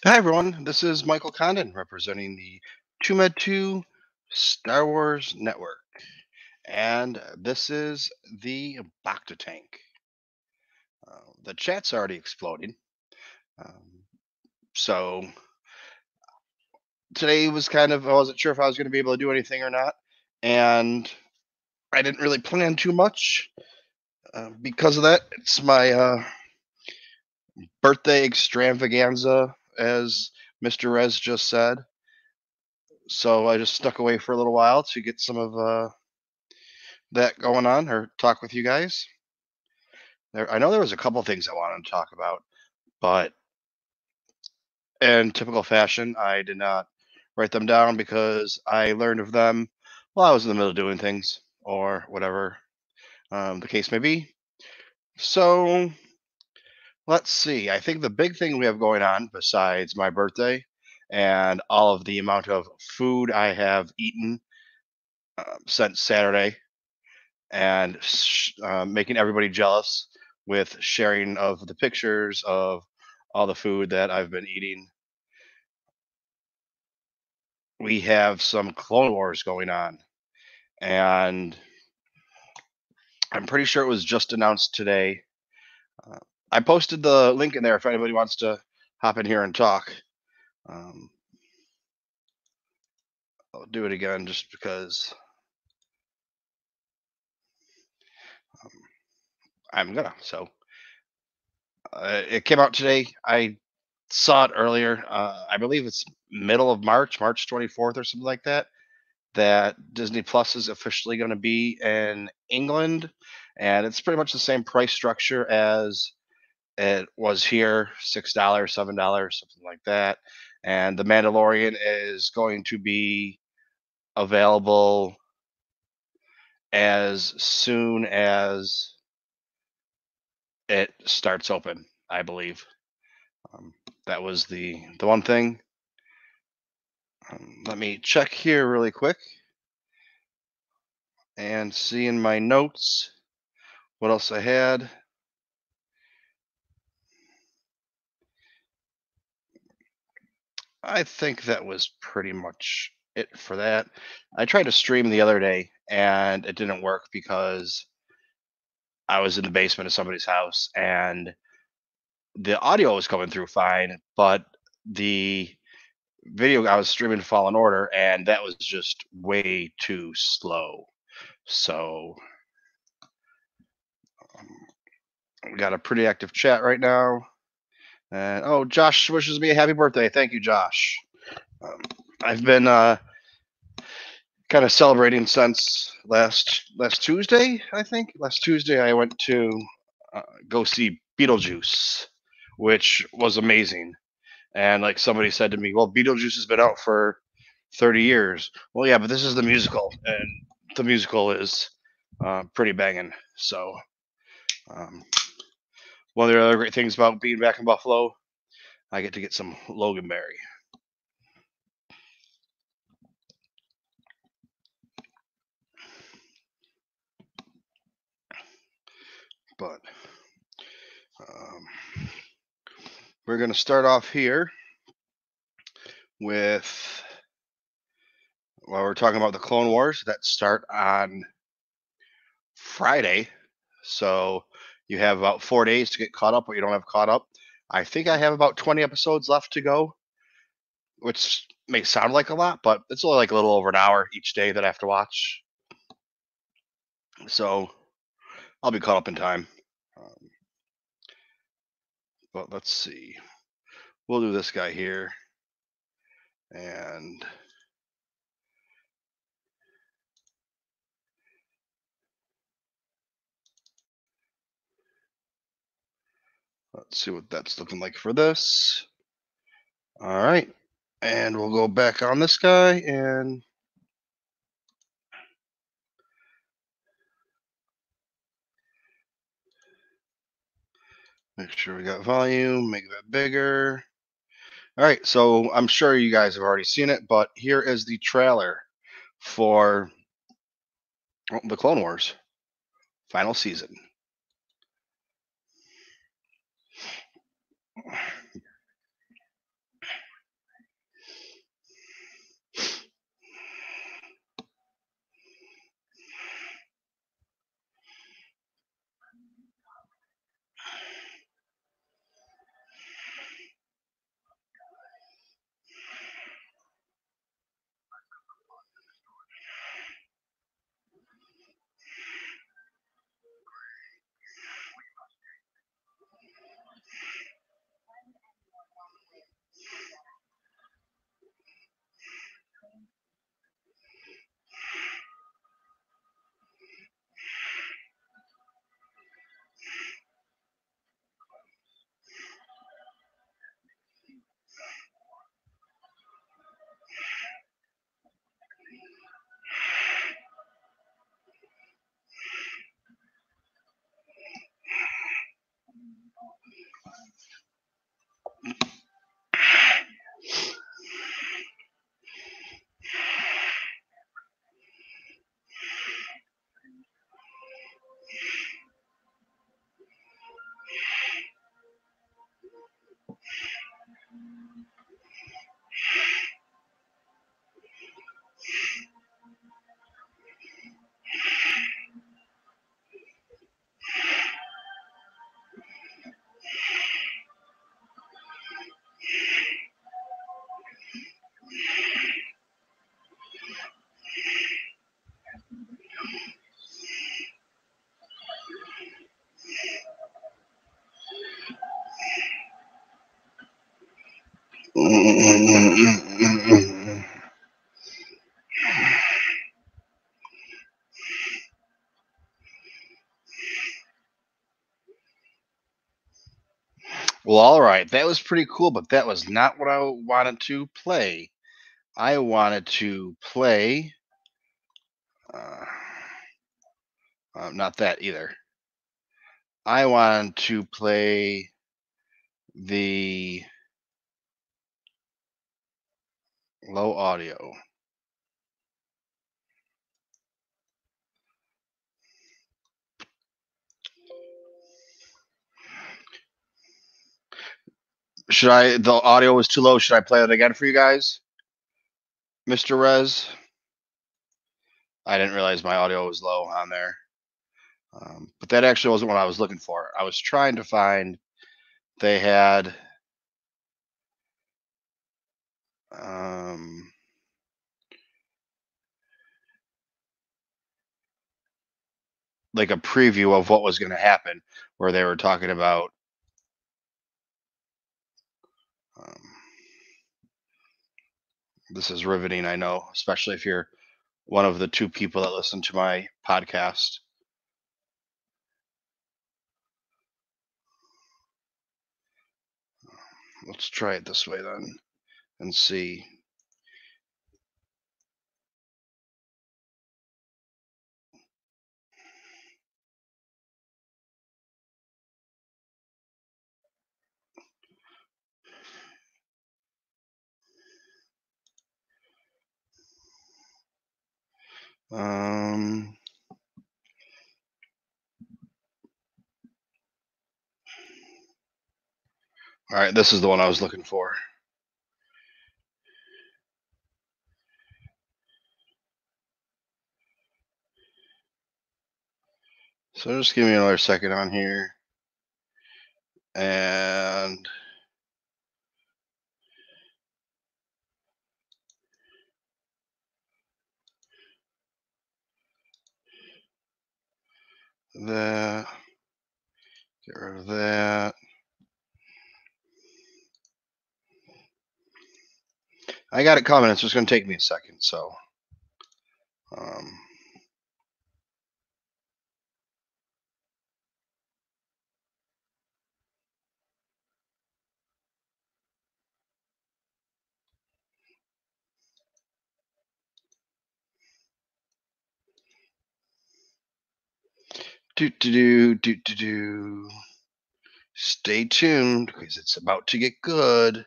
Hi everyone, this is Michael Condon representing the TooMedToo's Star Wars Network, and this is the Bacta tank. The chat's already exploding, um, so today was I wasn't sure if I was going to be able to do anything or not, and I didn't really plan too much. Because of that, it's my birthday extravaganza, as Mr. Rez just said. So I just stuck away for a little while to get some of that going on or talk with you guys. I know there was a couple things I wanted to talk about, but in typical fashion, I did not write them down because I learned of them while I was in the middle of doing things or whatever the case may be. So let's see. I think the big thing we have going on, besides my birthday and all of the amount of food I have eaten since Saturday, and making everybody jealous with sharing of the pictures of all the food that I've been eating. We have some Clone Wars going on, and I'm pretty sure it was just announced today. Uh, I posted the link in there if anybody wants to hop in here and talk. Um, I'll do it again just because um, I'm gonna. So it came out today. I saw it earlier. I believe it's middle of March, March 24th or something like that. That Disney Plus is officially going to be in England, and it's pretty much the same price structure as it was here, $6, $7, something like that. And The Mandalorian is going to be available as soon as it starts open, I believe. Um, that was the one thing. Let me check here really quick and see in my notes what else I had. I think that was pretty much it for that. I tried to stream the other day and it didn't work because I was in the basement of somebody's house and the audio was coming through fine, but the video I was streaming Fallen Order and that was just way too slow. So we got a pretty active chat right now. And oh, Josh wishes me a happy birthday. Thank you, Josh. Um, I've been kind of celebrating since last Tuesday. I think last Tuesday I went to go see Beetlejuice, which was amazing. And like somebody said to me, "Well, Beetlejuice has been out for 30 years." Well, yeah, but this is the musical, and the musical is pretty banging. So um, one of the other great things about being back in Buffalo, I get to get some Loganberry. But um, we're going to start off here with, well, we're talking about the Clone Wars that start on Friday. So you have about 4 days to get caught up, but you don't have caught up. I think I have about 20 episodes left to go, which may sound like a lot, but it's only like a little over an hour each day that I have to watch. So I'll be caught up in time. Um, but let's see. We'll do this guy here. And let's see what that's looking like for this. All right. And we'll go back on this guy and make sure we got volume, make that bigger. All right, so I'm sure you guys have already seen it, but here is the trailer for the Clone Wars final season. Well, all right. That was pretty cool, but that was not what I wanted to play. I wanted to play. Uh, Not that either. I wanted to play the low audio. Should I? The audio was too low. Should I play it again for you guys, Mr. Rez? I didn't realize my audio was low on there. But that actually wasn't what I was looking for. I was trying to find. They had. Um, like a preview of what was going to happen, where they were talking about um, this is riveting, I know, especially if you're one of the two people that listen to my podcast. Let's try it this way then and see. Um, all right, this is the one I was looking for. So just give me another second on here. And that, get rid of that. I got it coming. It's just going to take me a second. So, um, do. Stay tuned because it's about to get good.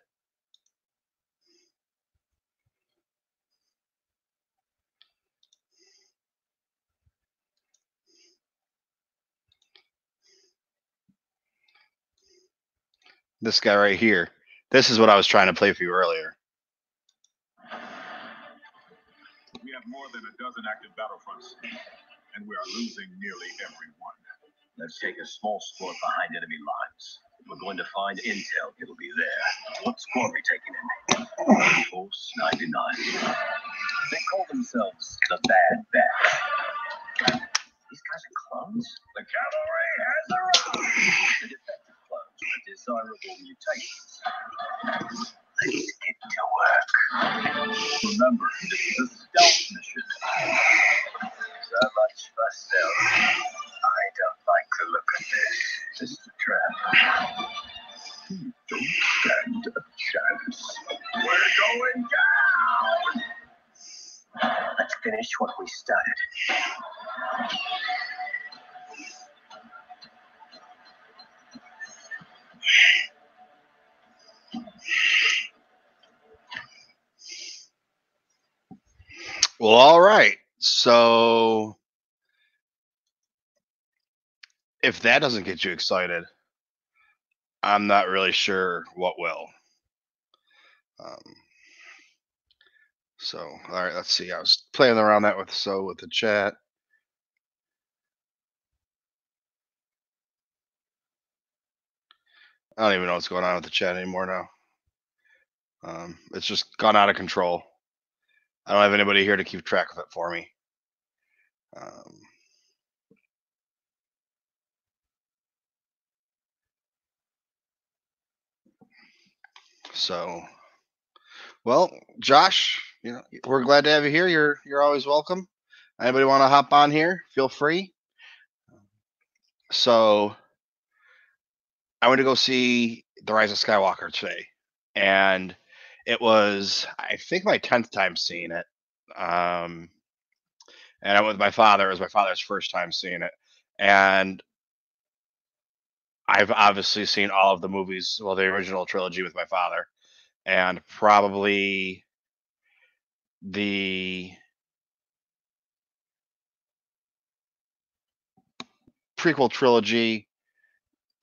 This guy right here. This is what I was trying to play for you earlier. We have more than a dozen active battlefronts, and we are losing nearly every one. Let's take a small sport behind enemy lines. If we're going to find intel, it'll be there. What squad are we taking in? Force 99. They call themselves the Bad Batch. These guys are clones? The cavalry has arrived! The defective clones with desirable mutations. Let's get to work. Remember, this is a stealth mission. So much for stealth. I don't like the look of this. This is a trap. You don't stand a chance. We're going down! Let's finish what we started. Well, all right. So if that doesn't get you excited, I'm not really sure what will. So, all right, let's see. I was playing around that with the chat. I don't even know what's going on with the chat anymore now. It's just gone out of control. I don't have anybody here to keep track of it for me. So Well, Josh, we're glad to have you here. You're always welcome. Anybody want to hop on here? Feel free. So I went to go see The Rise of Skywalker today, and it was, I think, my 10th time seeing it. Um, and I went with my father. It was my father's first time seeing it, and I've obviously seen all of the movies, well, the original trilogy with my father, and probably the prequel trilogy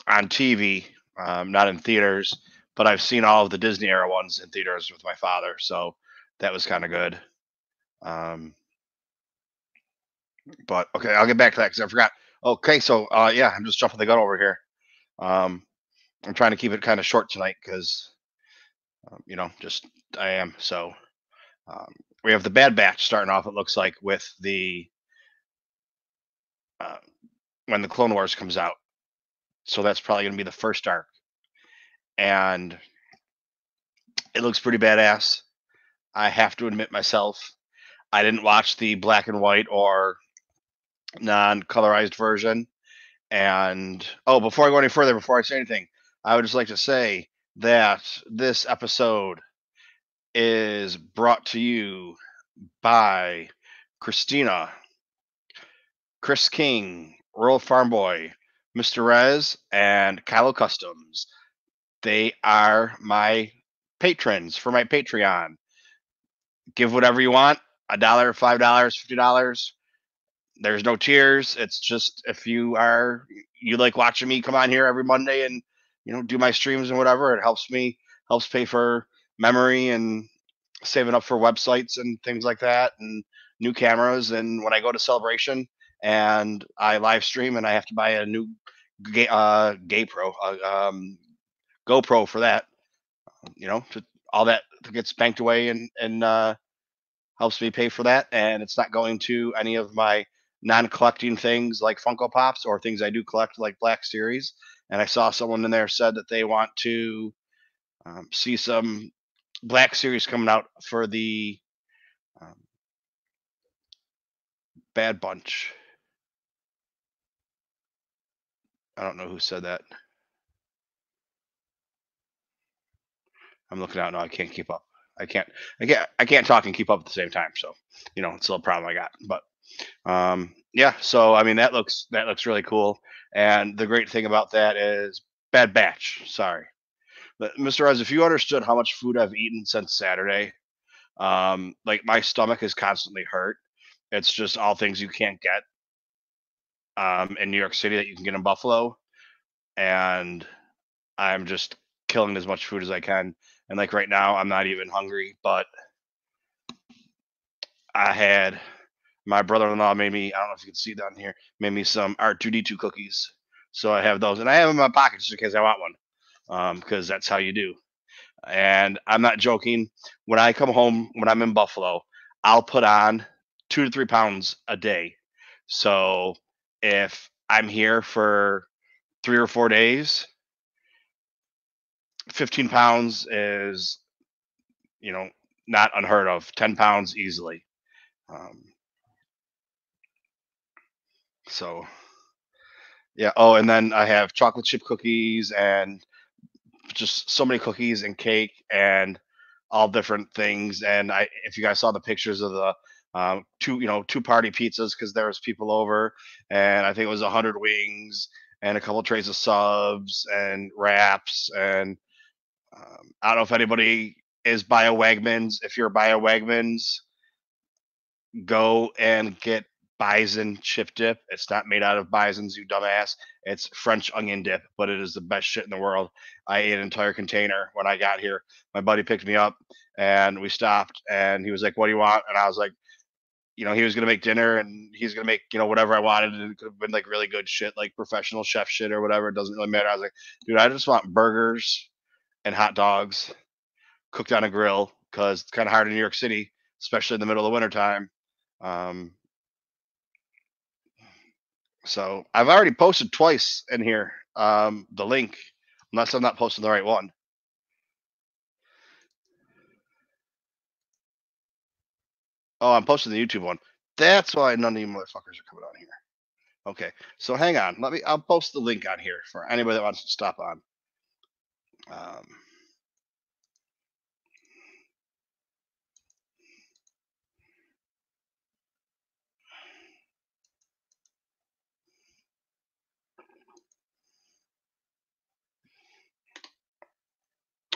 on TV, not in theaters, but I've seen all of the Disney era ones in theaters with my father, so that was kind of good. Um, but okay, I'll get back to that because I forgot. Okay, so yeah, I'm just jumping the gun over here. Um, I'm trying to keep it kind of short tonight because just I am. So um, we have the Bad Batch starting off. It looks like with the uh, when the Clone Wars comes out. So that's probably going to be the first arc, and it looks pretty badass. I have to admit myself, I didn't watch the black and white or non-colorized version. And before I go any further, before I say anything, I would just like to say that this episode is brought to you by Christina, Chris King, Rural Farm Boy, Mr. Rez, and Kylo Customs. They are my patrons for my Patreon. Give whatever you want, $1, $5, $50. There's no tiers. It's just if you like watching me come on here every Monday and do my streams and whatever, it helps pay for memory and saving up for websites and things like that and new cameras. And when I go to Celebration and I live stream and I have to buy a new GoPro for that, all that gets banked away and helps me pay for that, and it's not going to any of my non-collecting things like Funko Pops or things I do collect like Black Series. And I saw someone in there said that they want to see some Black Series coming out for the um, Bad Bunch. I don't know who said that. I'm looking out now. I can't keep up. I can't talk and keep up at the same time. So, it's a little problem I got. But yeah, so I mean that looks really cool. And the great thing about that is Bad Batch. Sorry, but Mr. Oz, if you understood how much food I've eaten since Saturday, like my stomach is constantly hurt. It's just all things you can't get in New York City that you can get in Buffalo, and I'm just killing as much food as I can. And like right now, I'm not even hungry, but I had my brother-in-law made me. I don't know if you can see down here. Made me some R2D2 cookies, so I have those, and I have them in my pocket just in case I want one, because that's how you do. And I'm not joking. When I come home, when I'm in Buffalo, I'll put on 2 to 3 pounds a day. So if I'm here for 3 or 4 days, 15 pounds is, you know, not unheard of. 10 pounds easily. Um, so yeah. Oh, and then I have chocolate chip cookies and just so many cookies and cake and all different things. And if you guys saw the pictures of the two party pizzas because there was people over, and I think it was 100 wings and a couple trays of subs and wraps. And I don't know if anybody is by a Wegmans. If you're by a Wegmans, go and get bison chip dip. It's not made out of bisons, you dumbass. It's French onion dip, but it is the best shit in the world. I ate an entire container when I got here. My buddy picked me up and we stopped and he was like, "What do you want?" And I was like, he was gonna make dinner and he's gonna make, whatever I wanted, and it could have been like really good shit, like professional chef shit or whatever. It doesn't really matter. I was like, dude, I just want burgers and hot dogs cooked on a grill because it's kind of hard in New York City, especially in the middle of the wintertime. Um, So I've already posted twice in here the link, unless I'm not posting the right one. Oh, I'm posting the YouTube one. That's why none of you motherfuckers are coming on here. Okay, so hang on. I'll post the link on here for anybody that wants to stop on.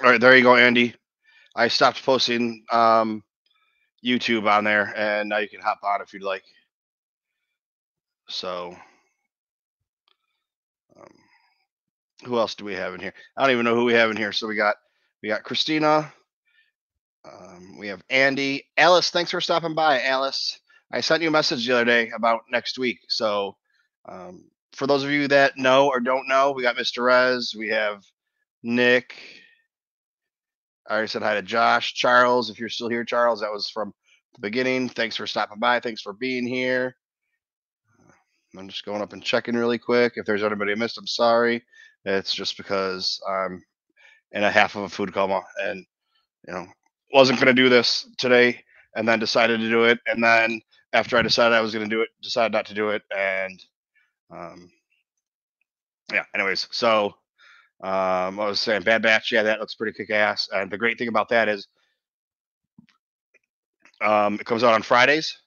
All right, there you go, Andy. I stopped posting YouTube on there, and now you can hop on if you'd like. So, who else do we have in here? I don't even know who we have in here. So we got Christina. We have Andy. Alice, thanks for stopping by, Alice. I sent you a message the other day about next week. So, for those of you that know or don't know, we got Mr. Rez. We have Nick. I already said hi to Josh. Charles, if you're still here, Charles, that was from the beginning. Thanks for stopping by. Thanks for being here. I'm just going up and checking really quick. If there's anybody I missed, I'm sorry. It's just because I'm in a half of a food coma and, wasn't going to do this today and then decided to do it. And then after I decided I was going to do it, decided not to do it. And anyways, so I was saying Bad Batch. Yeah, that looks pretty kick ass. And the great thing about that is it comes out on Fridays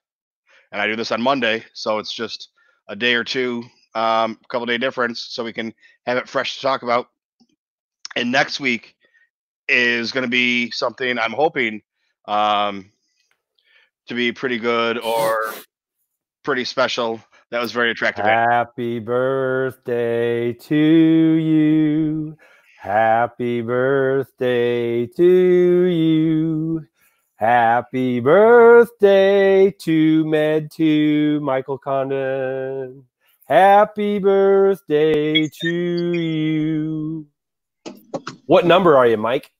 and I do this on Monday. So it's just a day or two, a couple day difference. So we can have it fresh to talk about. And next week is going to be something I'm hoping to be pretty good or pretty special. That was very attractive. Happy birthday to you. Happy birthday to you. Happy birthday to TooMedToo's, Michael Condon. Happy birthday to you. What number are you, Mike?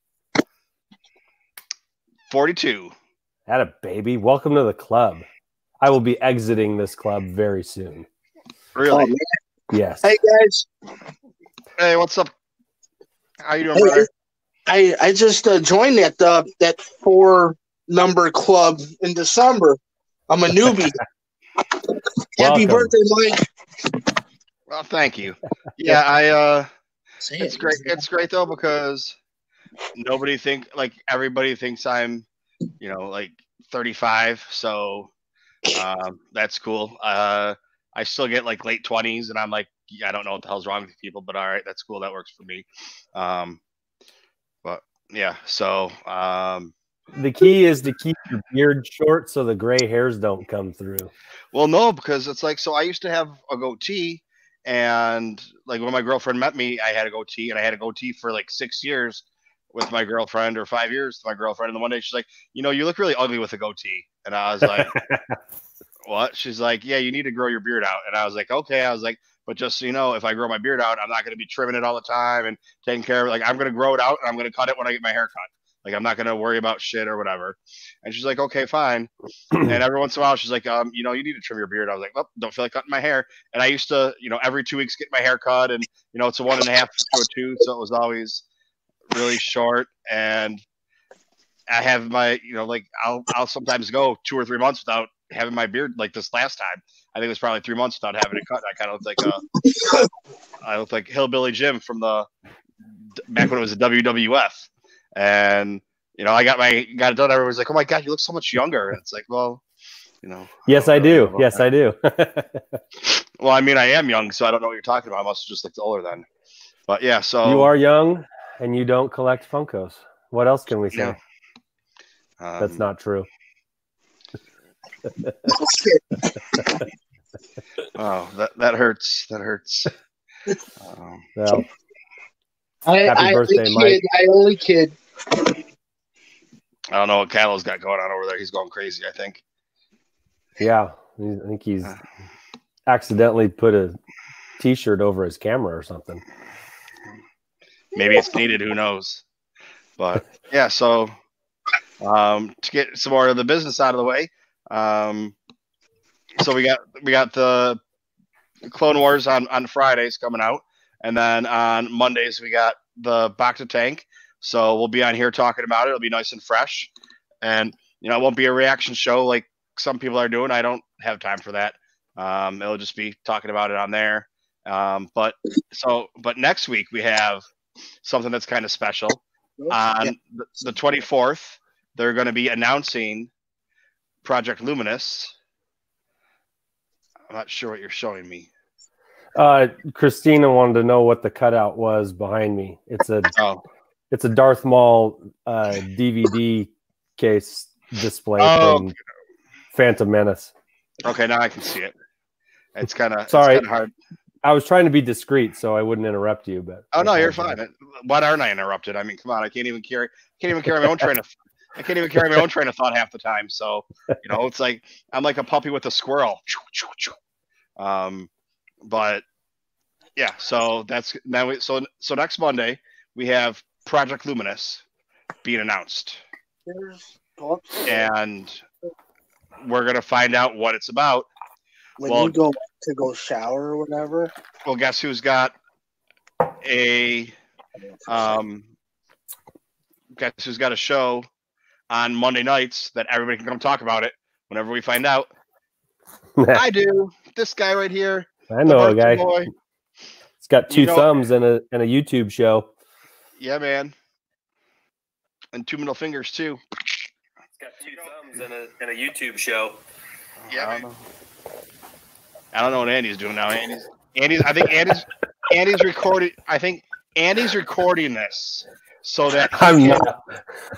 42. Atta baby. Welcome to the club. I will be exiting this club very soon. Really? Oh, yes. Hey, guys. Hey, what's up? How you doing, brother? I just joined that 4-number club in December. I'm a newbie. Happy birthday, Mike. Well, thank you. Yeah, it's great. It's great though because everybody thinks I'm, like 35. So that's cool. I still get like late 20s, and I'm like, I don't know what the hell's wrong with people, but all right, that's cool. That works for me. But yeah, so the key is to keep your beard short so the gray hairs don't come through. Well, no, because it's like, so I used to have a goatee, and like when my girlfriend met me, I had a goatee, and I had a goatee for like 6 years with my girlfriend, or 5 years with my girlfriend. And then one day she's like, you look really ugly with a goatee. And I was like, what? She's like, yeah, you need to grow your beard out. And I was like, okay. I was like, but just so you know, if I grow my beard out, I'm not going to be trimming it all the time and taking care of it. Like, I'm going to grow it out, and I'm going to cut it when I get my hair cut. Like, I'm not going to worry about shit or whatever. And she's like, okay, fine. And every once in a while, she's like, you need to trim your beard. I was like, well, don't feel like cutting my hair. And I used to, every 2 weeks get my hair cut, and, it's a 1.5 to a 2. So it was always really short. And I have my, I'll sometimes go 2 or 3 months without having my beard. Like this last time, I think it was probably 3 months without having it cut. I kind of look like Hillbilly Jim from back when it was the WWF. And I got it done. Everyone's like, "Oh my god, you look so much younger." And it's like, well, Yes, I do. Yes, I do. Well, I mean, I am young, so I don't know what you're talking about. I must have just looked older then. But yeah, so you are young, and you don't collect Funkos. What else can we say? Yeah. That's not true. Oh, that hurts. That hurts. Well, Happy birthday, Mike. I only kid. I don't know what Kylo's got going on over there. He's going crazy, I think. Yeah, I think he's accidentally put a T-shirt over his camera or something. Maybe it's needed. Who knows? But yeah, so to get some more of the business out of the way, so we got the Clone Wars on Fridays coming out, and then on Mondays we got the Bacta tank. So we'll be on here talking about it. It'll be nice and fresh, and it won't be a reaction show like some people are doing. I don't have time for that. It'll just be talking about it on there. But next week we have something that's kind of special. On the 24th, they're going to be announcing Project Luminous. I'm not sure what you're showing me. Christina wanted to know what the cutout was behind me. It's a Darth Maul DVD case display from Phantom Menace. Okay, now I can see it. It's kind of hard. I was trying to be discreet so I wouldn't interrupt you, but no, you're fine. Why aren't I interrupted? I mean, come on, I can't even carry my own train of I can't even carry my own train of thought half the time. So it's like I'm like a puppy with a squirrel. But yeah, so that's now. So next Monday we have Project Luminous being announced, and we're gonna find out what it's about. When you go to go shower or whatever. Well, guess who's got a show on Monday nights that everybody can come talk about it whenever we find out. I do. This guy right here. I know a guy. Boy. It's got two thumbs and a YouTube show. Yeah, man. And two middle fingers too. It's got two thumbs and a YouTube show. Yeah. I don't know what Andy's doing now. I think Andy's recording. I think Andy's recording this so that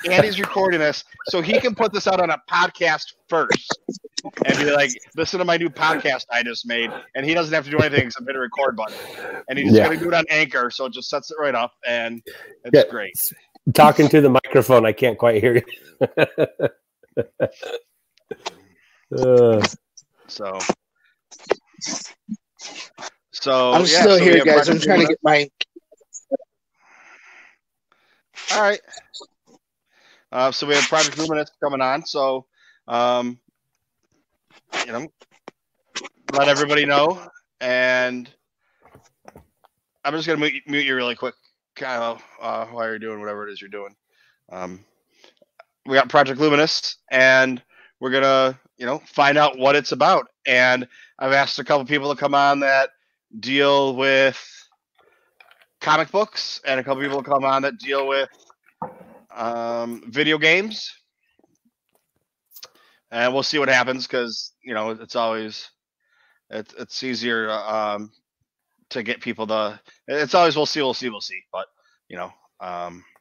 Andy's recording this so he can put this out on a podcast first and be like, "Listen to my new podcast I just made," and he doesn't have to do anything except hit a record button, and he's going to do it on Anchor, so it just sets it right up, and it's great. Talking to the microphone, I can't quite hear you. So I'm still here, guys. I'm trying to get my. All right. So we have Project Luminous coming on. So, let everybody know. And I'm just gonna mute you really quick, Kyle, while you're doing whatever it is you're doing. We got Project Luminous, and we're gonna, find out what it's about. And I've asked a couple people to come on that deal with comic books, and a couple people to come on that deal with video games. And we'll see what happens because it's always it's easier to get people to. It's always we'll see. But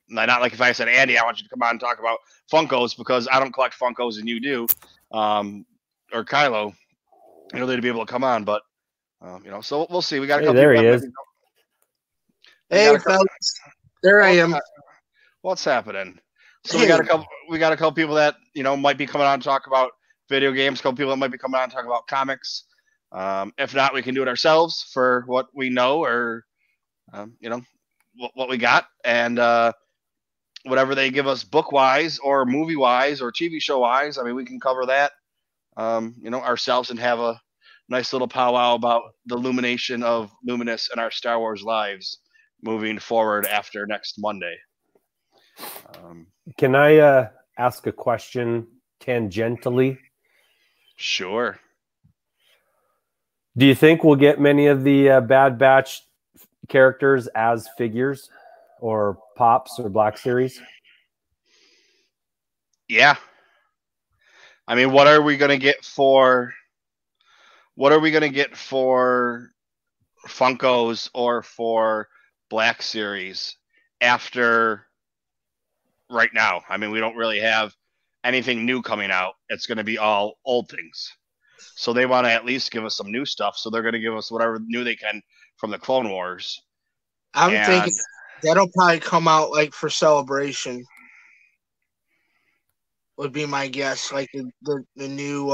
not like if I said, Andy, I want you to come on and talk about Funkos because I don't collect Funkos and you do, or Kylo. They'd be able to come on, but so we'll see. We got a couple. There he is. Hey, folks. There I am. What's happening? So we got a couple people that might be coming on to talk about video games. A couple people that might be coming on to talk about comics. If not, we can do it ourselves for what we know or what we got, and whatever they give us book wise or movie wise or TV show wise. I mean, we can cover that. Ourselves and have a nice little powwow about the illumination of Luminous in our Star Wars lives moving forward after next Monday. Can I ask a question tangentially? Sure. Do you think we'll get many of the Bad Batch characters as figures or pops or Black Series? Yeah. I mean, what are we going to get for Funkos or for Black Series after right now? I mean, we don't really have anything new coming out. It's going to be all old things. So they want to at least give us some new stuff. So they're going to give us whatever new they can from the Clone Wars. I'm thinking that'll probably come out like for Celebration. Would be my guess, like the new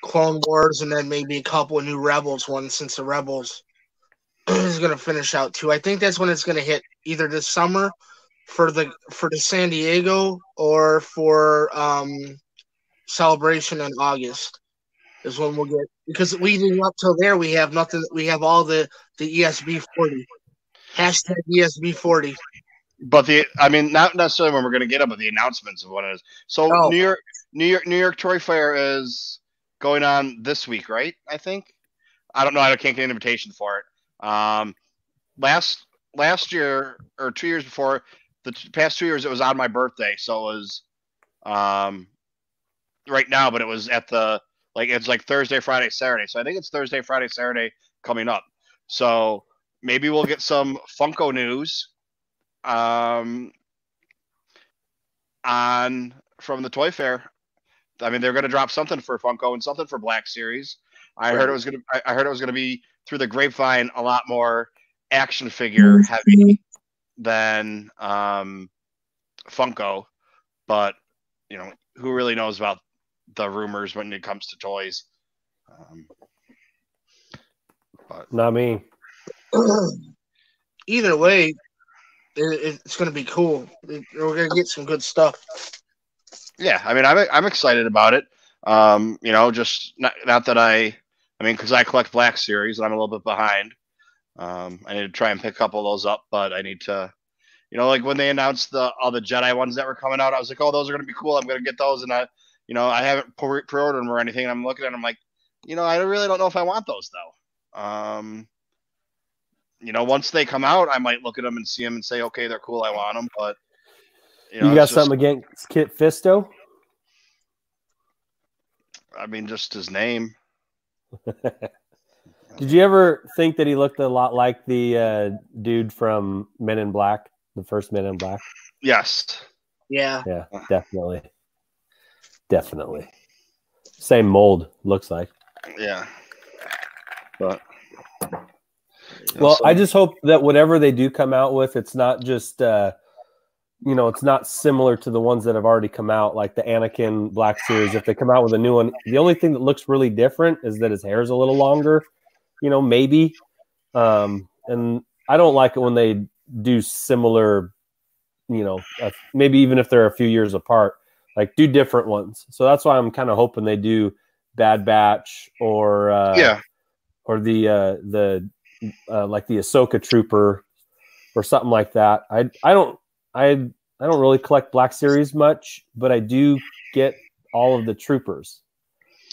Clone Wars, and then maybe a couple of new Rebels ones, since the Rebels is going to finish out too. I think that's when it's going to hit, either this summer for the San Diego or for Celebration in August is when we'll get, because leading up till there we have nothing. We have all the ESB 40 hashtag ESB 40. But not necessarily when we're going to get them, but the announcements of what it is. So New York Toy Fair is going on this week, right? I think. I don't know. I can't get an invitation for it. Last year or 2 years before, the past 2 years, it was on my birthday, so it was right now, but it was at it's like Thursday, Friday, Saturday. So I think it's Thursday, Friday, Saturday coming up. So maybe we'll get some Funko news on from the Toy Fair. I mean, they're going to drop something for Funko and something for Black Series. I heard it was going to be through the grapevine a lot more action figure heavy than Funko, but who really knows about the rumors when it comes to toys? But not me. Either way, it's going to be cool. We're going to get some good stuff. Yeah, I mean, I'm excited about it. Just not that because I collect Black Series and I'm a little bit behind. I need to try and pick a couple of those up, but I need to, like when they announced all the Jedi ones that were coming out, I was like, oh, those are going to be cool. I'm going to get those, and I haven't pre-ordered them or anything. And I'm looking at them like, I really don't know if I want those though. Once they come out, I might look at them and see them and say, okay, they're cool. I want them, but you got something against Kit Fisto? I mean, just his name. Did you ever think that he looked a lot like the dude from Men in Black, the first Men in Black? Yes. Yeah. Yeah, definitely. Definitely. Same mold, looks like. Yeah. But. I just hope that whatever they do come out with, it's not just, it's not similar to the ones that have already come out, like the Anakin Black Series. If they come out with a new one, the only thing that looks really different is that his hair is a little longer, maybe. And I don't like it when they do similar, maybe even if they're a few years apart, like do different ones. So that's why I'm kind of hoping they do Bad Batch or the like the Ahsoka Trooper or something like that. I don't really collect Black Series much, but I do get all of the troopers.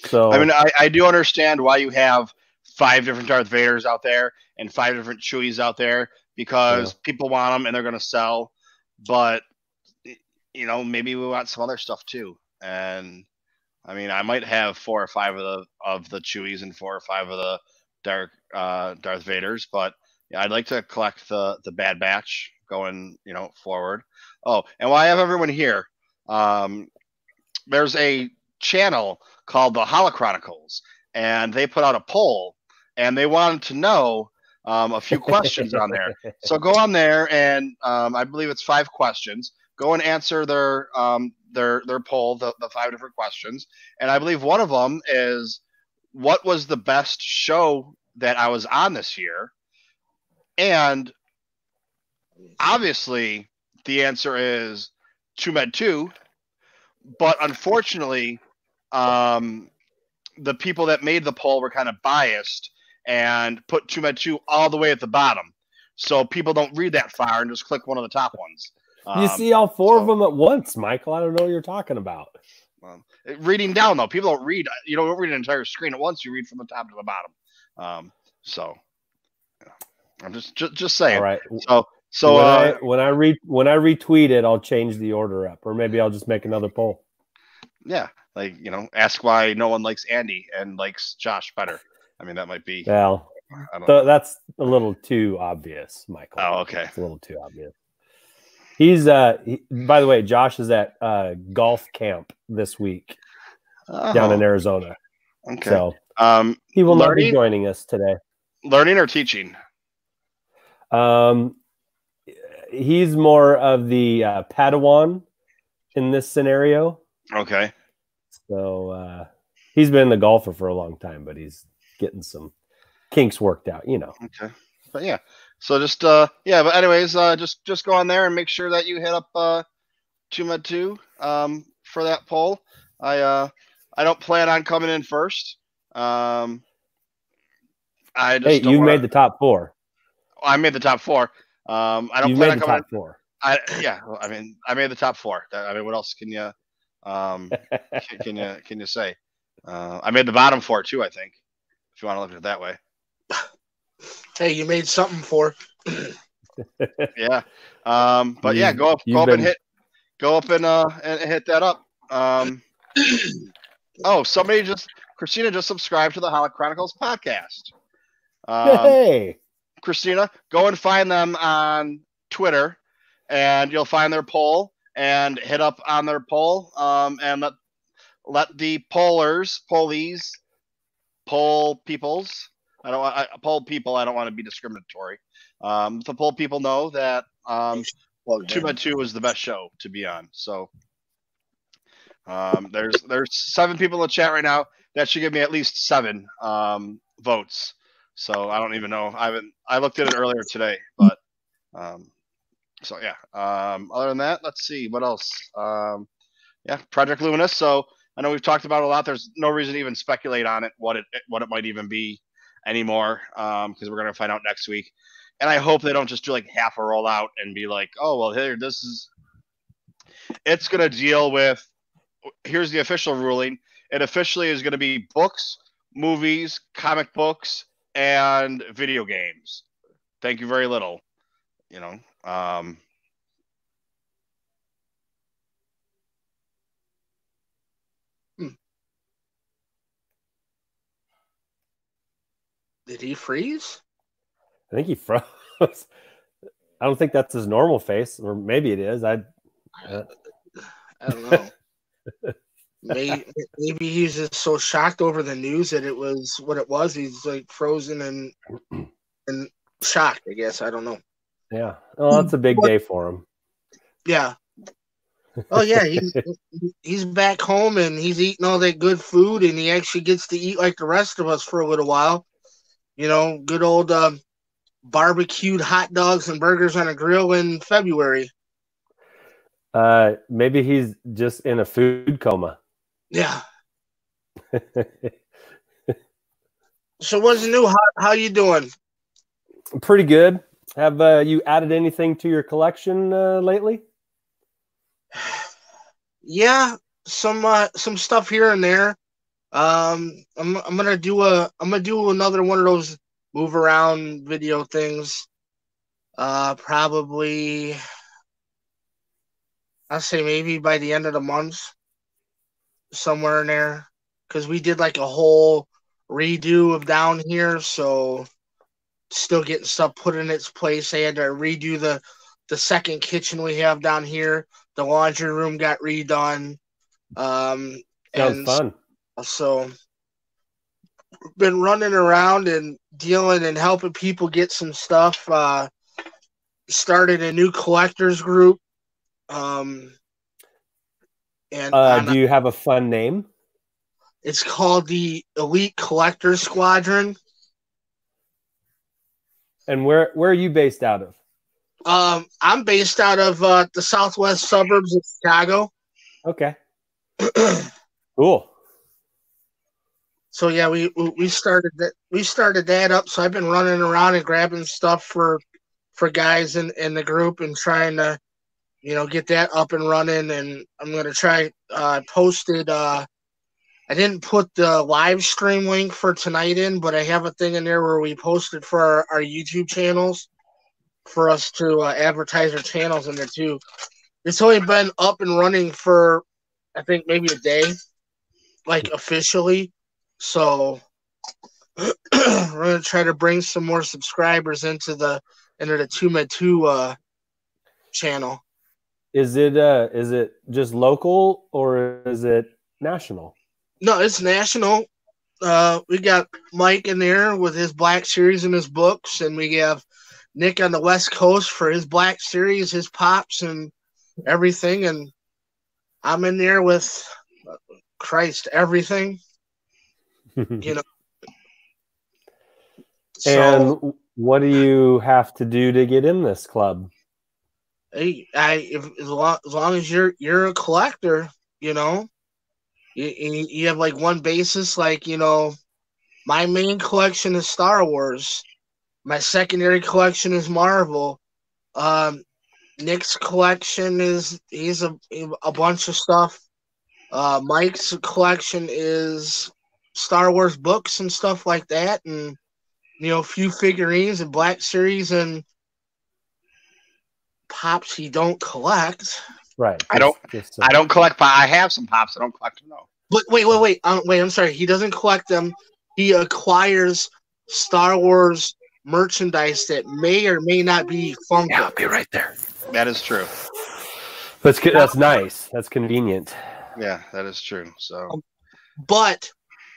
So I mean, I do understand why you have 5 different Darth Vaders out there and 5 different Chewies out there, because people want them and they're going to sell. But maybe we want some other stuff too. And I mean, I might have 4 or 5 of the Chewies and 4 or 5 of the Darth Vaders, but I'd like to collect the Bad Batch going forward. Oh, and while I have everyone here, there's a channel called the Holochronicles, and they put out a poll, and they wanted to know a few questions on there. So go on there, and I believe it's 5 questions. Go and answer their poll, the 5 different questions, and I believe one of them is, what was the best show that I was on this year? And obviously, the answer is TooMedToo's, but unfortunately, the people that made the poll were kind of biased and put TooMedToo's all the way at the bottom, so people don't read that far and just click one of the top ones. You see all 4 of them at once, Michael. I don't know what you're talking about. Reading down though, people don't read. You don't read an entire screen at once. You read from the top to the bottom. I'm just saying. All right. So when I retweet it, I'll change the order up, or maybe I'll just make another poll. Yeah, ask why no one likes Andy and likes Josh better. I mean, that might be. Well, that's a little too obvious, Michael. Oh, okay. It's a little too obvious. He's by the way, Josh is at golf camp this week down in Arizona. Okay. So he will not be joining us today. Learning or teaching? He's more of the Padawan in this scenario. Okay. So he's been the golfer for a long time, but he's getting some kinks worked out, Okay. But yeah. So just but anyways, just go on there and make sure that you hit up TooMedToo's for that poll. I don't plan on coming in first. You made the top 4. I made the top 4. I don't you plan made on the coming top 4. I mean, I made the top 4. I mean, what else can you can you say? I made the bottom 4 too, I think, if you want to look at it that way. Hey, you made something for. Yeah. But yeah, go up and hit that up. Christina just subscribed to the Holic Chronicles podcast. Hey, Christina, go and find them on Twitter, and you'll find their poll, and hit up on their poll, and let the pollers, pollies, poll peoples. I don't want to be discriminatory. The poll people know that TooMedToo's is the best show to be on. So there's 7 people in the chat right now. That should give me at least 7 votes. So I don't even know. I looked at it earlier today, but so yeah. Other than that, let's see what else. Yeah, Project Luminous. So I know we've talked about it a lot. There's no reason to even speculate on it, what it might even be anymore, because we're gonna find out next week. And I hope they don't just do like half a rollout and be like, oh well, here it's gonna deal with. Here's the official ruling. It officially is gonna be books, movies, comic books, and video games. Thank you very little. You know. Did he freeze? I think he froze. I don't think that's his normal face, or maybe it is. I don't know. maybe he's just so shocked over the news that it was what it was. He's like frozen and shocked, I guess. I don't know. Yeah. Well, that's a big day for him. Yeah. Oh yeah, he's back home and he's eating all that good food, and he actually gets to eat like the rest of us for a little while. You know, good old barbecued hot dogs and burgers on a grill in February. Maybe he's just in a food coma. Yeah. So what's new? How you doing? Pretty good. Have you added anything to your collection lately? Yeah, some stuff here and there. I'm gonna do another one of those move around video things. Probably I'll say maybe by the end of the month, somewhere in there, because we did like a whole redo of down here, so still getting stuff put in its place. I had to redo the second kitchen we have down here. The laundry room got redone. Sounds fun. So been running around and dealing and helping people get some stuff. Started a new collectors group. And do you have a fun name? It's called the Elite Collectors Squadron. And where are you based out of? I'm based out of the southwest suburbs of Chicago. Okay. Cool. So yeah, we started that up. So I've been running around and grabbing stuff for guys in the group and trying to, get that up and running. And I'm gonna try posted. I didn't put the live stream link for tonight in, but I have a thing in there where we posted for our YouTube channels for us to advertise our channels in there too. It's only been up and running for, I think, maybe a day, like officially. So we're gonna try to bring some more subscribers into the TooMedToo's channel. Is it just local or is it national? No, it's national. We got Mike in there with his Black Series and his books, and we have Nick on the West Coast for his Black Series, his pops, and everything. And I'm in there with everything. And what do you have to do to get in this club? Hey, as long as you're a collector, you have like one basis. Like, my main collection is Star Wars. My secondary collection is Marvel. Nick's collection he's a bunch of stuff. Mike's collection is Star Wars books and stuff like that, and a few figurines and Black Series and pops he don't collect. Right. I don't collect. I have some pops. I don't collect them. No. But wait. I'm sorry. He doesn't collect them. He acquires Star Wars merchandise that may or may not be Funko. Yeah, I'll be right there. That is true. That's nice. That's convenient. Yeah, that is true. So, but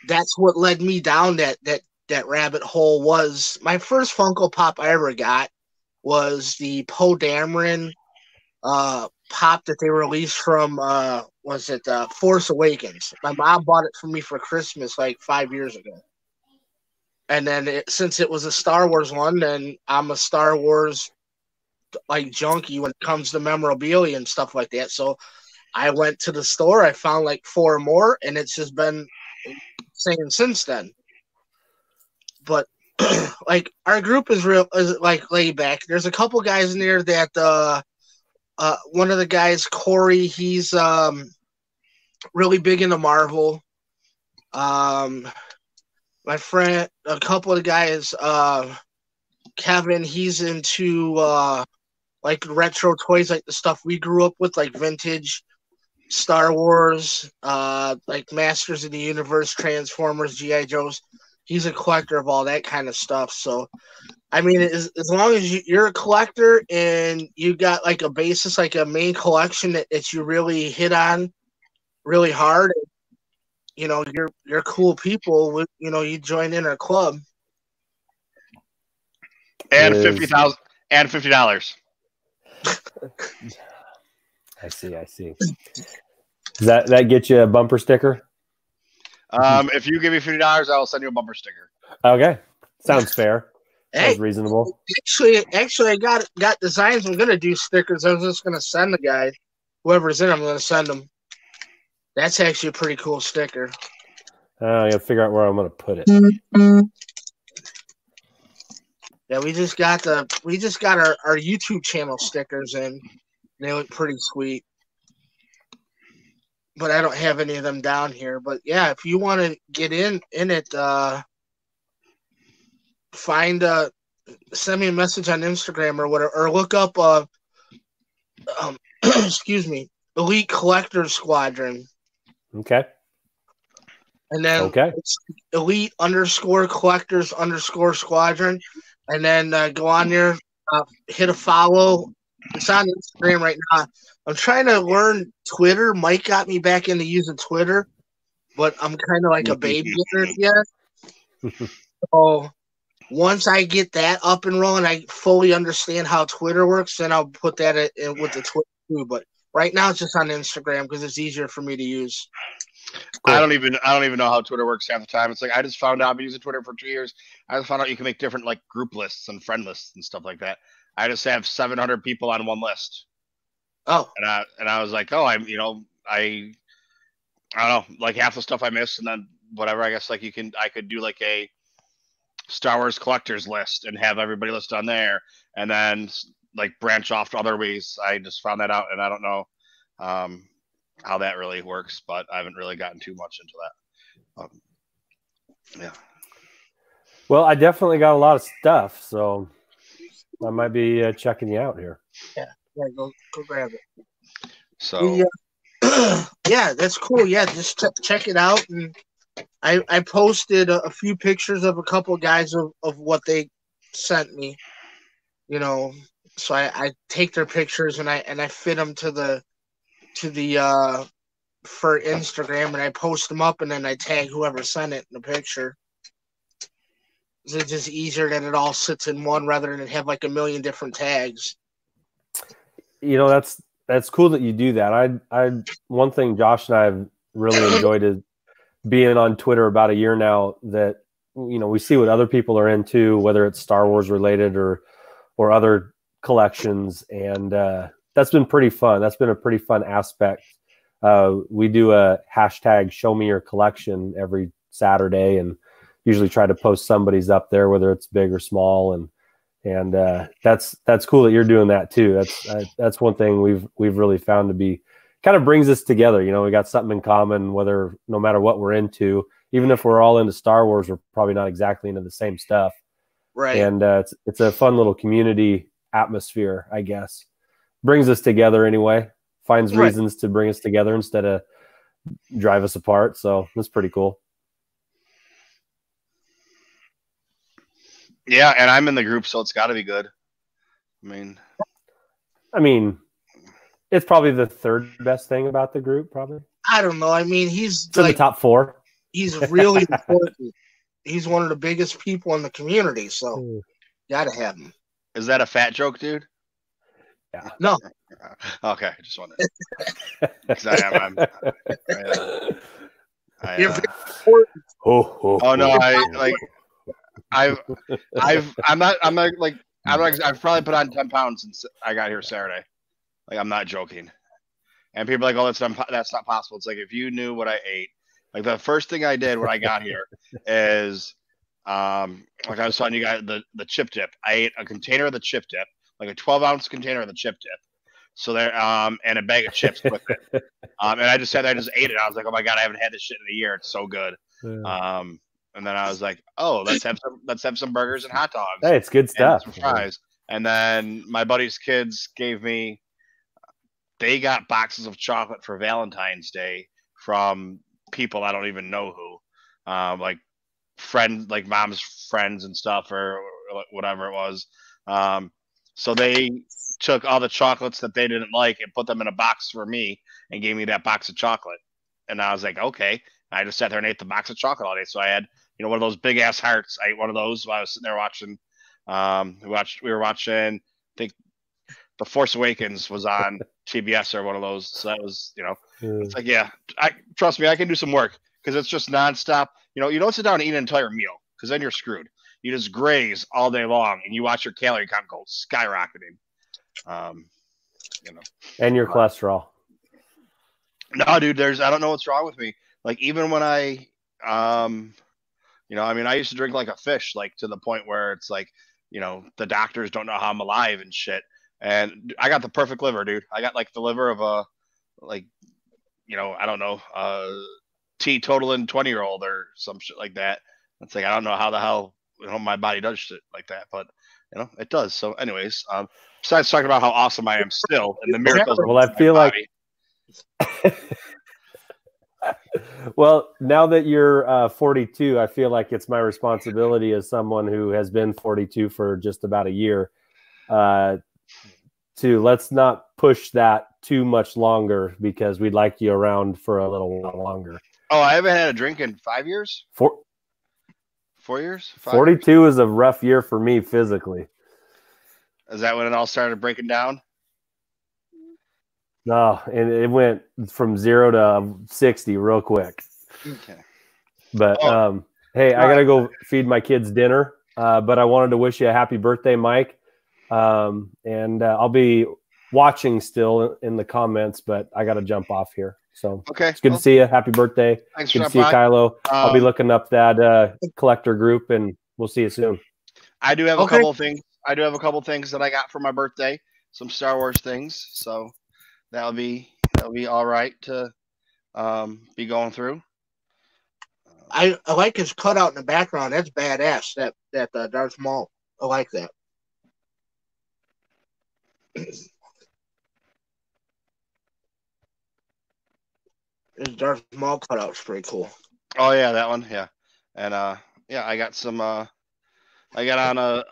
that's what led me down that rabbit hole. Was my first Funko Pop I ever got was the Poe Dameron pop that they released from Force Awakens. My mom bought it for me for Christmas like 5 years ago. And then since it was a Star Wars one, then I'm a Star Wars like junkie when it comes to memorabilia and stuff like that. So I went to the store, I found like 4 more, and it's just been insane since then. But like our group is like laid back. There's a couple guys in there that one of the guys, Corey, he's really big into Marvel. My friend, a couple of the guys, Kevin, he's into like retro toys, like the stuff we grew up with, like vintage Star Wars, like Masters of the Universe, Transformers, G.I. Joes. He's a collector of all that kind of stuff. So, I mean, as long as you're a collector and you got like a basis, like a main collection that you really hit on really hard, you're cool people. You join in our club. And $50,000 and $50. I see. Does that get you a bumper sticker? If you give me $50, I will send you a bumper sticker. Okay, sounds fair. Hey, sounds reasonable. Actually, I got designs. I'm gonna do stickers. I was just gonna send the guy, whoever's in. I'm gonna send them. That's actually a pretty cool sticker. I gotta figure out where I'm gonna put it. Yeah, we just got our YouTube channel stickers in. They look pretty sweet. But I don't have any of them down here. But yeah, if you want to get in it, send me a message on Instagram or whatever, or look up excuse me, Elite Collectors Squadron. Okay. And then it's Elite _Collectors _Squadron. And then go on there, hit a follow. It's on Instagram right now. I'm trying to learn Twitter. Mike got me back into using Twitter, but I'm kind of like a baby in it yet. So once I get that up and rolling, I fully understand how Twitter works, then I'll put that in with the Twitter too. But right now it's just on Instagram because it's easier for me to use. Cool. I don't even know how Twitter works half the time. It's like I just found out I've been using Twitter for 2 years. I just found out you can make different like group lists and friend lists and stuff like that. I just have 700 people on one list. Oh, and I was like, oh, I don't know, like half the stuff I missed, and then whatever. I guess like I could do like a Star Wars collectors list and have everybody listed on there, and then like branch off to other ways. I just found that out, and I don't know how that really works, but I haven't really gotten too much into that. Yeah. Well, I definitely got a lot of stuff, so I might be checking you out here. Yeah, go grab it. So, yeah, that's cool. Yeah, just check it out. And I posted a few pictures of a couple of guys of what they sent me. So I take their pictures and I fit them to the for Instagram, and I post them up, and then I tag whoever sent it in the picture. It's just easier that it all sits in one rather than have like a million different tags. That's cool that you do that. One thing Josh and I have really enjoyed is being on Twitter about a year now, that we see what other people are into, whether it's Star Wars related or other collections, and that's been pretty fun. That's been a pretty fun aspect. We do a hashtag show me your collection every Saturday, and usually try to post somebody's up there, whether it's big or small. And that's cool that you're doing that too. That's one thing we've really found to be kind of brings us together. We got something in common, no matter what we're into, even if we're all into Star Wars, we're probably not exactly into the same stuff. Right. And it's a fun little community atmosphere, I guess. Brings us together anyway. Finds reasons to bring us together instead of drive us apart. So that's pretty cool. Yeah, and I'm in the group, so it's got to be good. I mean, it's probably the third best thing about the group, probably. I don't know. I mean, he's in the top 4. He's really important. He's one of the biggest people in the community, so gotta have him. Is that a fat joke, dude? Yeah. No. Okay, I just wondered. Oh no, I've probably put on 10 pounds since I got here Saturday. Like, I'm not joking. And people are like, oh, that's not possible. It's like, if you knew what I ate. Like, the first thing I did when I got here is, like I was telling you guys, the chip dip. I ate a container of the chip dip, like a 12-ounce container of the chip dip. So there, and a bag of chips with it. And I just said, I just ate it. I was like, oh my God, I haven't had this shit in a year. It's so good. Yeah. And then I was like, oh, let's have some burgers and hot dogs. Hey, it's good stuff. And some fries. And then my buddy's kids they got boxes of chocolate for Valentine's Day from people I don't even know who, like friends, like mom's friends and stuff, or whatever it was. So they took all the chocolates that they didn't like and put them in a box for me and gave me that box of chocolate. And I was like, okay. I just sat there and ate the box of chocolate all day. So I had, one of those big ass hearts. I ate one of those while I was sitting there watching. We were watching, I think, The Force Awakens was on TBS or one of those. So that was, it's like, yeah, trust me, I can do some work because it's just nonstop. You don't sit down and eat an entire meal because then you're screwed. You just graze all day long and you watch your calorie count go skyrocketing. And your cholesterol. No, dude, I don't know what's wrong with me. Like, even when I used to drink like a fish, like to the point where it's like, the doctors don't know how I'm alive and shit. And I got the perfect liver, dude. I got like the liver of a, like, I don't know, teetotaling 20-year-old or some shit like that. It's like, I don't know how the hell, my body does shit like that, but it does. So anyways, besides talking about how awesome I am still and the miracles. Well, I feel like, well, now that you're 42, I feel like it's my responsibility as someone who has been 42 for just about a year, to let's not push that too much longer because we'd like you around for a little while longer. Oh, I haven't had a drink in 5 years? 4 years? 42 is a rough year for me physically. Is that when it all started breaking down? No, and it went from 0 to 60 real quick. Okay. But hey, I gotta go feed my kids dinner. But I wanted to wish you a happy birthday, Mike. And I'll be watching still in the comments, but I gotta jump off here. So okay, it's good to see you. Happy birthday. Thanks good to see you, Kylo. I'll be looking up that collector group, and we'll see you soon. I do have a couple things. I do have a couple things that I got for my birthday. Some Star Wars things. So that'll be all right to be going through. I like his cutout in the background. That's badass. That Darth Maul. I like that. His Darth Maul cutout's pretty cool. Oh yeah, that one. Yeah, and yeah, I got some. I got on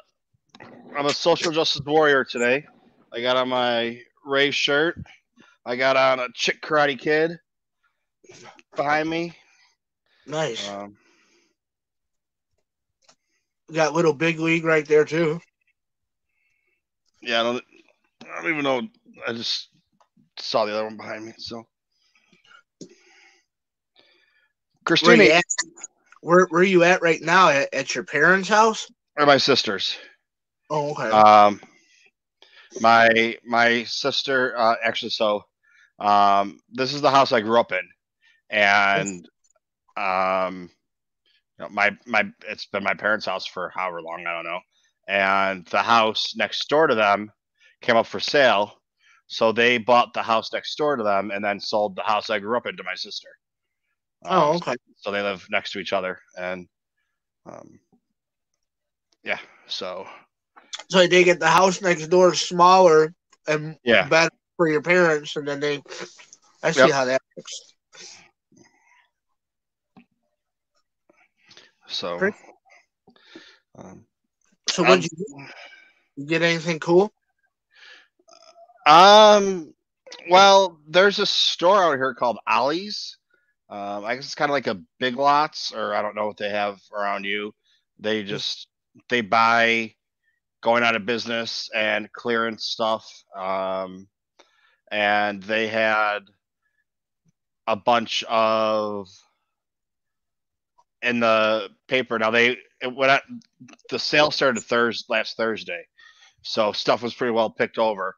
I'm a social justice warrior today. I got on my Ray shirt. I got on a Chick Karate Kid behind me. Nice. Got Little Big League right there too. Yeah, I don't even know. I just saw the other one behind me. So, Christina, where are you at right now? At your parents' house? Or my sister's? Oh, okay. My sister actually. So, this is the house I grew up in, and it's been my parents' house for however long, I don't know. And the house next door to them came up for sale. So they bought the house next door to them and then sold the house I grew up in to my sister. Okay. So they live next to each other, and yeah. So So they get the house next door smaller and yeah. better for your parents, and then they. I see Yep. how that works. So. So what you get anything cool? Well, there's a store out here called Ollie's. I guess it's kind of like a Big Lots, or I don't know what they have around you. They buy going out of business and clearance stuff. And they had a bunch of in the paper. Now the sale started last Thursday, so stuff was pretty well picked over.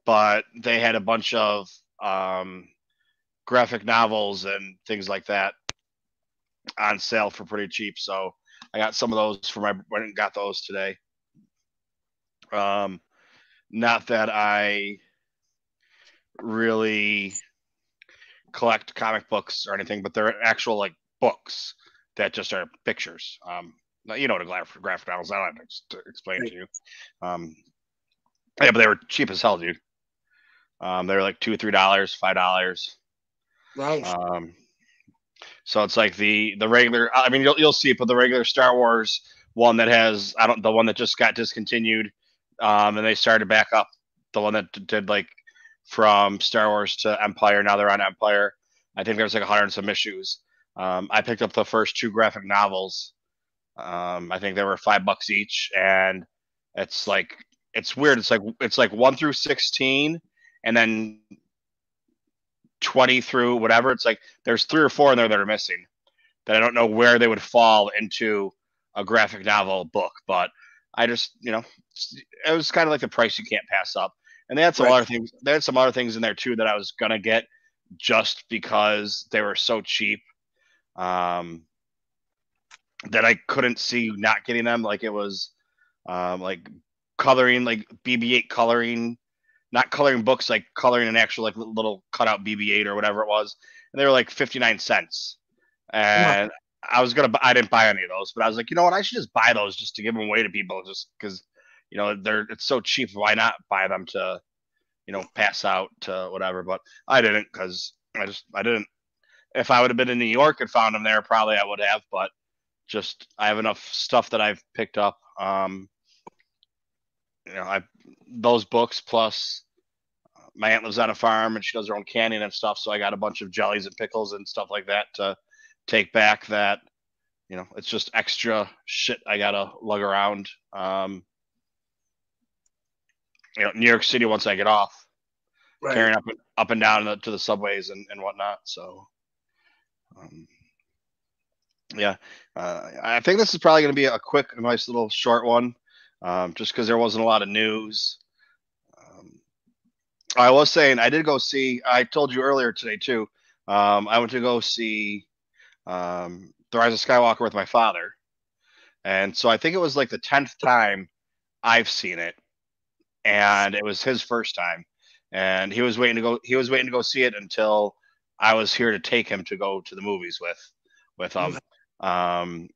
But they had a bunch of graphic novels and things like that on sale for pretty cheap. So I got some of those went and got those today. Not that I really collect comic books or anything, but they're actual like books that just are pictures. You know what a graphic novels. I don't have to explain to you. Yeah, but they were cheap as hell, dude. They were like $2, $3, $5. Nice. So it's like the regular. I mean, you'll see it, but the regular Star Wars one that has the one that just got discontinued, and they started back up. The one that did like from Star Wars to Empire. Now they're on Empire. I think there was like 100 and some issues. I picked up the first 2 graphic novels. I think they were $5 each, and it's weird. It's like 1 through 16, and then 20 through whatever. It's like there's 3 or 4 in there that are missing that I don't know where they would fall into a graphic novel book, but I just, it was kind of like the price you can't pass up. And they had some other things. They had some other things in there too that I was gonna get just because they were so cheap, that I couldn't see not getting them. Like it was, like coloring, like BB-8 coloring, not coloring books, like coloring an actual like little cutout BB-8 or whatever it was, and they were like 59 cents. And I didn't buy any of those, but I was like, you know what, I should just buy those just to give them away to people, just because it's so cheap. Why not buy them to pass out to whatever? But I didn't, because I didn't. If I would have been in New York and found them there, probably I would have. But just I have enough stuff that I've picked up. I those books plus my aunt lives on a farm and she does her own canning and stuff. So I got a bunch of jellies and pickles and stuff like that to take back. That it's just extra shit I gotta lug around. New York City once I get off, carrying up and down to the subways and whatnot. So, yeah, I think this is probably going to be a quick, nice little short one, just because there wasn't a lot of news. I was saying I did go see. I told you earlier today too. I went to go see The Rise of Skywalker with my father, and so I think it was like the 10th time I've seen it, and it was his first time, and he was waiting to go. He was waiting to go see it until I was here to take him to go to the movies with him. And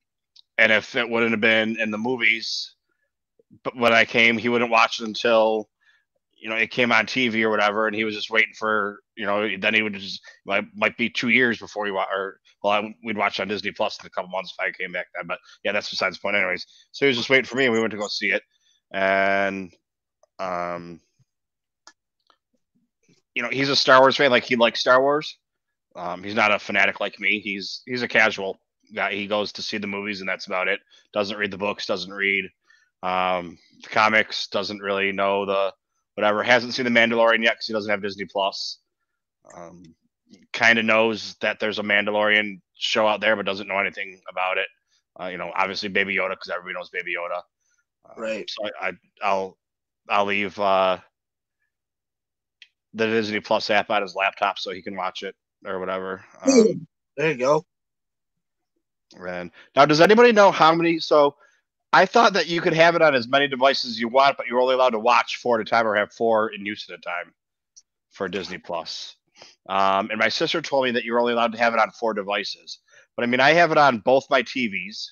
if it wouldn't have been in the movies, but when I came, he wouldn't watch it until it came on TV or whatever, and he was just waiting for then he would just might be 2 years before we'd watch it on Disney Plus in a couple months if I came back then. But yeah, that's besides the point, anyways. So he was just waiting for me, and we went to go see it, and he's a Star Wars fan. Like, he likes Star Wars. He's not a fanatic like me. He's a casual guy. He goes to see the movies and that's about it. Doesn't read the books, doesn't read the comics, doesn't really know the whatever. Hasn't seen The Mandalorian yet because he doesn't have Disney Plus. Kind of knows that there's a Mandalorian show out there, but doesn't know anything about it. Obviously Baby Yoda, because everybody knows Baby Yoda. So I'll leave the Disney Plus app on his laptop so he can watch it or whatever. There you go. And now, does anybody know how many? So I thought that you could have it on as many devices as you want, but you're only allowed to watch 4 at a time or have 4 in use at a time for Disney Plus. And my sister told me that you're only allowed to have it on 4 devices. But I mean, I have it on both my TVs,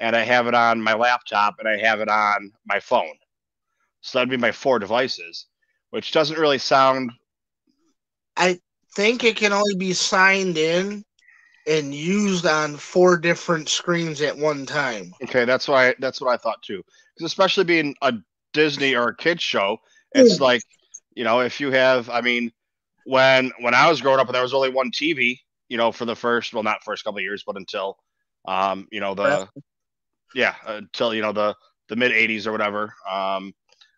and I have it on my laptop, and I have it on my phone. So that'd be my 4 devices, which doesn't really sound. I think it can only be signed in and used on 4 different screens at one time. Okay, that's what I thought too. Because especially being a Disney or a kids show, it's like, if you have, I mean, when I was growing up, there was only one TV, for the first, well, not first couple of years, but until, until the mid '80s or whatever.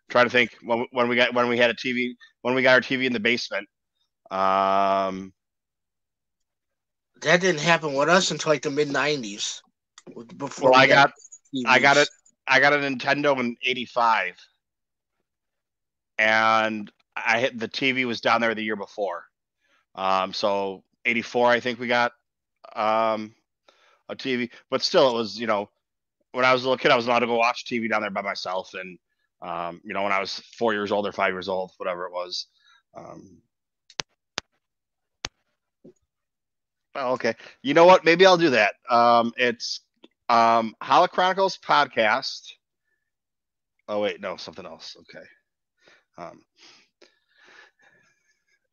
Trying to think when we got our TV in the basement. That didn't happen with us until like the mid '90s. Before I got a Nintendo in '85, and the TV was down there the year before. So '84, I think we got a TV, but still, it was when I was a little kid, I was allowed to go watch TV down there by myself, and when I was 4 years old or 5 years old, whatever it was. Okay. You know what? Maybe I'll do that. It's Holo Chronicles podcast. Oh wait, no, something else. Okay.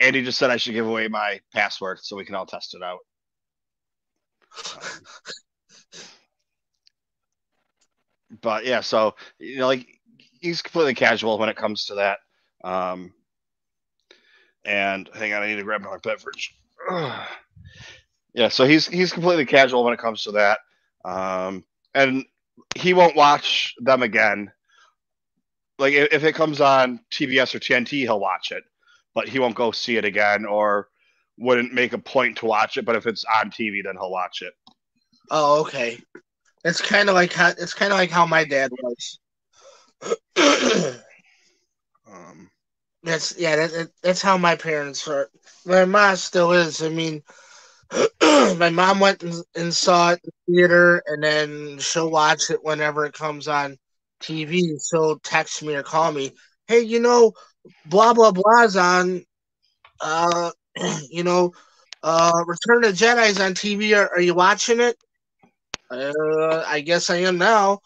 Andy just said I should give away my password so we can all test it out. But yeah, so like he's completely casual when it comes to that. And hang on, I need to grab my beverage. Yeah, so he's completely casual when it comes to that, and he won't watch them again. Like if it comes on TBS or TNT, he'll watch it, but he won't go see it again, or wouldn't make a point to watch it. But if it's on TV, then he'll watch it. Oh, okay. It's kind of like how my dad was. That's how my parents are. My mom still is. I mean, my mom went and saw it in the theater, and then she'll watch it whenever it comes on TV. She'll text me or call me, hey, blah blah blah's on. Return of the Jedi's on TV. Are you watching it? I guess I am now.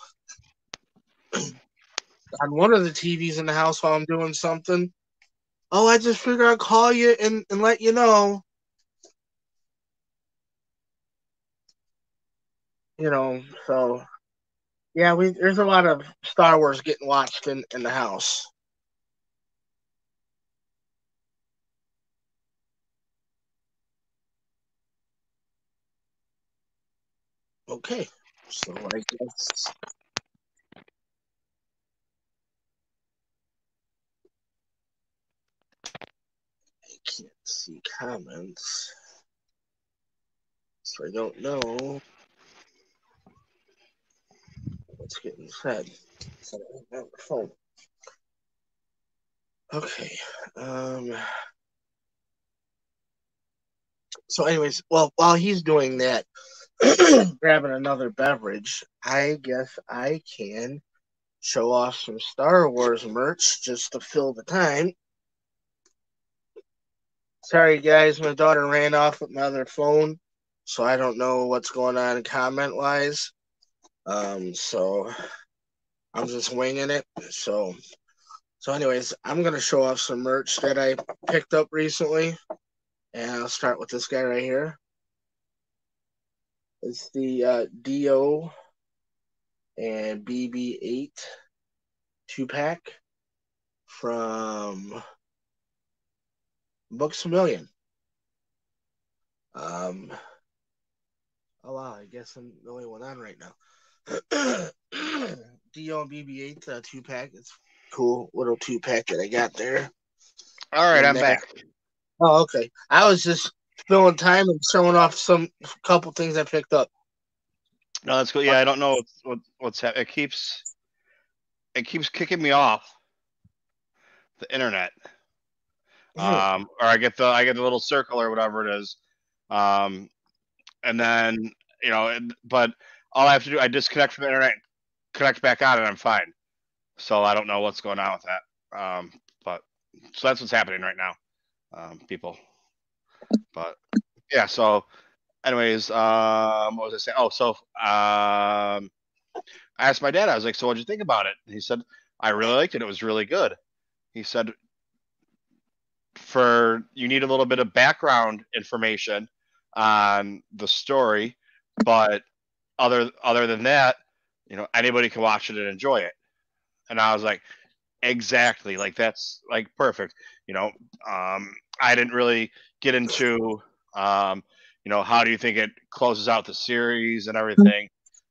On one of the TVs in the house while I'm doing something. Oh, I just figured I'd call you and let you know. So yeah, there's a lot of Star Wars getting watched in the house. Okay, so I guess I can't see comments, so I don't know what's getting said. So I don't have the phone. Okay. So, anyways, well, while he's doing that, grabbing another beverage, I guess I can show off some Star Wars merch just to fill the time. Sorry, guys, my daughter ran off with my other phone, so I don't know what's going on comment-wise. So I'm just winging it. So anyways, I'm going to show off some merch that I picked up recently, and I'll start with this guy right here. It's the DO and BB-8 2-pack from Books A Million. Oh wow, I guess I'm the only one on right now. DO and BB-8 2-pack. It's cool little 2-pack that I got there. All right, I'm back. Oh, okay. I was just filling time and showing off some couple things I picked up. No, that's cool. Yeah, I don't know what's happening. It keeps kicking me off the internet. Or I get the little circle or whatever it is. And then but all I have to do, I disconnect from the internet, connect back on, and I'm fine. So I don't know what's going on with that. But so that's what's happening right now, people. But yeah, so anyways, what was I saying? Oh, so I asked my dad, I was like, so what'd you think about it? And he said, I really liked it. It was really good. He said, you need a little bit of background information on the story, but other than that, anybody can watch it and enjoy it. And I was like, exactly, like that's like perfect. I didn't really get into how do you think it closes out the series and everything,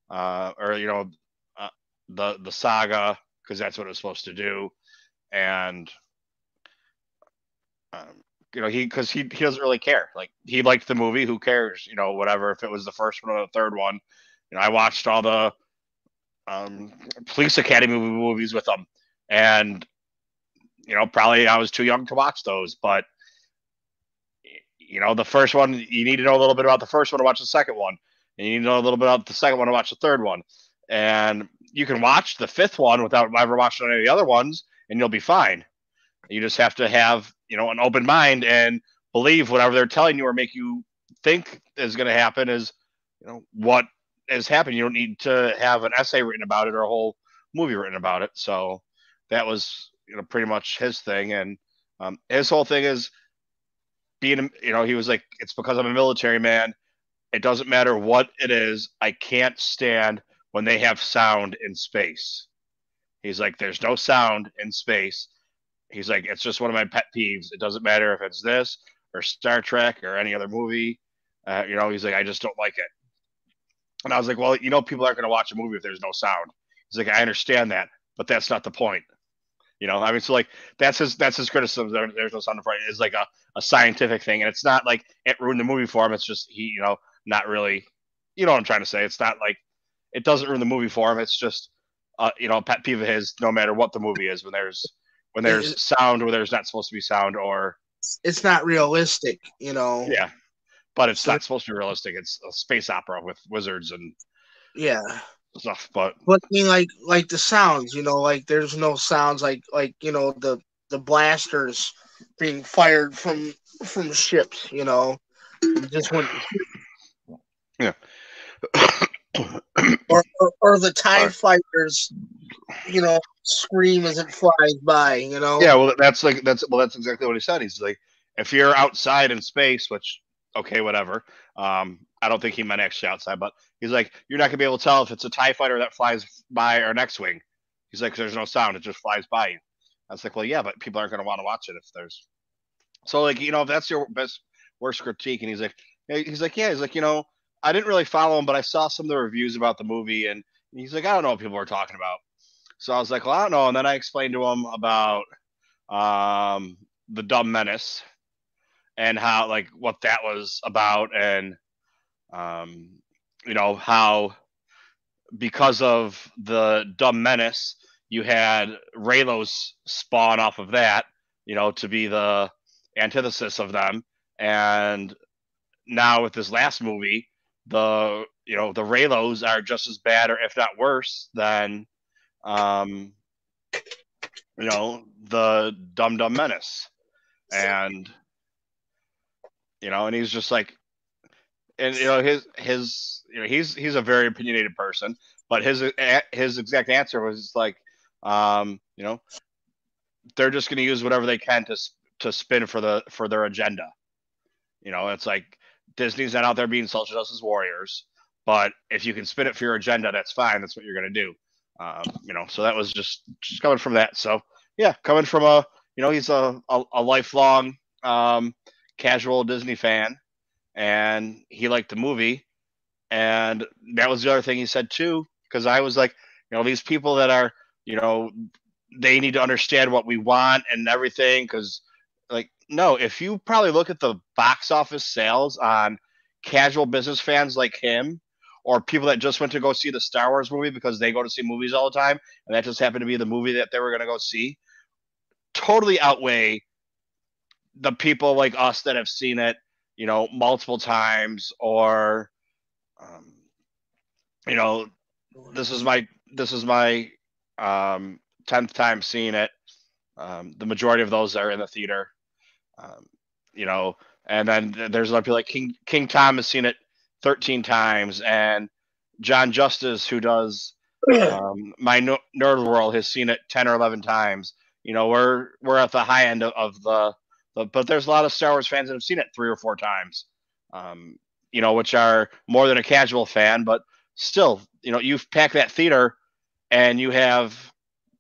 or the saga, because that's what it was supposed to do. And um, he doesn't really care. Like, he liked the movie, who cares? Whatever, if it was the first one or the third one. I watched all the Police Academy movies with him, and probably I was too young to watch those, but the first one, you need to know a little bit about the first one to watch the second one, and you need to know a little bit about the second one to watch the third one. And you can watch the fifth one without ever watching any of the other ones, and you'll be fine. You just have to have an open mind and believe whatever they're telling you or make you think is going to happen is what has happened. You don't need to have an essay written about it or a whole movie written about it. So that was pretty much his thing. And his whole thing is being, he was like, it's because I'm a military man. It doesn't matter what it is. I can't stand when they have sound in space. He's like, there's no sound in space. He's like, it's just one of my pet peeves. It doesn't matter if it's this or Star Trek or any other movie. He's like, I just don't like it. And I was like, well, people aren't going to watch a movie if there's no sound. He's like, I understand that, but that's not the point. So like that's his criticism. There's no sound in front. It's like a scientific thing, and it's not like it ruined the movie for him. It's just he, not really. You know what I'm trying to say? It's not like it doesn't ruin the movie for him. It's just a pet peeve of his. No matter what the movie is, when there's sound where there's not supposed to be sound, or it's not realistic. Yeah, but it's not supposed to be realistic. It's a space opera with wizards and stuff. But I mean, like the sounds, like there's no sounds, like the blasters being fired from ships, just when yeah, or the TIE fighters, scream as it flies by, Yeah, well, that's exactly what he said. He's like, if you're outside in space, which okay, whatever. I don't think he meant actually outside, but he's like, you're not gonna be able to tell if it's a TIE fighter that flies by or an X-wing. He's like, there's no sound; it just flies by you. I was like, well, yeah, but people aren't gonna want to watch it if there's. So like, if that's your worst critique, and he's like, I didn't really follow him, but I saw some of the reviews about the movie, and he's like, I don't know what people are talking about. So I was like, well, I don't know. And then I explained to him about the Dumb Menace and how, like, what that was about, and how because of the Dumb Menace, you had Raylos spawn off of that, to be the antithesis of them. And now with this last movie, the Raylos are just as bad, or if not worse, than the Dumb Menace. And and he's just like, and he's a very opinionated person, but his exact answer was like, they're just going to use whatever they can to spin for their agenda. It's like, Disney's not out there being social justice warriors, but if you can spin it for your agenda, that's fine. That's what you're going to do. So that was just coming from that. So yeah, coming from he's a lifelong casual Disney fan, and he liked the movie. And that was the other thing he said too, because I was like, these people that are, they need to understand what we want and everything, because like, no, if you probably look at the box office sales on casual business fans like him, or people that just went to go see the Star Wars movie because they go to see movies all the time, and that just happened to be the movie that they were going to go see, totally outweigh the people like us that have seen it, multiple times, or, this is my 10th time seeing it. The majority of those are in the theater. And then there's other people like King Tom has seen it 13 times, and John Justice, who does my Nerd World, has seen it 10 or 11 times. You know, we're at the high end of the but there's a lot of Star Wars fans that have seen it 3 or 4 times. You know, which are more than a casual fan, but still, you know, you've packed that theater and you have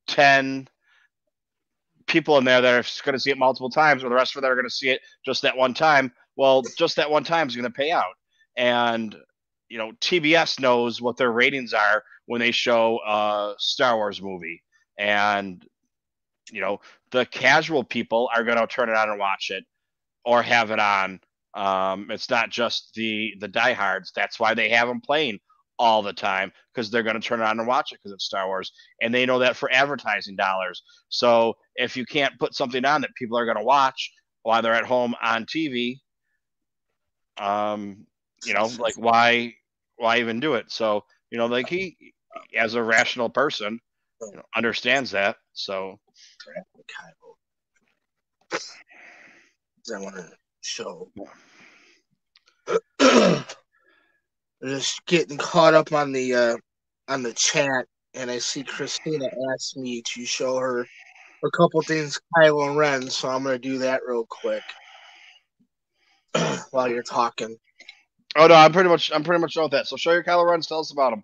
10 people in there that are going to see it multiple times, or the rest of them are going to see it just that one time. Well, just that one time is going to pay out. And, you know, TBS knows what their ratings are when they show a Star Wars movie. And, you know, the casual people are going to turn it on and watch it or have it on. It's not just the diehards. That's why they have them playing all the time, because they're going to turn it on and watch it because it's Star Wars, and they know that for advertising dollars. So if you can't put something on that people are going to watch while they're at home on TV, you know, like why even do it? So, you know, like he, as a rational person, you know, understands that. So I want to show. Just getting caught up on the chat, and I see Christina asked me to show her a couple things Kylo Ren, so I'm gonna do that real quick while you're talking. Oh no, I'm pretty much done with that. So show your Kylo Ren. Tell us about him.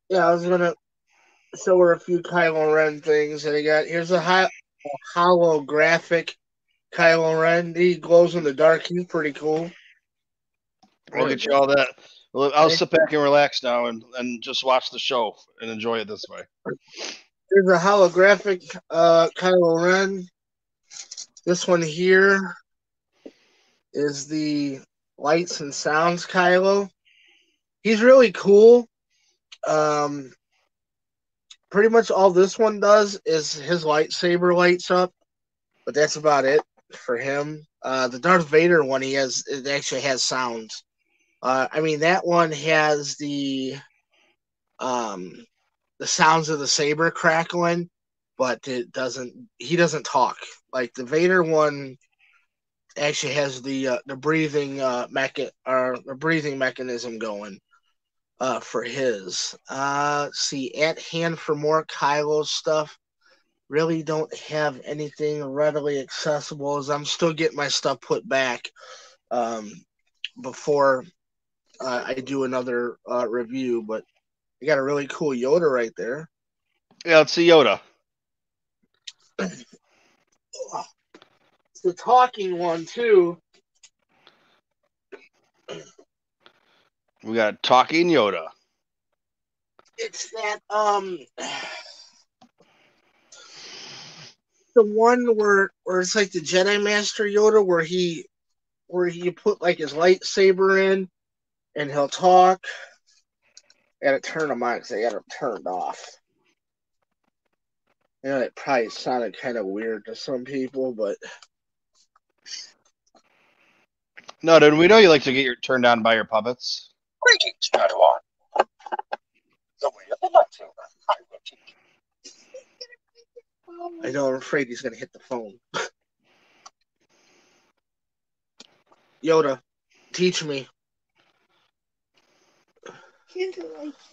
Yeah, I was gonna show her a few Kylo Ren things that I got. Here's a holographic Kylo Ren. He glows in the dark. He's pretty cool. We'll get you all that. I'll sit back and relax now and just watch the show and enjoy it this way. There's a holographic Kylo Ren. This one here is the Lights and Sounds Kylo. He's really cool. Pretty much all this one does is his lightsaber lights up, but that's about it for him. The Darth Vader one, it actually has sounds. I mean, that one has the sounds of the saber crackling, but he doesn't talk. Like the Vader one actually has the breathing the breathing mechanism going for his. See, at hand for more Kylo stuff. Really don't have anything readily accessible, as I'm still getting my stuff put back before I do another review. But I got a really cool Yoda right there. Yeah, let's see Yoda. It's the talking one too. We got a talking Yoda. It's that the one where it's like the Jedi Master Yoda, where you put like his lightsaber in and he'll talk. I gotta turn them on because I got them turned off. You know, it probably sounded kind of weird to some people, but no, dude, we know you like to get turned on by your puppets. Greetings, Padawan. The way of the lightsaber, I will teach you. I know I'm afraid he's gonna hit the phone. Yoda, teach me.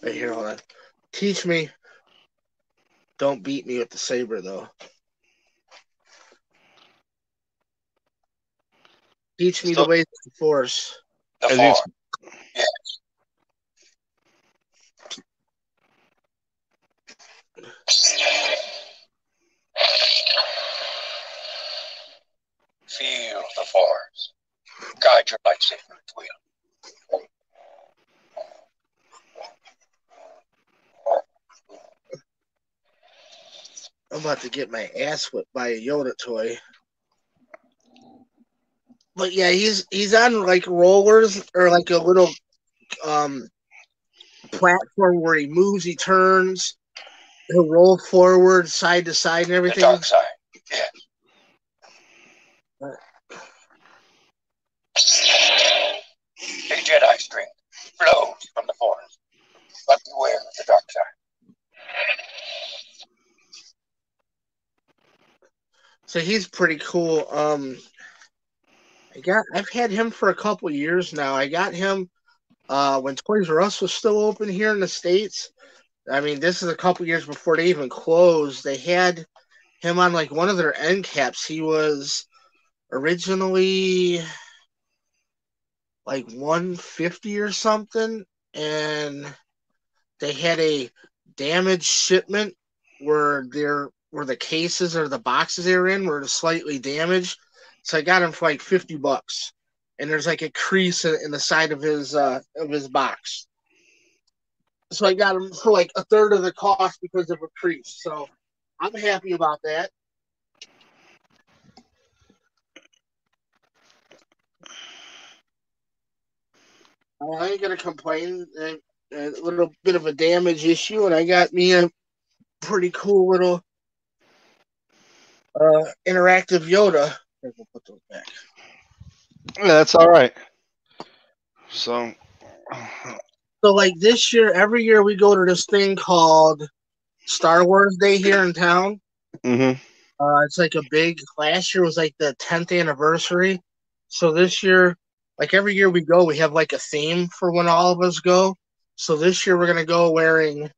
Right here, hold on. Teach me. Don't beat me with the saber, though. Teach me the ways of the Force. The Force. Yes. Feel the Force. Guide your lightsaber at will. I'm about to get my ass whipped by a Yoda toy. But yeah, he's on like rollers or like a little platform where he moves, he turns, he'll roll forward, side to side, and everything. The dark side, yes. The Jedi strength flows from the Force, but beware of the dark side. So he's pretty cool. I I've had him for a couple years now. I got him when Toys R Us was still open here in the States. I mean, this is a couple years before they even closed. They had him on like one of their end caps. He was originally like 150 or something, and they had a damaged shipment where the cases or the boxes they were in were slightly damaged. So I got him for like $50, and there's like a crease in the side of his box. So I got him for like a third of the cost because of a crease. So I'm happy about that. I ain't gonna complain. A little bit of a damage issue, and I got me a pretty cool little interactive Yoda. We'll put those back. Yeah, that's all right. So, So like this year, every year we go to this thing called Star Wars Day here in town. mm-hmm. It's like a big. Last year was like the 10th anniversary. So this year, like every year we go, we have like a theme for when all of us go. So this year we're gonna go wearing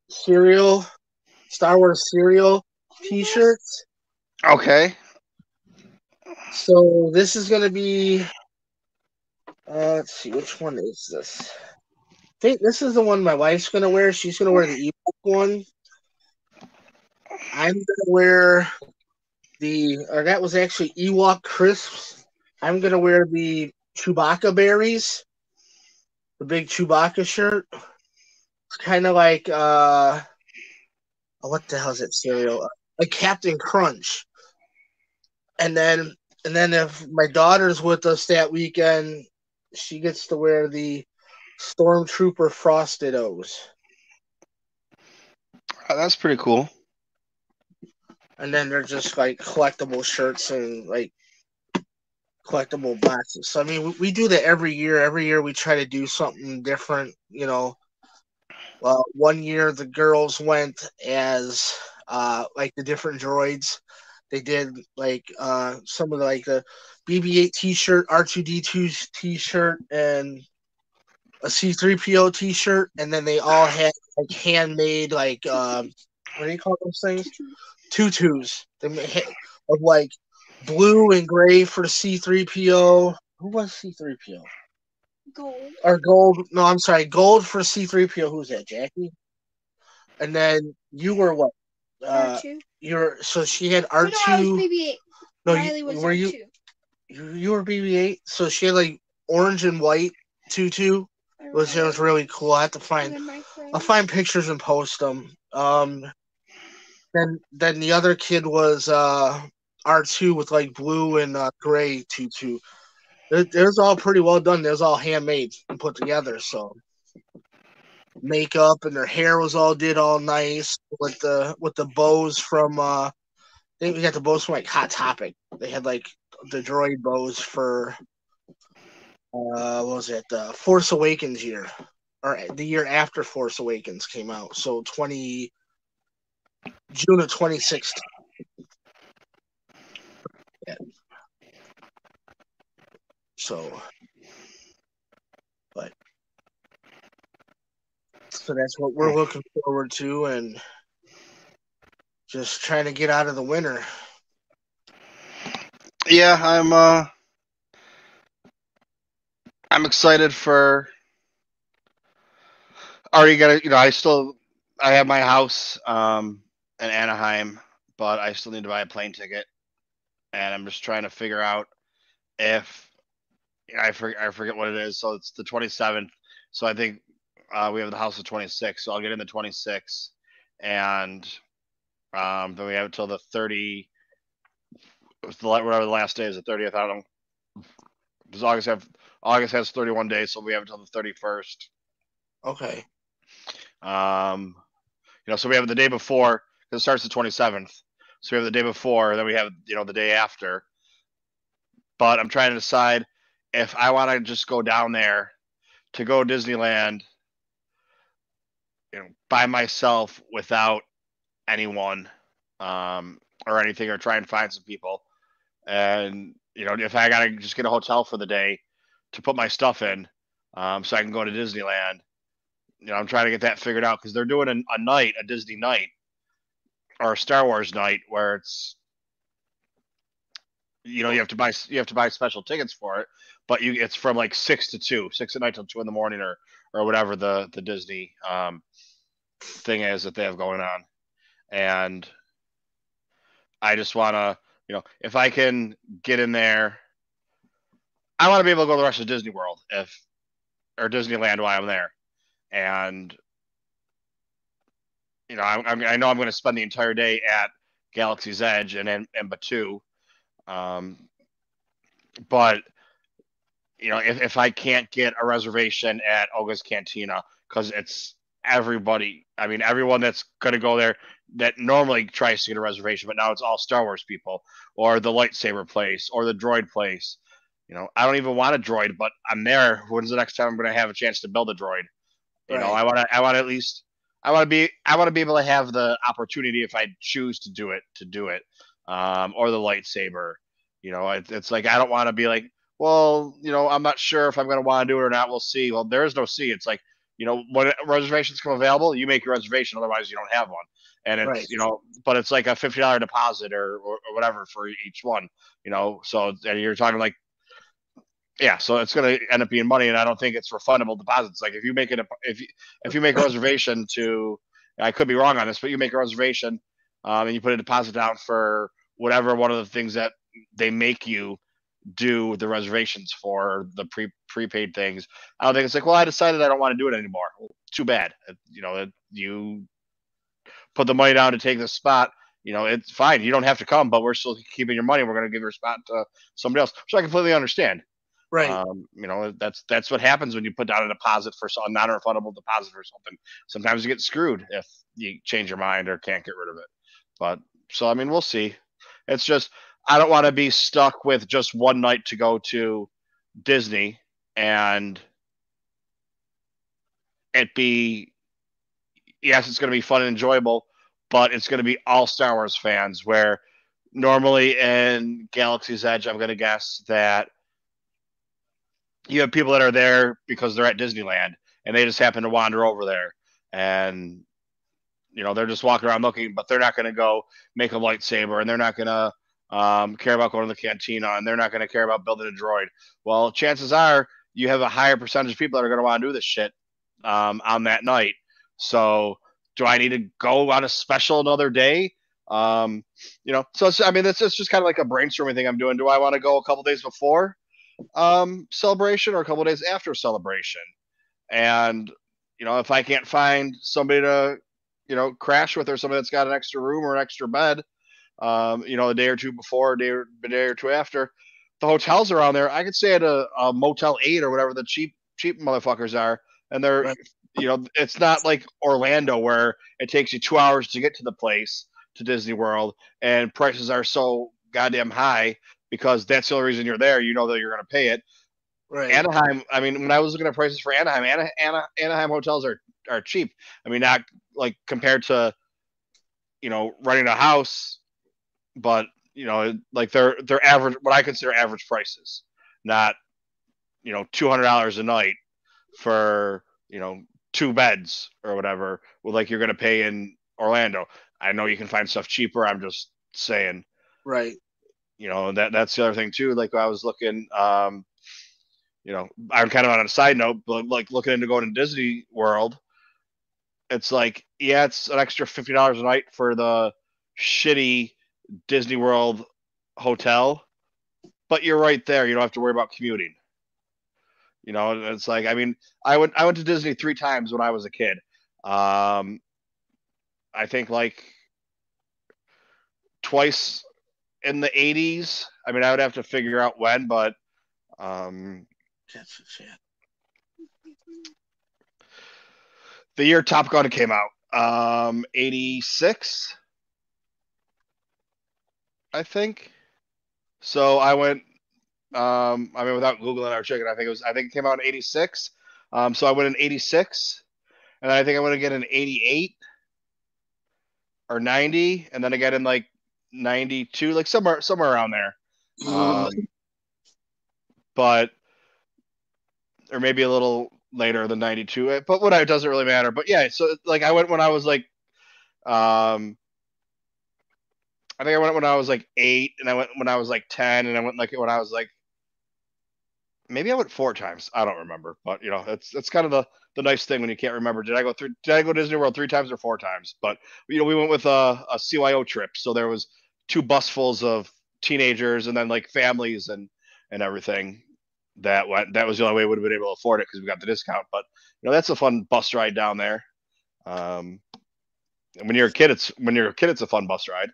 Star Wars cereal T-shirts. Okay. So this is gonna be. Let's see, which one is this? I think this is the one my wife's gonna wear. She's gonna wear the Ewok one. I'm gonna wear that was actually Ewok crisps. I'm gonna wear the Chewbacca berries, the big Chewbacca shirt. It's kind of like what the hell is it cereal? Like Captain Crunch. And then if my daughter's with us that weekend, she gets to wear the Stormtrooper Frosted O's. That's pretty cool. And then they're just like collectible shirts and like collectible boxes. So I mean, we do that every year. Every year we try to do something different. You know, one year the girls went as like the different droids. They did like some of the BB-8 T-shirt, R2D2 T-shirt, and a C3PO T-shirt, and then they all had like handmade like what do you call those things? Tutus. They of like blue and gray for C3PO. Who was C3PO? Gold. Or gold. No, I'm sorry. Gold for C3PO. Who's that, Jackie? And then you were what? R2. So she had R2. No, I was BB-8. No, Riley was were R2. You were BB-8. So she had like orange and white tutu. It was really cool. I have to I'll find pictures and post them. Then the other kid was R2 with like blue and gray tutu. It was all pretty well done. It was all handmade and put together. So makeup and their hair was all nice with the bows from. I think we got the bows from like Hot Topic. They had like the droid bows for. What was it? The Force Awakens year, or the year after Force Awakens came out. So June of 2016. Yeah. So that's what we're looking forward to, and just trying to get out of the winter. Yeah, I'm excited for. Already got I have my house in Anaheim, but I still need to buy a plane ticket, and I'm just trying to figure out if I forget what it is. So it's the 27th. So I think we have the house the 26th. So I'll get in the 26th, and then we have until the 30. Whatever the last day is, the 30th. I don't know. Does August has 31 days, so we have until the 31st. Okay. So we have the day before, because it starts the 27th. So we have the day before, and then we have the day after. But I'm trying to decide if I want to just go down there to go Disneyland, by myself without anyone or anything, or try and find some people, and if I gotta just get a hotel for the day to put my stuff in, so I can go to Disneyland. I'm trying to get that figured out because they're doing a Disney night or a Star Wars night where it's you have to buy special tickets for it, but it's from like 6 at night till 2 in the morning or whatever the Disney thing is that they have going on, and I just want to if I can get in there, I want to be able to go to the rest of Disney World or Disneyland while I'm there, and I know I'm going to spend the entire day at Galaxy's Edge and Batu, but if I can't get a reservation at Oga's Cantina because it's everybody, I mean everyone that's going to go there that normally tries to get a reservation, but now it's all Star Wars people or the lightsaber place or the droid place. I don't even want a droid, but I'm there. When's the next time I'm going to have a chance to build a droid? Right. I want to at least I want to be able to have the opportunity if I choose to do it or the lightsaber. It's like I don't want to be like, well, I'm not sure if I'm going to want to do it or not. We'll see. Well, there is no see. It's like when reservations come available, you make your reservation. Otherwise, you don't have one. And it's Right. But it's like a $50 deposit or whatever for each one. So and you're talking like. Yeah, so it's going to end up being money, and I don't think it's refundable deposits. Like if you make if you make a reservation I could be wrong on this, but you make a reservation, and you put a deposit down for whatever one of the things that they make you do the reservations for the prepaid things. I don't think it's like, well, I decided I don't want to do it anymore. Well, too bad. You put the money down to take the spot. It's fine. You don't have to come, but we're still keeping your money. We're going to give your spot to somebody else, which I completely understand. Right. That's what happens when you put down a deposit for a non-refundable deposit for something. Sometimes you get screwed if you change your mind or can't get rid of it. But so I mean, we'll see. It's just I don't want to be stuck with just one night to go to Disney and it be yes, it's going to be fun and enjoyable, but it's going to be all Star Wars fans. Where normally in Galaxy's Edge, I'm going to guess that you have people that are there because they're at Disneyland and they just happen to wander over there and they're just walking around looking, but they're not going to go make a lightsaber and they're not going to care about going to the cantina and they're not going to care about building a droid. Well, chances are you have a higher percentage of people that are going to want to do this shit on that night. So do I need to go on a special another day? So it's just kind of like a brainstorming thing I'm doing. Do I want to go a couple days before celebration or a couple of days after celebration? And if I can't find somebody to crash with or somebody that's got an extra room or an extra bed, a day or two before, a day or two after, the hotels around there, I could stay at a Motel 8 or whatever the cheap motherfuckers are, and they're Right. It's not like Orlando where it takes you 2 hours to get to the place to Disney World and prices are so goddamn high because that's the only reason you're there. You know that you're going to pay it. Right. Anaheim, I mean, when I was looking at prices for Anaheim, Anaheim hotels are cheap. I mean, not like compared to renting a house, but like they're average, what I consider average prices, not $200 a night for 2 beds or whatever. Well, like you're going to pay in Orlando. I know you can find stuff cheaper. I'm just saying. Right. That's the other thing too. Like I was looking, I'm kind of on a side note, but like looking into going to Disney World, it's like, yeah, it's an extra $50 a night for the shitty Disney World hotel, but you're right there. You don't have to worry about commuting. It's like, I mean, I went to Disney 3 times when I was a kid. I think like twice in the 80s. I mean, I would have to figure out when, but the year Top Gun came out, 86, I think. So I went, I mean, without Googling or checking, I think it came out in 86. So I went in 86, and I think I went again in 88 or 90, and then again in like 92, like somewhere around there. but or maybe a little later than 92. But whatever, it doesn't really matter. But yeah, so like I went when I was like, I think I went when I was like 8, and I went when I was like 10, and I went like when I was like maybe I went 4 times. I don't remember, but it's kind of the nice thing when you can't remember. Did I go to Disney World 3 times or 4 times? But we went with a CYO trip, so there was 2 busfuls of teenagers and then like families and everything that went. That was the only way we would have been able to afford it because we got the discount. But that's a fun bus ride down there. And when you're a kid, it's a fun bus ride.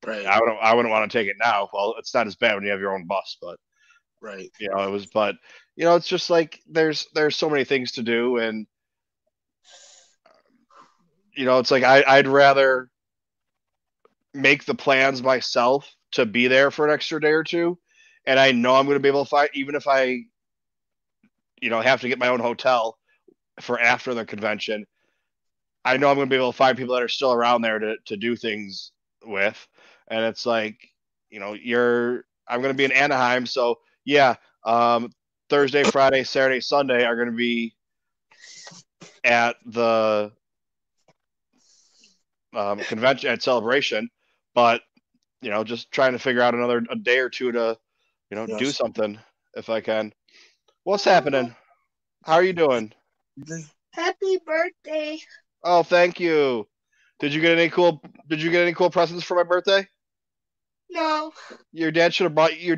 Right. I wouldn't want to take it now. Well, it's not as bad when you have your own bus, but right. it was. But it's just like there's so many things to do, and it's like I'd rather make the plans myself to be there for an extra day or two, and I know I'm going to be able to find, even if I have to get my own hotel for after the convention. I know I'm going to be able to find people that are still around there to do things with, and it's like I'm going to be in Anaheim, so yeah. Thursday, Friday, Saturday, Sunday are going to be at the convention at Celebration, but just trying to figure out a day or two to do something if I can. What's happening? How are you doing? Happy birthday. Oh, thank you. Did you get any cool presents for my birthday? No. Your dad should have bought you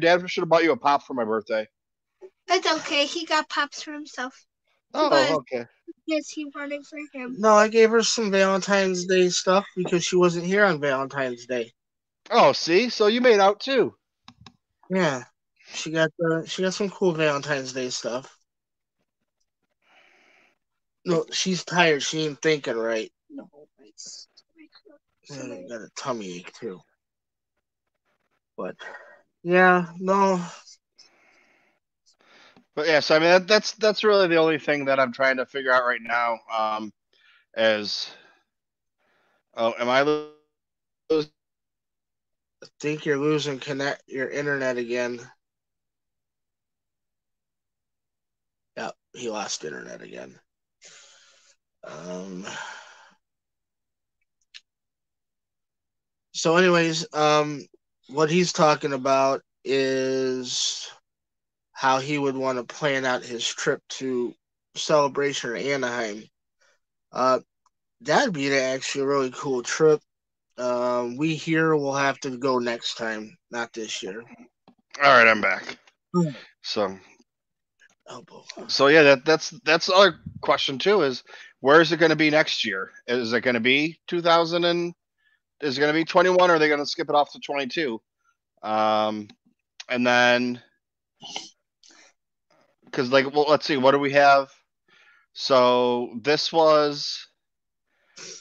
a pop for my birthday. That's okay. He got pops for himself. Oh, okay. Yes, he wanted for him. No, I gave her some Valentine's Day stuff because she wasn't here on Valentine's Day. Oh, see? So you made out too. Yeah. She got some cool Valentine's Day stuff. No, she's tired. She ain't thinking right. No, Got a tummy ache too. But yeah, no. But yeah, so I mean that's really the only thing that I'm trying to figure out right now. Am I losing? I think you're losing your internet again. Yep, he lost internet again. So anyways, what he's talking about is how he would want to plan out his trip to Celebration or Anaheim. That'd be actually a really cool trip. We here will have to go next time, not this year. All right, I'm back. So yeah, that's the other question too. Is where is it going to be next year? Is it going to be 2000 and is it going to be 21, or are they going to skip it off to 22? And then because let's see, what do we have? So this was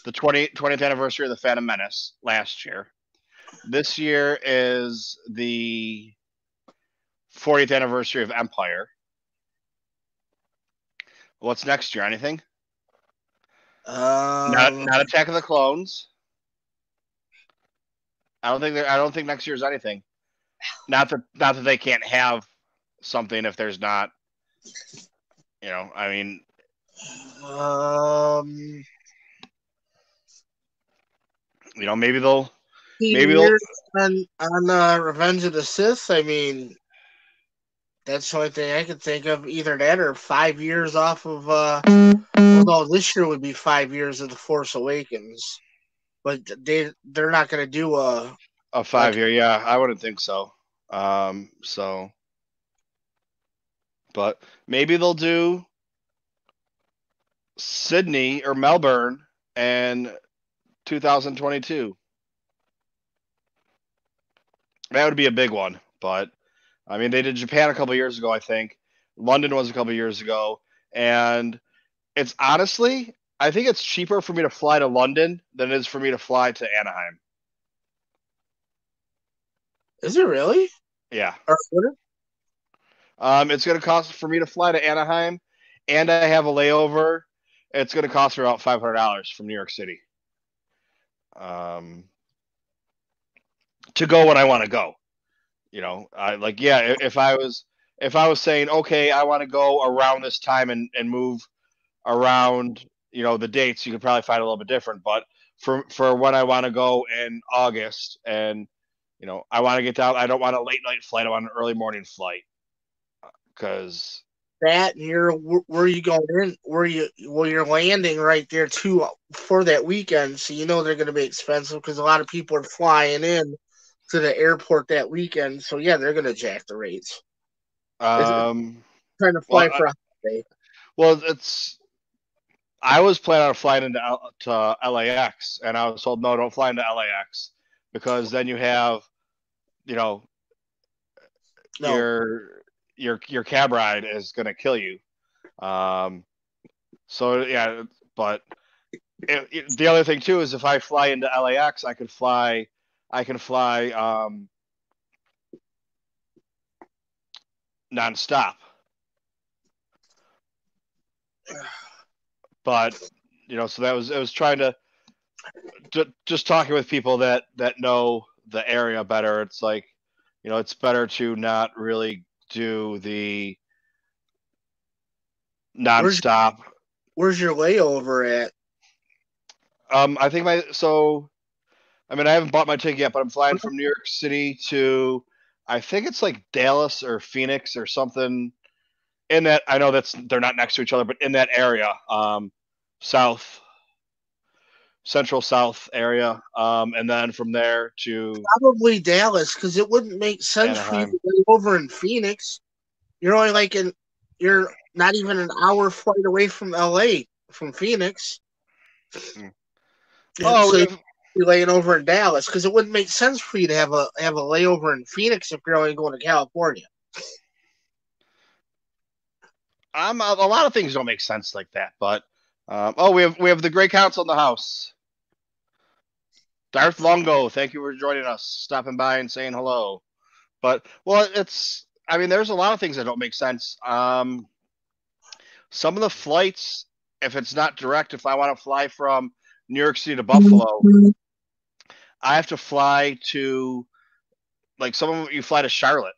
the 20th anniversary of the Phantom Menace last year. This year is the 40th anniversary of Empire. What's next year? Anything? Not Attack of the Clones. I don't think next year's anything. Not that they can't have something if there's not. I mean. Maybe they'll. On Revenge of the Sith. I mean, that's the only thing I could think of. Either that or 5 years off of. Although this year would be 5 years of The Force Awakens, but they're not going to do a 5-year. Yeah, I wouldn't think so. But maybe they'll do Sydney or Melbourne and 2022. That would be a big one, but I mean, they did Japan a couple years ago, I think. London was a couple years ago, and it's honestly, I think it's cheaper for me to fly to London than it is for me to fly to Anaheim. Is it really? Yeah. It's going to cost for me to fly to Anaheim, and I have a layover. It's going to cost me about $500 from New York City. To go when I want to go. If I was if I was saying, okay, I want to go around this time and move around, the dates, you could probably find it a little bit different. But for when I want to go in August, and I want to get down, I don't want a late night flight. I want an early morning flight because that and where you going in, you're landing right there too for that weekend. So they're going to be expensive because a lot of people are flying in to the airport that weekend. So yeah, they're going to jack the rates. Trying to fly for a holiday. Well, I was planning on flying to LAX, and I was told no, don't fly into LAX because then you have, No. your cab ride is going to kill you. So yeah, but the other thing too is if I fly into LAX, I can fly nonstop. But so it was trying to just talking with people that know the area better. It's like, it's better to not really do the nonstop. Where's your layover at? I think I haven't bought my ticket yet, but I'm flying from New York City to, I think it's like Dallas or Phoenix or something in that. I know they're not next to each other, but in that area, central south area, and then from there to probably Dallas, because it wouldn't make sense Anaheim. for you to go over in Phoenix. You're only you're not even an hour flight away from LA from Phoenix. Oh, so you're laying over in Dallas because it wouldn't make sense for you to have a layover in Phoenix if you're only going to California. A lot of things don't make sense like that, but we have the Great Council in the house. Darth Longo, thank you for joining us, stopping by and saying hello. But there's a lot of things that don't make sense. Some of the flights, if it's not direct, if I want to fly from New York City to Buffalo, I have to fly to, like, some of them you fly to Charlotte,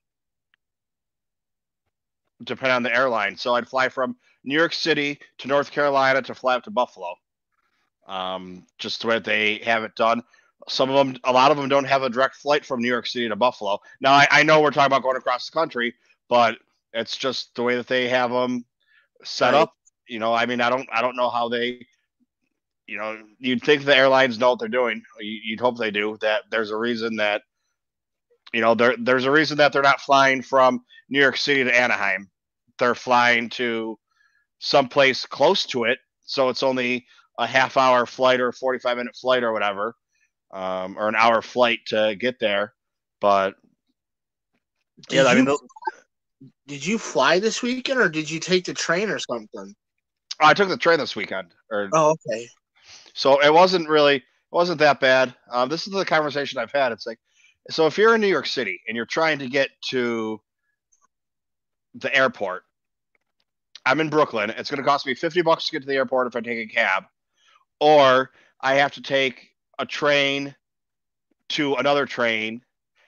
depending on the airline. So I'd fly from New York City to North Carolina to fly up to Buffalo. Just the way they have it done. A lot of them don't have a direct flight from New York City to Buffalo. Now I know we're talking about going across the country, but it's just the way that they have them set up. I don't know how they. You'd think the airlines know what they're doing. You'd hope they do. That there's a reason that. There's a reason that they're not flying from New York City to Anaheim. They're flying to someplace close to it, so it's only a half-hour flight or a 45-minute flight or whatever, or an hour flight to get there. But did you fly this weekend or did you take the train or something? I took the train this weekend. Okay. So it wasn't that bad. This is the conversation I've had. It's like, so if you're in New York City and you're trying to get to the airport, I'm in Brooklyn. It's going to cost me $50 to get to the airport if I take a cab, or I have to take a train to another train,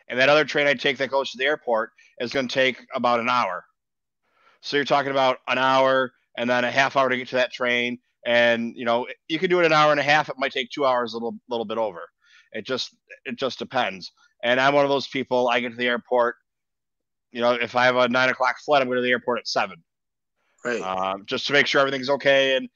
and that other train I take that goes to the airport is going to take about an hour. So you're talking about an hour and then a half hour to get to that train, and you can do it an hour and a half. It might take 2 hours, a little bit over. It just depends. And I'm one of those people. I get to the airport. If I have a 9 o'clock flight, I'm going to the airport at 7. Right. Just to make sure everything's okay, and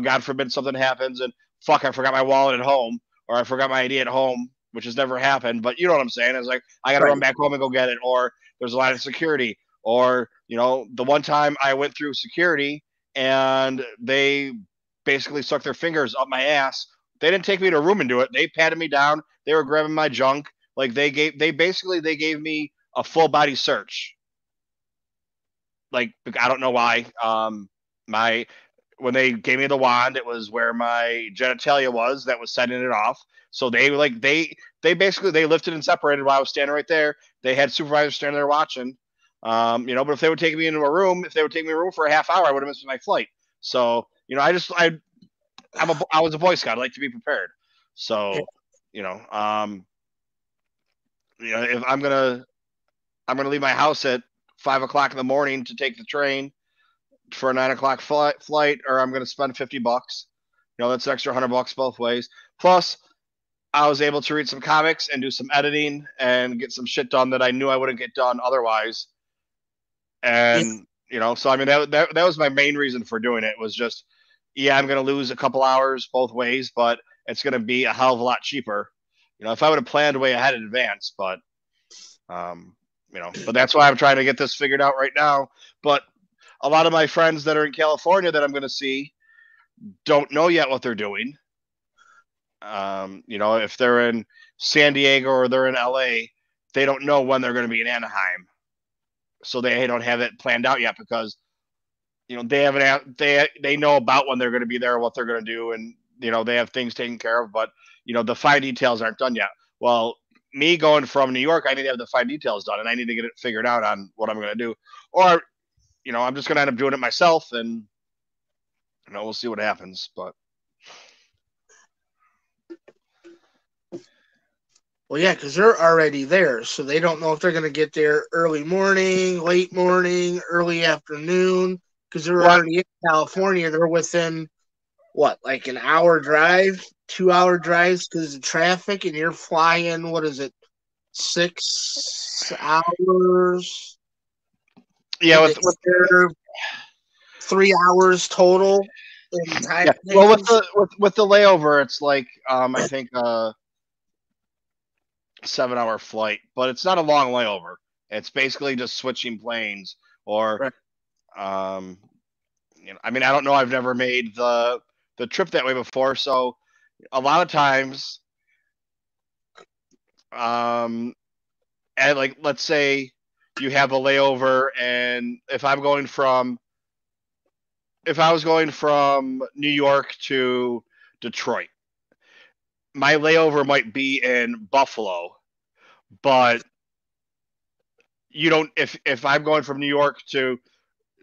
God forbid something happens, and I forgot my wallet at home, or I forgot my ID at home, which has never happened. But you know what I'm saying? It's like I got to run back home and go get it, or there's a line of security, or the one time I went through security and they basically stuck their fingers up my ass. They didn't take me to a room and do it. They patted me down. They were grabbing my junk. Like they gave me a full body search. Like, I don't know why. When they gave me the wand, it was where my genitalia was that was setting it off. So they basically lifted and separated while I was standing right there. They had supervisors standing there watching. But if they would take me into a room, for a half hour, I would have missed my flight. So, I was a Boy Scout. I like to be prepared. So, if I'm gonna leave my house at 5 o'clock in the morning to take the train for a 9 o'clock flight, or I'm going to spend $50. That's an extra $100 both ways. Plus, I was able to read some comics and do some editing and get some shit done that I knew I wouldn't get done otherwise. And so I mean that was my main reason for doing it, was just, I'm going to lose a couple hours both ways, but it's going to be a hell of a lot cheaper. If I would have planned way ahead in advance, but but that's why I'm trying to get this figured out right now. But a lot of my friends that are in California that I'm going to see don't know yet what they're doing. If they're in San Diego or they're in LA, they don't know when they're going to be in Anaheim. So they don't have it planned out yet, because, they haven't, they know about when they're going to be there, what they're going to do. And, they have things taken care of, but, the fine details aren't done yet. Well, me going from New York, I need to have the fine details done, and I need to get it figured out on what I'm going to do. Or, I'm just going to end up doing it myself, and, we'll see what happens. But well, yeah, because they're already there, so they don't know if they're going to get there early morning, late morning, early afternoon, because they're already in California. They're within, like an hour drive, 2-hour drives because of traffic, and you're flying, 6 hours? Yeah, with 3 hours total in time. Yeah. Well, with the layover, it's like I think 7-hour flight, but it's not a long layover. It's basically just switching planes, or right. I mean, I don't know. I've never made the trip that way before, so a lot of times, and like, let's say you have a layover, and if I was going from New York to Detroit, my layover might be in Buffalo, but you don't. If I'm going from New York to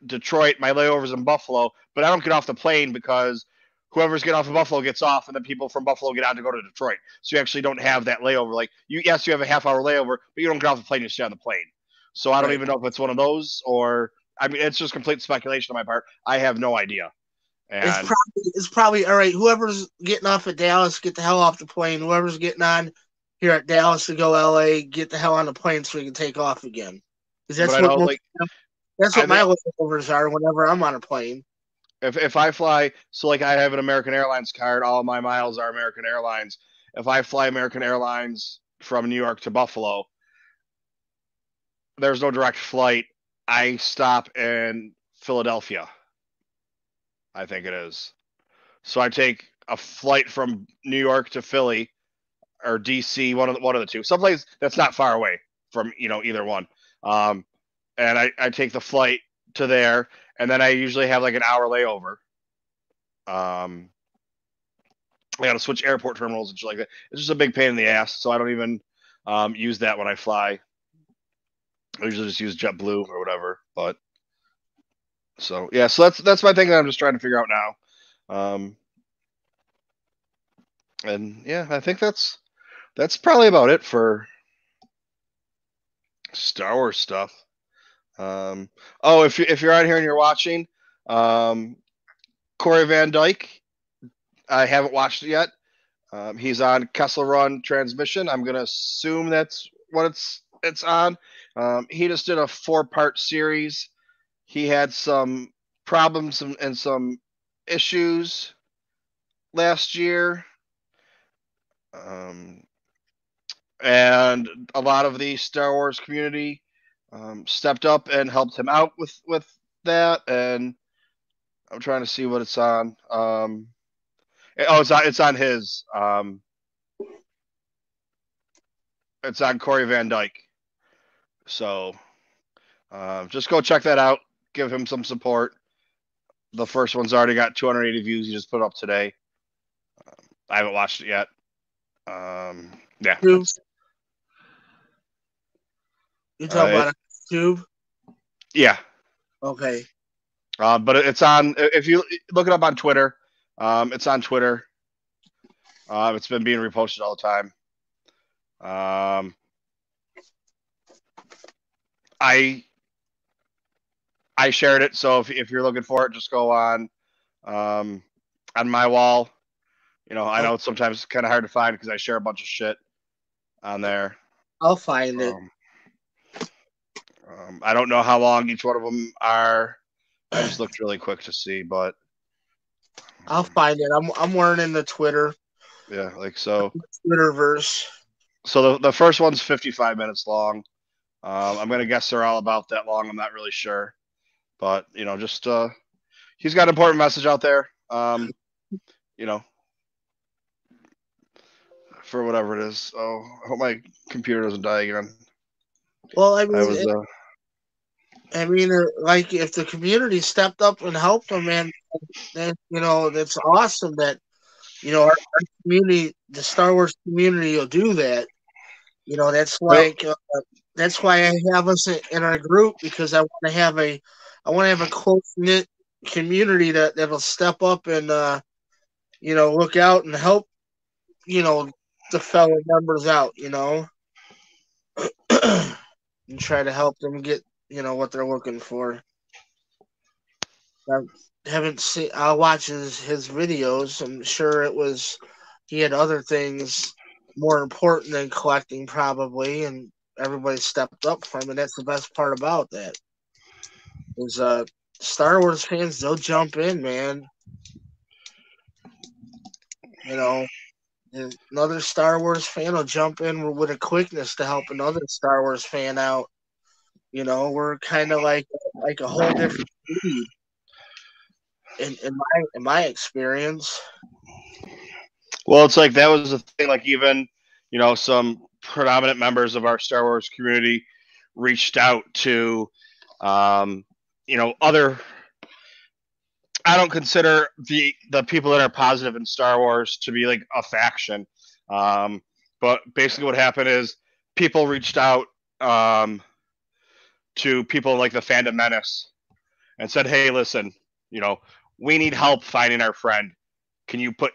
Detroit, my layover's in Buffalo, but I don't get off the plane because whoever's getting off of Buffalo gets off, and then people from Buffalo get out to go to Detroit. So you actually don't have that layover. Like, you have a half-hour layover, but you don't get off the plane, you stay on the plane. So I don't even know if it's one of those, or, I mean, it's just complete speculation on my part. I have no idea. And it's probably all right. Whoever's getting off at Dallas, get the hell off the plane. Whoever's getting on here at Dallas to go LA, get the hell on the plane so we can take off again. Because that's what my layovers are whenever I'm on a plane. If I fly, so like I have an American Airlines card, all of my miles are American Airlines. If I fly American Airlines from New York to Buffalo, there's no direct flight. I stop in Philadelphia, I think it is. So I take a flight from New York to Philly or DC, one of the two, someplace that's not far away from either one. And I take the flight to there, and then I usually have like an hour layover. I got to switch airport terminals and shit like that. It's just a big pain in the ass, so I don't even use that when I fly. I usually just use JetBlue or whatever. But so that's my thing that I'm just trying to figure out now. And yeah, I think that's probably about it for Star Wars stuff. If you're out here and you're watching, Corey Van Dyke, I haven't watched it yet. He's on Kessel Run Transmission. I'm gonna assume that's what it's on. He just did a 4-part series. He had some problems and some issues last year. And a lot of the Star Wars community stepped up and helped him out with that. And I'm trying to see what it's on. It's on his. It's on Corey Van Dyke. So just go check that out. Give him some support. The first one's already got 280 views. He just put up today. I haven't watched it yet. Yeah. You talking about YouTube? Yeah. Okay. But it's on. If you look it up on Twitter, it's on Twitter. It's been being reposted all the time. I I shared it, so if you're looking for it, just go on my wall. You know, I know it's sometimes kind of hard to find because I share a bunch of shit on there. I'll find it. I don't know how long each one of them are. I just looked really quick to see, but I'll find it. I'm learning the Twitter. Yeah, like so. Twitterverse. So the first one's 55 minutes long. I'm gonna guess they're all about that long. I'm not really sure, but you know, just he's got an important message out there. You know, for whatever it is. Oh, I hope my computer doesn't die again. Well, I mean, like if the community stepped up and helped them, man, then you know that's awesome. That you know our community, the Star Wars community, will do that. You know, that's like that's why I have us in our group, because I want to have a close knit community that'll step up and you know, look out and help, you know, the fellow members out, you know, and try to help them get, you know, what they're looking for. I haven't seen. I'll watch his videos. I'm sure he had other things more important than collecting, probably, and everybody stepped up for him, and that's the best part about that. Is Star Wars fans, they'll jump in, man. You know, another Star Wars fan will jump in with a quickness to help another Star Wars fan out. You know, we're kind of like a whole different breed in my experience. Well, it's like that was the thing. Like even you know some predominant members of our Star Wars community reached out to you know other. I don't consider the people that are positive in Star Wars to be like a faction. But basically, what happened is people reached out to people like the Fandom Menace and said, "Hey, listen, you know, we need help finding our friend. Can you put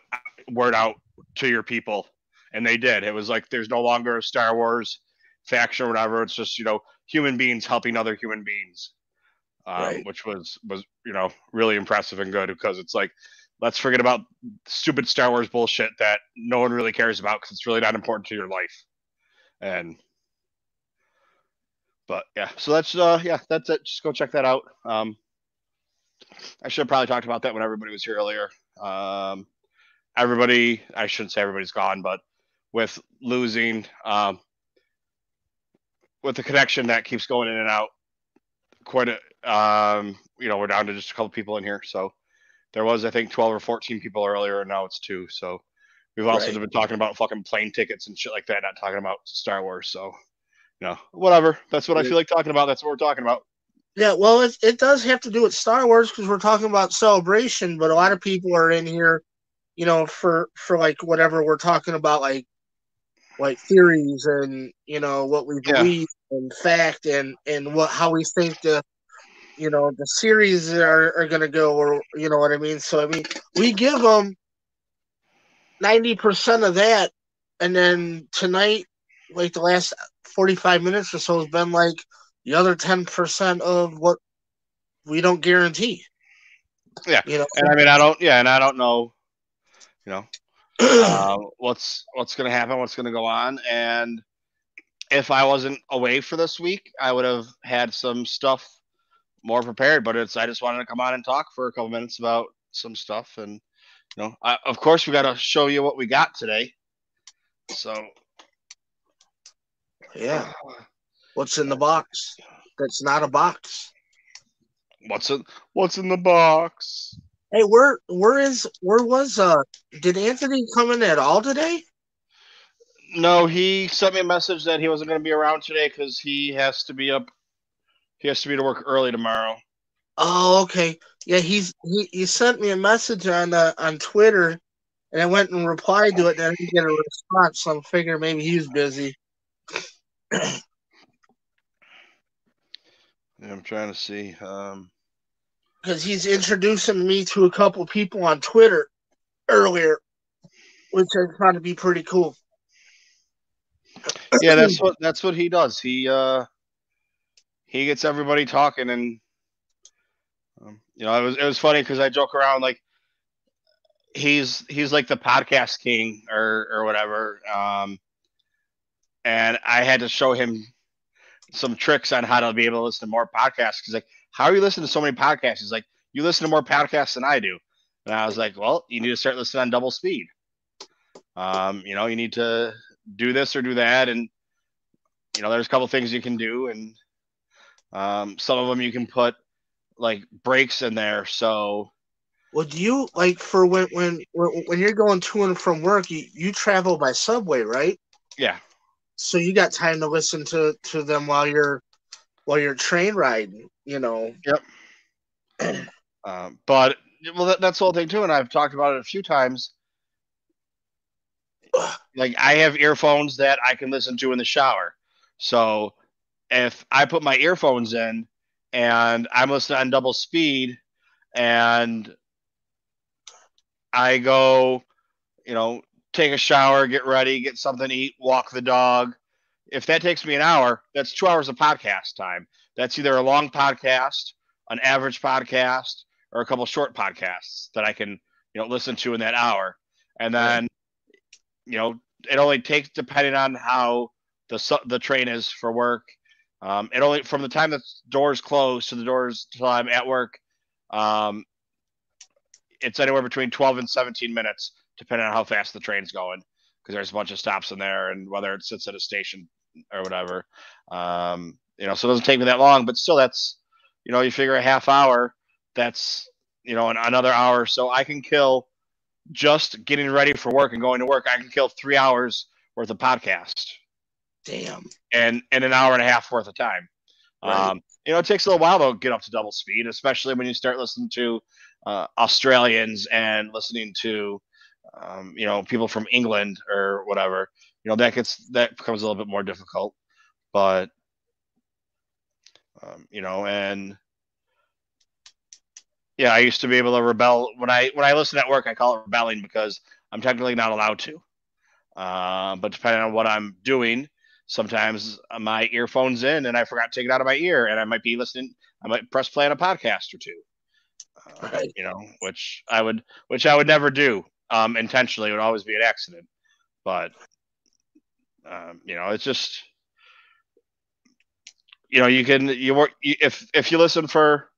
word out to your people?" And they did. It was like there's no longer a Star Wars faction or whatever. It's just you know human beings helping other human beings. Right. Which was you know really impressive and good because it's like let's forget about stupid Star Wars bullshit that no one really cares about because it's really not important to your life. But yeah, so that's that's it. Just go check that out. I should have probably talked about that when everybody was here earlier. Everybody, I shouldn't say everybody's gone, but with losing, with the connection that keeps going in and out, quite a you know, we're down to just a couple people in here. So there was, I think, 12 or 14 people earlier, and now it's 2. So we've also been talking about fucking plane tickets and shit like that, not talking about Star Wars. So, you know, whatever. That's what I feel like talking about. That's what we're talking about. Yeah, well, it does have to do with Star Wars because we're talking about Celebration, but a lot of people are in here, you know, for like whatever we're talking about, like theories and you know what we believe and fact and how we think the you know the series are going to go, or you know what I mean. So I mean, we give them 90% of that, and then tonight, like the last 45 minutes or so, has been like the other 10% of what we don't guarantee. Yeah, you know, and I mean, I don't know, you know, what's going to happen, what's going to go on, and if I wasn't away for this week, I would have had some stuff more prepared. But I just wanted to come on and talk for a couple minutes about some stuff, and you know, of course, we got to show you what we got today. So, yeah, what's in the box? That's not a box. What's in the box? Hey, did Anthony come in at all today? No, he sent me a message that he wasn't going to be around today because he has to be up. He has to be to work early tomorrow. Oh, okay. Yeah, he sent me a message on Twitter, and I went and replied to it, and I didn't get a response. So I'm figuring maybe he was busy. Yeah, I'm trying to see. Because he's introducing me to a couple people on Twitter earlier, which I found to be pretty cool. Yeah, that's what he does. He gets everybody talking, and it was funny because I joke around like he's like the podcast king or whatever. And I had to show him some tricks on how to be able to listen to more podcasts. He's like, how are you listening to so many podcasts? He's like, you listen to more podcasts than I do. And I was like, well, you need to start listening on double speed. You need to do this or do that. And, there's a couple things you can do. And some of them you can put like breaks in there. So, well, do you like for when you're going to and from work, you travel by subway, right? yeah. So you got time to listen to them while you're train riding, Yep. But that's the whole thing too, and I've talked about it a few times. Like I have earphones that I can listen to in the shower. So if I put my earphones in and I'm listening on double speed and I go, take a shower, get ready, get something to eat, walk the dog. If that takes me an hour, that's 2 hours of podcast time. That's either a long podcast, an average podcast, or a couple short podcasts that I can, listen to in that hour. And then, it only takes, depending on how the train is for work. It only, from the time the doors close to the doors till I'm at work, it's anywhere between 12 and 17 minutes, depending on how fast the train's going, because there's a bunch of stops in there and whether it sits at a station or whatever. So it doesn't take me that long, but still that's, you figure a half hour, that's, another hour. So I can kill just getting ready for work and going to work. I can kill 3 hours worth of podcast. Damn. And an hour and a half worth of time. Right. It takes a little while to get up to double speed, especially when you start listening to Australians and listening to, people from England or whatever. That becomes a little bit more difficult. But, and yeah, I used to be able to rebel when I listen at work. I call it rebelling because I'm technically not allowed to. But depending on what I'm doing, sometimes my earphone's in and I forgot to take it out of my ear, and I might be listening. I might press play on a podcast or two. Right. Which I would never do intentionally. It would always be an accident. But it's just if you listen for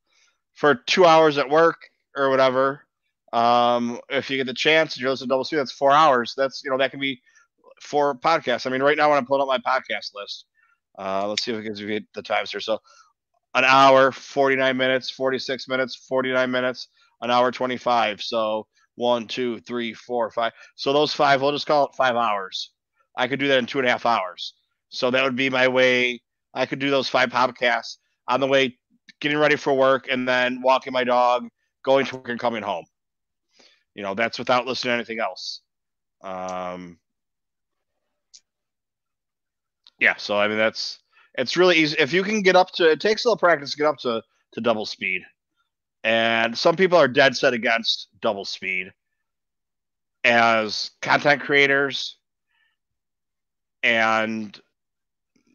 2 hours at work or whatever. If you get the chance and you're listening to double speed, that's 4 hours. That's that can be 4 podcasts. I mean, right now when I'm pulling up my podcast list, let's see if it gives you the times here. So an hour, 49 minutes, 46 minutes, 49 minutes, an hour 25. So 1, 2, 3, 4, 5. So those 5, we'll just call it 5 hours. I could do that in 2.5 hours. So that would be my way. I could do those 5 podcasts on the way, getting ready for work, and then walking my dog, going to work, and coming home. That's without listening to anything else. Yeah, so I mean it's really easy. If you can get up to, it takes a little practice to get up to double speed. And some people are dead set against double speed as content creators, and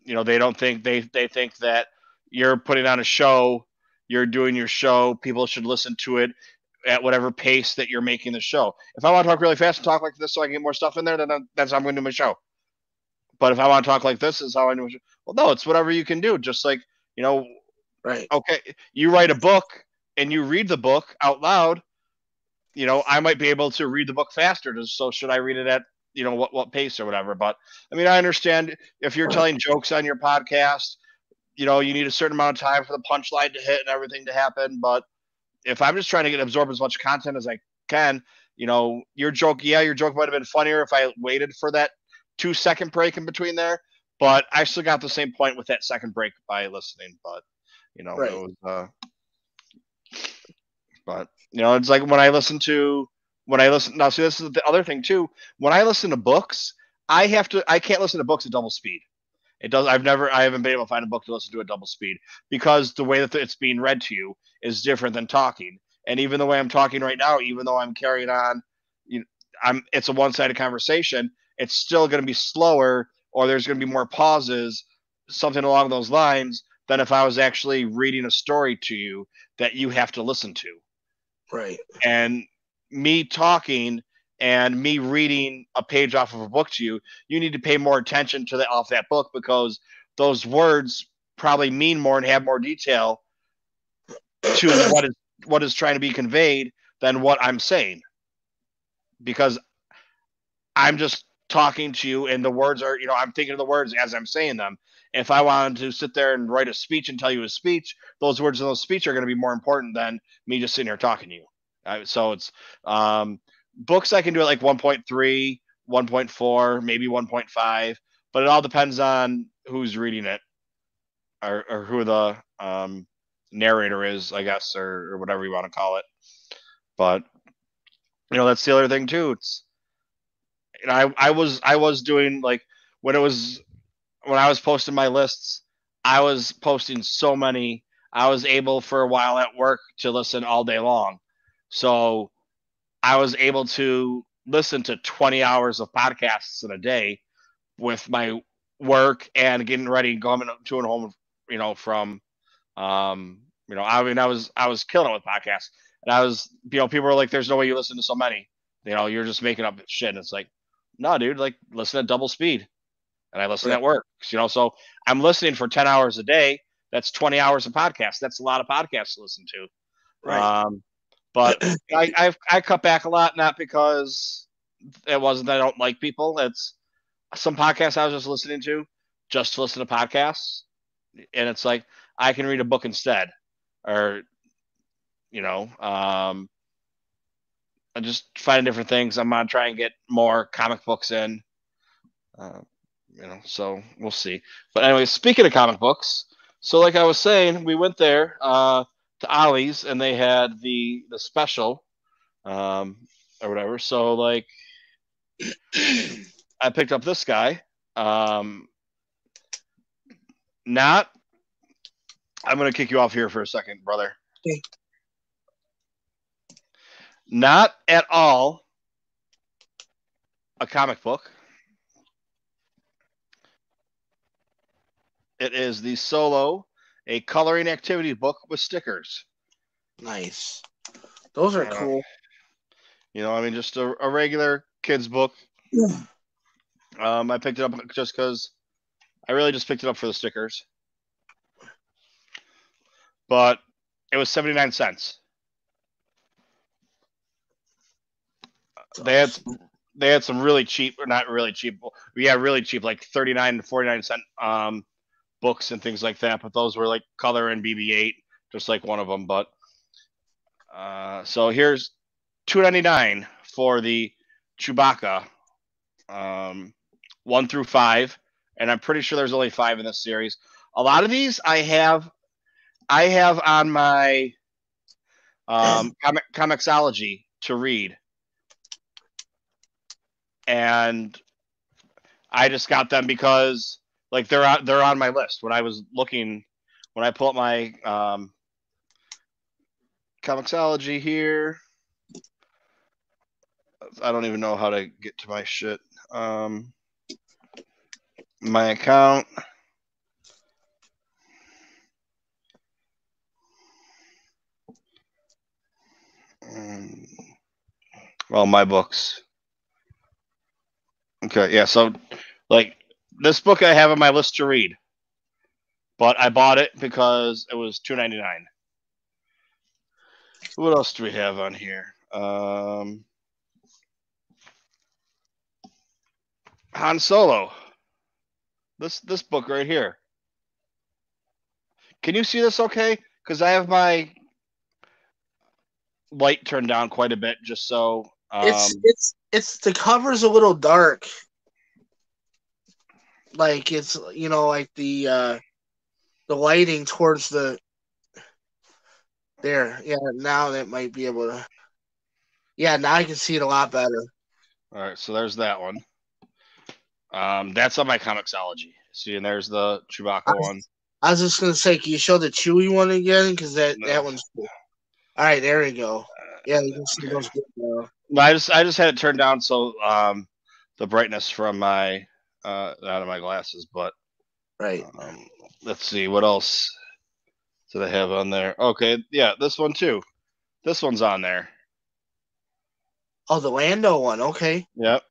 they don't think they think that you're putting on a show, you're doing your show, people should listen to it at whatever pace that you're making the show. If I want to talk really fast and talk like this so I can get more stuff in there, then that's how I'm going to do my show. But if I want to talk like this, is how I do my show. Well, no, it's whatever you can do. Just like, right. Okay, you write a book and you read the book out loud, I might be able to read the book faster. So should I read it at, what pace or whatever? But I mean, I understand if you're telling jokes on your podcast, you need a certain amount of time for the punchline to hit and everything to happen. But if I'm just trying to absorb as much content as I can, your joke might have been funnier if I waited for that 2-second break in between there. But I still got the same point with that second break by listening. But, Right. it was, but, it's like when I listen, now see, this is the other thing too. When I listen to books, I can't listen to books at double speed. I haven't been able to find a book to listen to at double speed because the way that it's being read to you is different than talking. And even the way I'm talking right now, even though I'm carrying on, it's a one-sided conversation, it's still going to be slower, or there's going to be more pauses, something along those lines, than if I was actually reading a story to you that you have to listen to. Right. And me talking and me reading a page off of a book to you, you need to pay more attention to off that book, because those words probably mean more and have more detail to what is trying to be conveyed than what I'm saying. Because I'm just talking to you and the words are, I'm thinking of the words as I'm saying them. If I wanted to sit there and write a speech and tell you a speech, those words in those speech are going to be more important than me just sitting here talking to you. So it's books I can do it like 1.3, 1.4, maybe 1.5, but it all depends on who's reading it or who the narrator is, I guess, or whatever you want to call it. But that's the other thing too. It's I was doing like when I was posting my lists, I was posting so many. I was able for a while at work to listen all day long. So I was able to listen to 20 hours of podcasts in a day with my work and getting ready, going to and home, from, I mean, I was killing it with podcasts. And I was, people were like, there's no way you listen to so many, you're just making up shit. And it's like, no, dude, like listen at double speed. And I listen at work, so I'm listening for 10 hours a day. That's 20 hours of podcasts. That's a lot of podcasts to listen to. Right. But I cut back a lot, not because it wasn't that I don't like people. It's some podcasts I was just listening to just to listen to podcasts. And it's like, I can read a book instead, or, I just find different things. I'm going to try and get more comic books in, so we'll see. But anyway, speaking of comic books, so like I was saying, we went there to Ollie's and they had the special or whatever. So like I picked up this guy. I'm going to kick you off here for a second, brother. Okay. Not at all a comic book. It is the Solo, a coloring activity book with stickers. Nice. Those are cool. I mean, just a regular kid's book. Yeah. I picked it up just because I really just picked it up for the stickers. But it was 79 cents. They had some really cheap, or not really cheap. Yeah, really cheap, like 39 to 49 cent books and things like that. But those were like color and BB-8, just like one of them. But so here's $2.99 for the Chewbacca, 1 through 5, and I'm pretty sure there's only 5 in this series. A lot of these I have on my Comixology to read. And I just got them because like they're on my list. When I was looking, when I pull up my Comixology here, I don't even know how to get to my shit. My account. Well, my books. Okay, yeah, so like this book I have on my list to read, but I bought it because it was $2.99. What else do we have on here? Han Solo. This book right here. Can you see this okay? Because I have my light turned down quite a bit just so it's the cover's a little dark. Like it's like the lighting towards the there. Yeah, now that might be able to. Yeah, now I can see it a lot better. All right, so there's that one. That's on my Comixology. See, and there's the Chewbacca one. I was just gonna say, can you show the Chewie one again? Because that one's cool. All right, there we go. Yeah, you can see those good now. I just had it turned down so the brightness from my out of my glasses, but right. let's see what else do they have on there. Okay, yeah, this one too. This one's on there. Oh, the Lando one. Okay. Yep.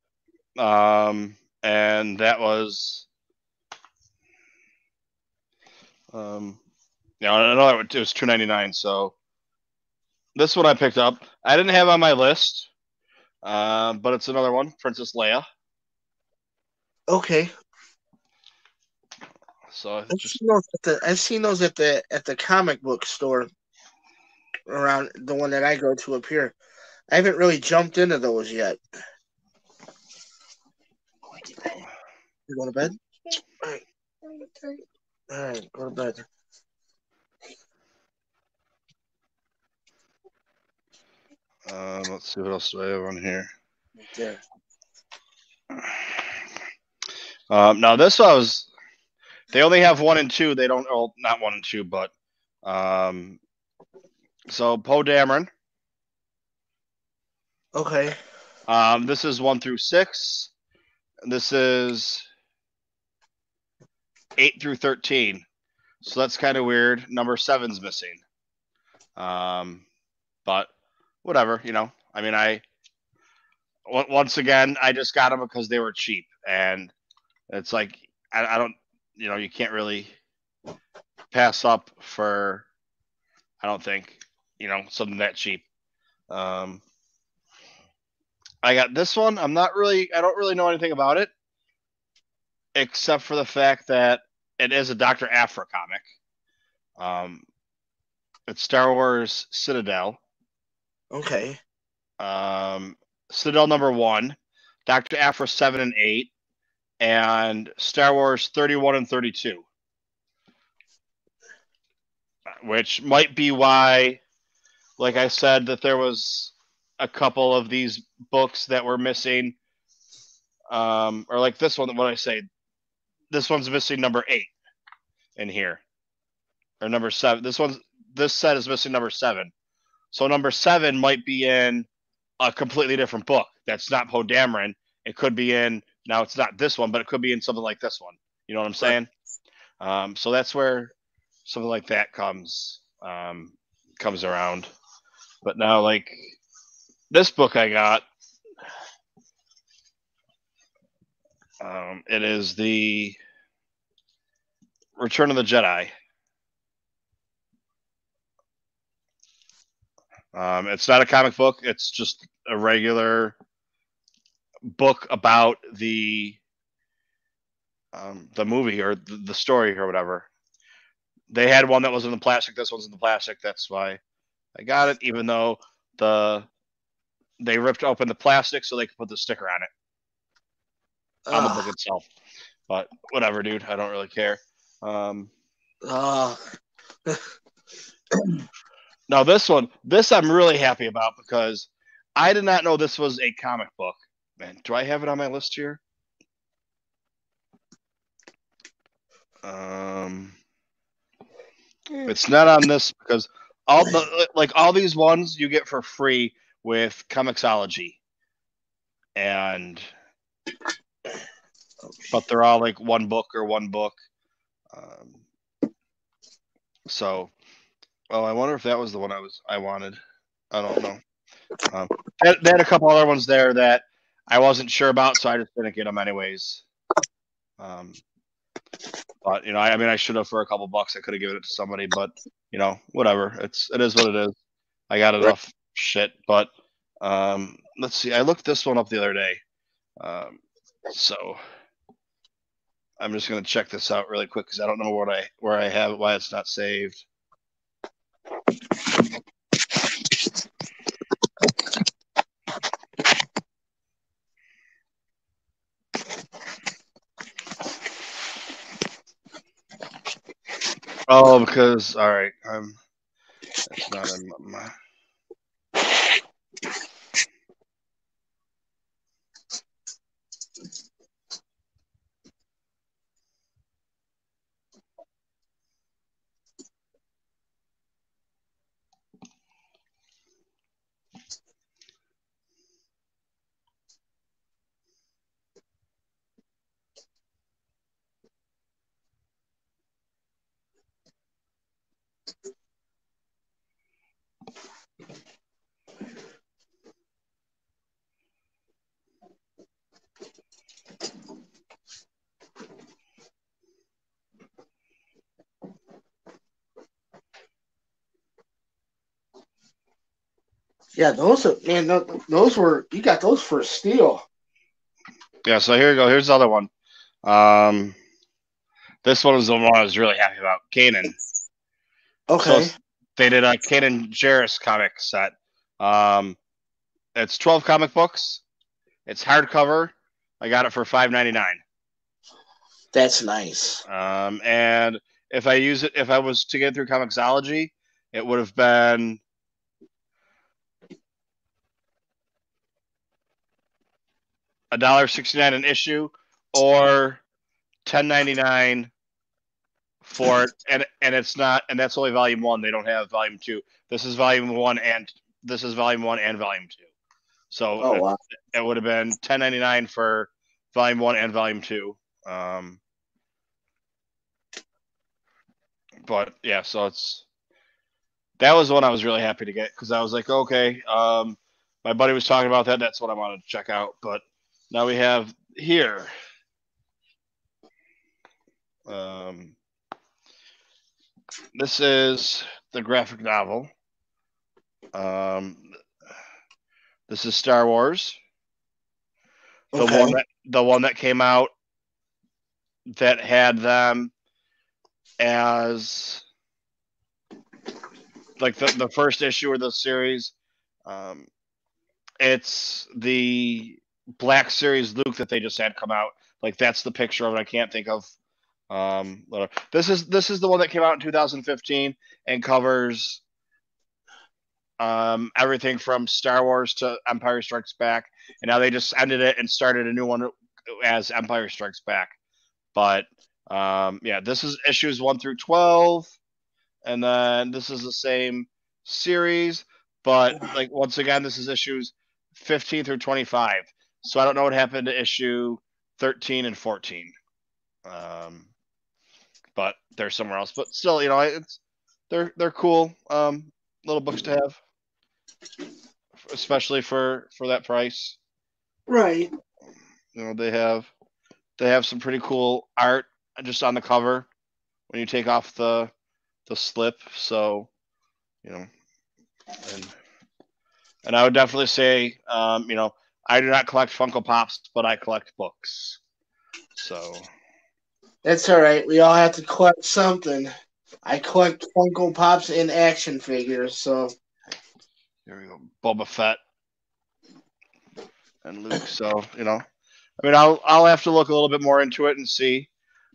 And that was I know it was $2.99. So this one I picked up. I didn't have on my list, but it's another one, Princess Leia. Okay. So I've seen those at the comic book store around the one that I go to up here. I haven't really jumped into those yet. You go to bed? All right. All right, go to bed. Let's see what else do I have on here. Right there. Now this was. They only have 1 and 2. They don't. Well, not 1 and 2, but so Poe Dameron. Okay. This is 1 through 6. This is 8 through 13. So that's kind of weird. Number 7's missing. But whatever, I mean, once again, I just got them because they were cheap, and it's like I don't, you can't really pass up for, I don't think, something that cheap. I got this one. I don't really know anything about it, except for the fact that it is a Dr. Aphra comic. It's Star Wars Citadel. Okay. Citadel number 1, Dr. Aphra 7 and 8, and Star Wars 31 and 32. Which might be why, like I said, that there was a couple of these books that were missing. Or like this one, what I say, this one's missing number 8 in here. Or number 7. This set is missing number 7. So number 7 might be in a completely different book. That's not Poe Dameron. It could be in, now it's not this one, but it could be in something like this one. You know what I'm saying? So that's where something like that comes around. But now, like, this book I got, it is the Return of the Jedi. It's not a comic book. It's just a regular book about the movie or the story or whatever. They had one that was in the plastic. This one's in the plastic. That's why I got it, even though they ripped open the plastic so they could put the sticker on it on the book itself. But whatever, dude. I don't really care. Now this I'm really happy about because I did not know this was a comic book. Man, do I have it on my list here? It's not on this because all these ones you get for free with Comixology, but they're all like one book. So, I wonder if that was the one I wanted. I don't know. They had a couple other ones there that I wasn't sure about, so I just didn't get them anyways. But I mean, I should have for a couple bucks. I could have given it to somebody, but whatever. It is what it is. I got enough shit. But let's see. I looked this one up the other day, so I'm just gonna check this out really quick because I don't know where I have it, why it's not saved. Oh, because all right, it's not in my. Yeah, those are man. Those were you got those for a steal. Yeah, so here we go. Here's the other one. This one was the one I was really happy about. Kanan. Okay. So they did a Kanan Jarrus comic set. It's 12 comic books. It's hardcover. I got it for $5.99. That's nice. And if I was to get through Comixology, it would have been $1.69 an issue, or $10.99 for it. And it's not, and that's only volume 1. They don't have volume 2. This is volume 1 and volume 2. So it would have been $10.99 for volume 1 and volume 2. But yeah, so that was one I was really happy to get, because I was like, okay, my buddy was talking about that. That's what I wanted to check out. But now we have here. This is the graphic novel. This is Star Wars. The one that came out that had them as like the first issue of the series. It's the Black Series Luke that they just had come out. Like, that's the picture of it. I can't think of. This is the one that came out in 2015 and covers everything from Star Wars to Empire Strikes Back, and now they just ended it and started a new one as Empire Strikes Back. But yeah, this is issues 1 through 12, and then this is the same series, but like, once again, this is issues 15 through 25. So I don't know what happened to issue 13 and 14. But they're somewhere else. But still, they're cool little books to have, especially for that price. Right. They have some pretty cool art just on the cover when you take off the slip. So, and I would definitely say, I do not collect Funko Pops, but I collect books. So that's all right. We all have to collect something. I collect Funko Pops and action figures. So here we go, Boba Fett and Luke. So I'll have to look a little bit more into it and see.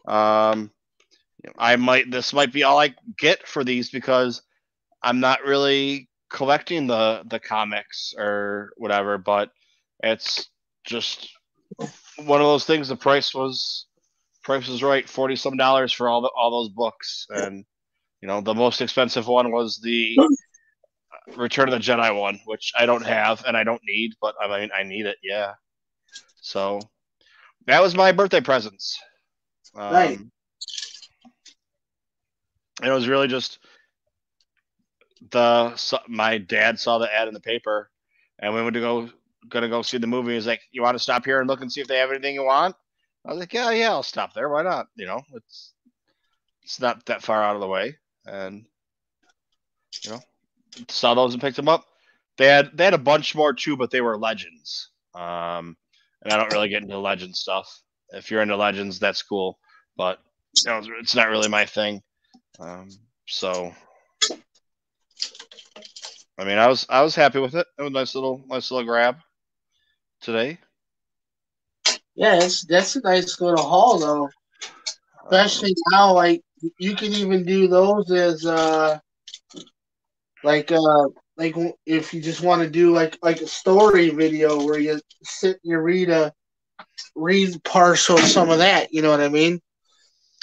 This might be all I get for these, because I'm not really collecting the comics or whatever, but it's just one of those things. The price was right, $40 for all those books, and the most expensive one was the Return of the Jedi one, which I don't have and I don't need, but I mean, I need it, yeah. So that was my birthday presents. right. It was really just my dad saw the ad in the paper, and we went to gonna go see the movie. He's like, "You want to stop here and look and see if they have anything you want?" I was like, "Yeah, I'll stop there. Why not? It's not that far out of the way." And saw those and picked them up. They had a bunch more too, but they were Legends. And I don't really get into Legend stuff. If you're into Legends, that's cool, but it's not really my thing. So I mean, I was happy with it. It was a nice little grab today. Yeah, that's a nice little haul though. Especially now, like you can even do those as like if you just want to do like a story video where you sit and you read partial some of that. You know what I mean?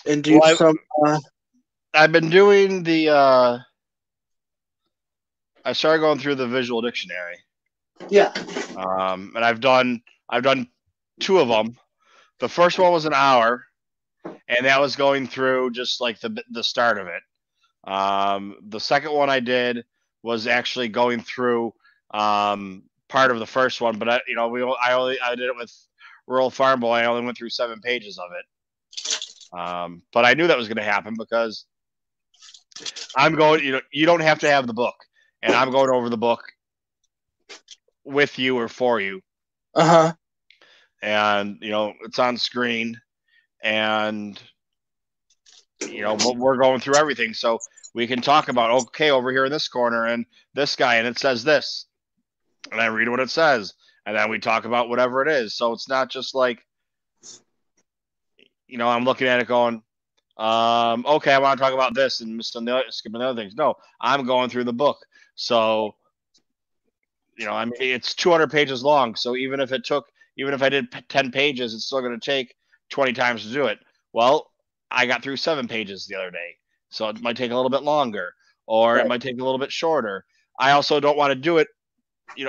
And do some. I've been doing the. I started going through the visual dictionary. Yeah. And I've done 2 of them. The first one was an hour, and that was going through just like the start of it. The second one I did was actually going through part of the first one, but I did it with Rural Farm Boy. I only went through 7 pages of it. But I knew that was going to happen, because I'm going. You don't have to have the book, and I'm going over the book with you or for you. Uh-huh. And, it's on screen, and, we're going through everything. So we can talk about, okay, over here in this corner and this guy, and it says this. And I read what it says. And then we talk about whatever it is. So it's not just like, I'm looking at it going, okay, I want to talk about this and skipping the other things. No, I'm going through the book. So, it's 200 pages long. So even if I did 10 pages, it's still going to take 20 times to do it. Well, I got through 7 pages the other day. So it might take a little bit longer, or it might take a little bit shorter. I also don't want to do it.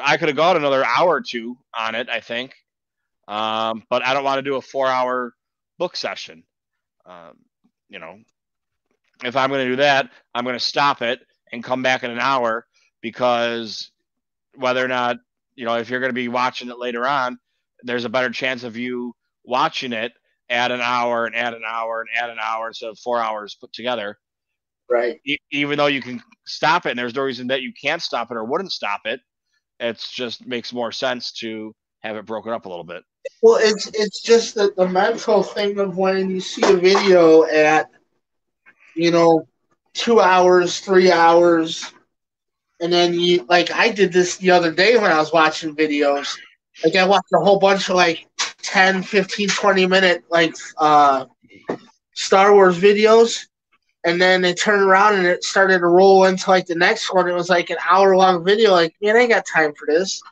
I could have gone another hour or two on it, I think. But I don't want to do a 4-hour book session. If I'm going to do that, I'm going to stop it and come back in an hour, because whether or not, if you're going to be watching it later on, there's a better chance of you watching it, add an hour and add an hour and add an hour instead of 4 hours put together. Right. Even though you can stop it, and there's no reason that you can't stop it or wouldn't stop it. It just makes more sense to have it broken up a little bit. Well, it's just the mental thing of when you see a video at, 2 hours, 3 hours, and then I did this the other day when I was watching videos. Like, I watched a whole bunch of 10, 15, 20-minute Star Wars videos, and then they turned around and it started to roll into the next one. It was an hour-long video. Man, I ain't got time for this.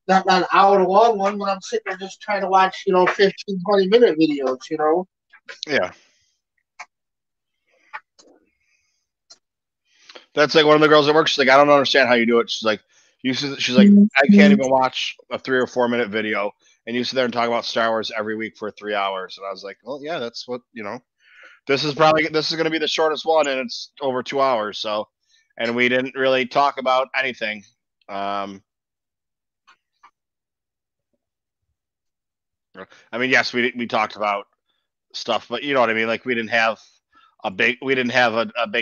Not an hour-long one, but I'm sitting there just trying to watch, 15, 20-minute videos, Yeah. That's one of the girls at work. She's like, I don't understand how you do it. She's like, I can't even watch a 3 or 4 minute video, and you sit there and talk about Star Wars every week for 3 hours. And I was like, well, yeah, that's what, this is going to be the shortest one, and it's over 2 hours. So, and we didn't really talk about anything. Yes, we talked about stuff, but you know what I mean? We didn't have a big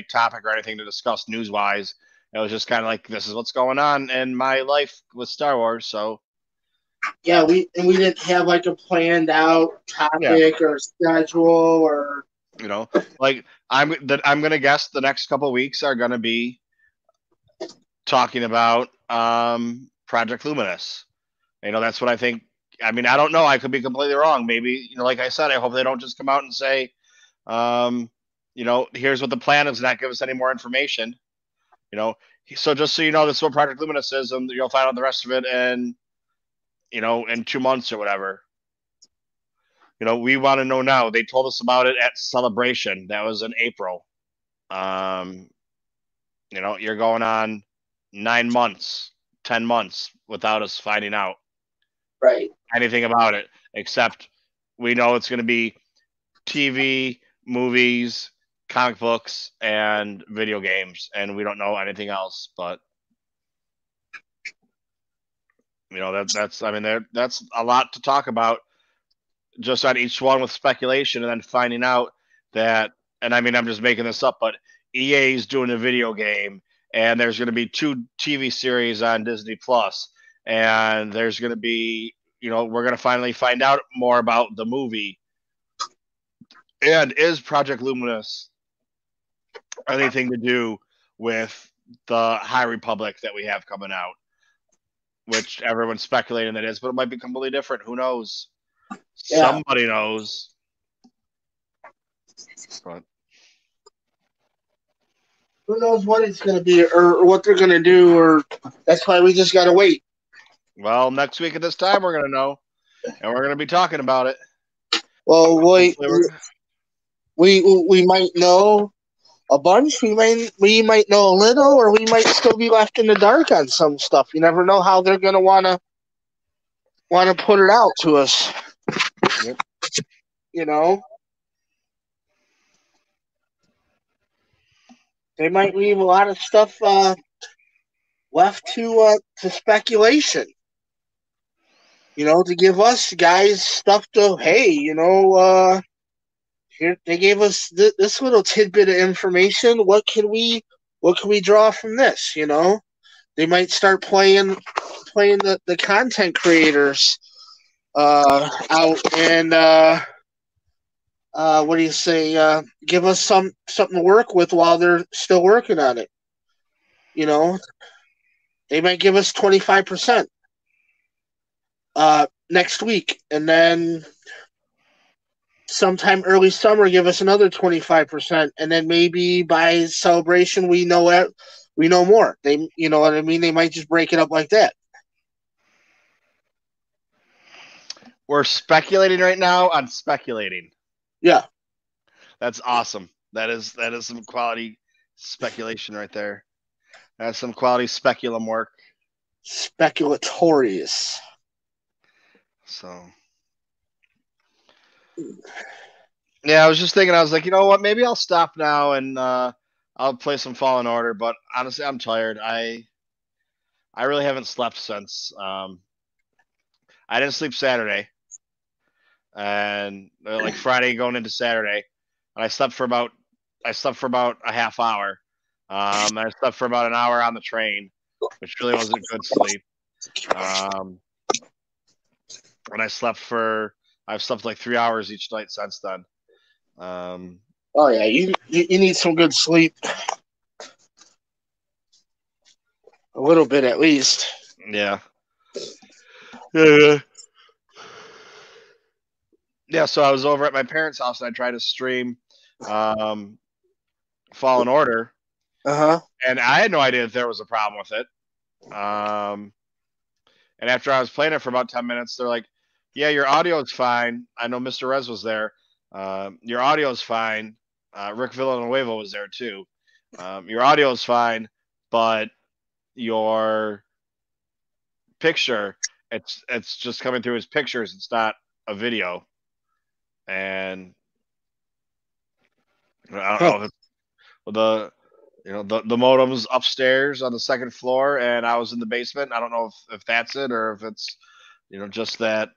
topic or anything to discuss news wise. It was just kind of this is what's going on in my life with Star Wars. So yeah, we didn't have a planned out topic or schedule or I'm gonna guess the next couple of weeks are gonna be talking about Project Luminous. That's what I think. I don't know. I could be completely wrong. Maybe, like I said, I hope they don't just come out and say, here's what the plan is and not give us any more information. So just so you know, this is what Project Luminous is, and you'll find out the rest of it in 2 months or whatever. We want to know now. They told us about it at Celebration. That was in April. You're going on 9 months, 10 months without us finding out anything about it, except we know it's going to be TV, movies, comic books, and video games, and we don't know anything else. But that's a lot to talk about just on each one with speculation, and then finding out that, and I'm just making this up, but EA is doing a video game, and there's going to be 2 TV series on Disney Plus, and there's going to be, we're going to finally find out more about the movie. And is Project Luminous anything to do with the High Republic that we have coming out? Which everyone's speculating that is, but it might be completely different. Who knows? Yeah. Somebody knows. But who knows what it's going to be or what they're going to do, or that's why we just got to wait. Well, next week at this time, we're going to know, and we're going to be talking about it. Well, we might know a bunch. We might know a little, or we might still be left in the dark on some stuff. You never know how they're going to want to put it out to us. Yep. They might leave a lot of stuff left to speculation. To give us guys stuff to, hey, here they gave us this little tidbit of information. What can we draw from this? They might start playing the content creators out and what do you say? Give us something to work with while they're still working on it. You know, they might give us 25% next week, and then sometime early summer give us another 25%, and then maybe by Celebration we know more. They, you know what I mean? They might just break it up like that. We're speculating right now on speculating. Yeah. That's awesome. That is some quality speculation right there. That's some quality speculum work. Speculatorious. So, yeah, I was just thinking. I was like, you know what? Maybe I'll stop now and I'll play some Fallen Order. But honestly, I'm tired. I really haven't slept since. I didn't sleep Saturday, and like Friday going into Saturday, and I slept for about a half hour. And I slept for about an hour on the train, which really wasn't good sleep. And I've slept like 3 hours each night since then. Oh yeah, you need some good sleep. A little bit at least. Yeah. Yeah, so I was over at my parents' house and I tried to stream Fallen Order. Uh-huh. And I had no idea that there was a problem with it. And after I was playing it for about 10 minutes, they're like, yeah, your audio is fine. I know Mr. Rez was there. Your audio is fine. Rick Villanueva was there too. Your audio is fine, but your picture, it's just coming through as pictures. It's not a video. And I don't know if it's the modem's upstairs on the second floor, and I was in the basement. I don't know if that's it or if it's just that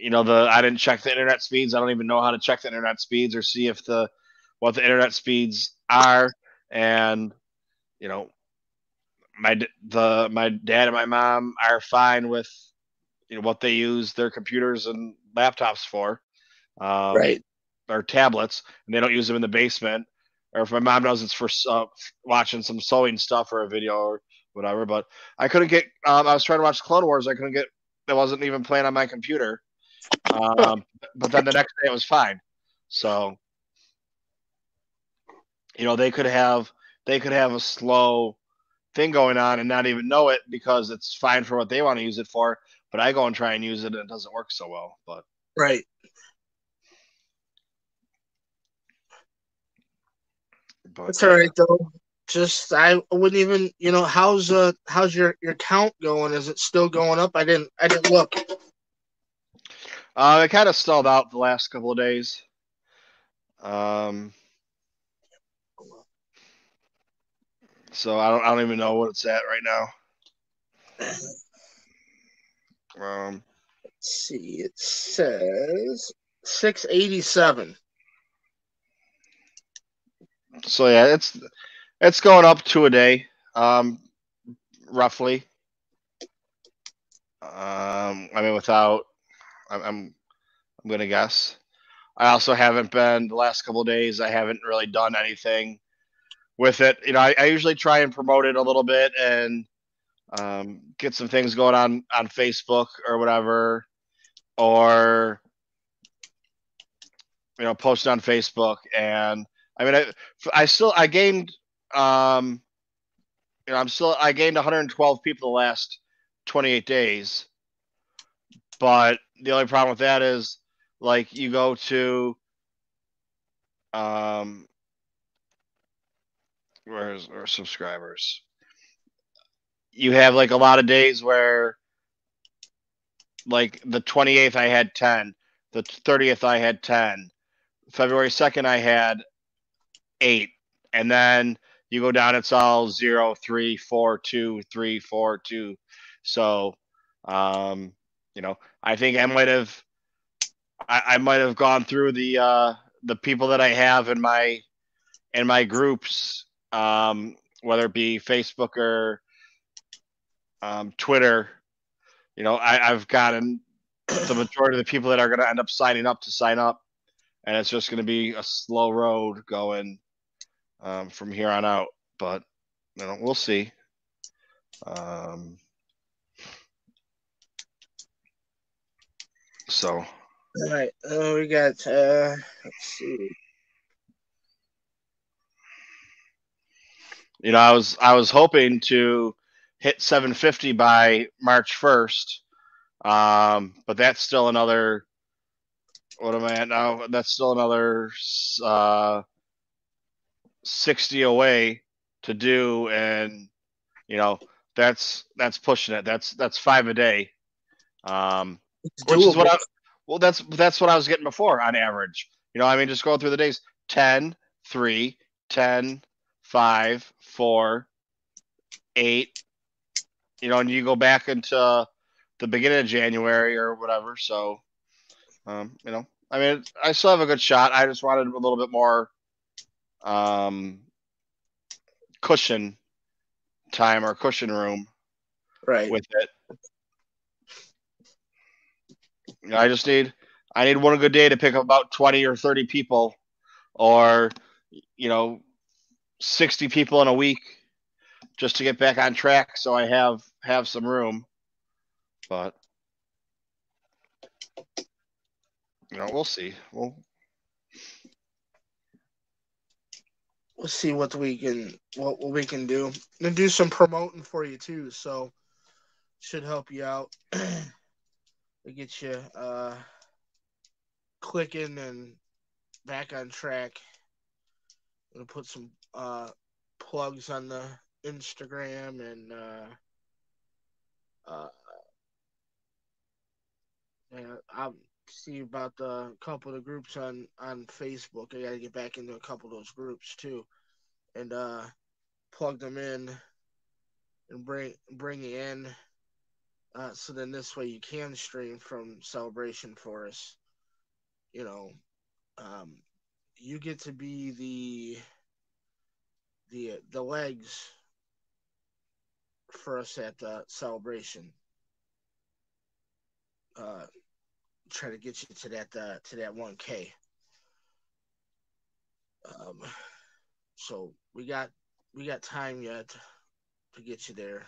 I didn't check the internet speeds. I don't even know how to check the internet speeds or see what the internet speeds are. And my dad and my mom are fine with what they use their computers and laptops for, Right. or tablets, and they don't use them in the basement. Or if my mom does, it's for watching some sewing stuff or a video or whatever. But I couldn't get. I was trying to watch Clone Wars. I couldn't get. It wasn't even playing on my computer. But then the next day it was fine. So they could have a slow thing going on and not even know it because it's fine for what they want to use it for. But I go and try and use it and it doesn't work so well. But right. That's all right though. Just I wouldn't even how's your count going? Is it still going up? I didn't look. It kind of stalled out the last couple of days. So I don't even know what it's at right now. Let's see. It says 687. So yeah, it's going up 2 a day, roughly. I mean, I'm gonna guess. I also haven't been the last couple of days. I haven't really done anything with it. I usually try and promote it a little bit and get some things going on Facebook or whatever, or post on Facebook. And I mean, I gained I gained 112 people the last 28 days. But the only problem with that is, like, you go to where's our subscribers? You have like a lot of days where, like, the 28th I had 10, the 30th I had 10, February 2nd I had 8, and then you go down, it's all 0, 3, 4, 2, 3, 4, 2. So, I think I might have gone through the people that I have in my groups, whether it be Facebook or Twitter, I've gotten the majority of the people that are going to end up signing up to sign up, and it's just going to be a slow road going from here on out. But we'll see. So. All right. We got. Let's see. I was hoping to hit 750 by March 1st, but that's still another. What am I at now? That's still another 60 away to do, and that's pushing it. That's 5 a day, which is that's what I was getting before on average. Just going through the days: 10, 3, 10, 5, 4, 8. And you go back into the beginning of January or whatever. So, I still have a good shot. I just wanted a little bit more cushion time or cushion room with it. I need one good day to pick up about 20 or 30 people, or 60 people in a week, just to get back on track, so I have some room. But we'll see. We'll see what we can do, and do some promoting for you too. So should help you out. To get you clicking and back on track. I'm gonna put some plugs on the Instagram and I'll see about the couple of the groups on Facebook. I gotta get back into a couple of those groups too, and plug them in and bring you in. So then this way you can stream from Celebration for us. You get to be the legs for us at the Celebration. Try to get you to that 1K. So we got time yet to get you there.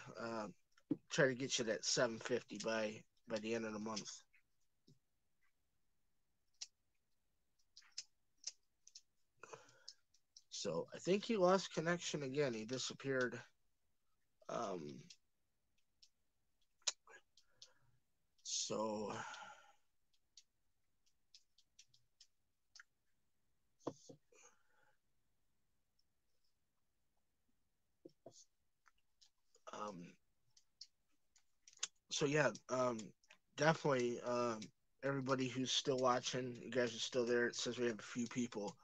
Try to get you that 750 by the end of the month. So I think he lost connection again. He disappeared. So yeah, definitely everybody who's still watching, you guys are still there. It says we have a few people.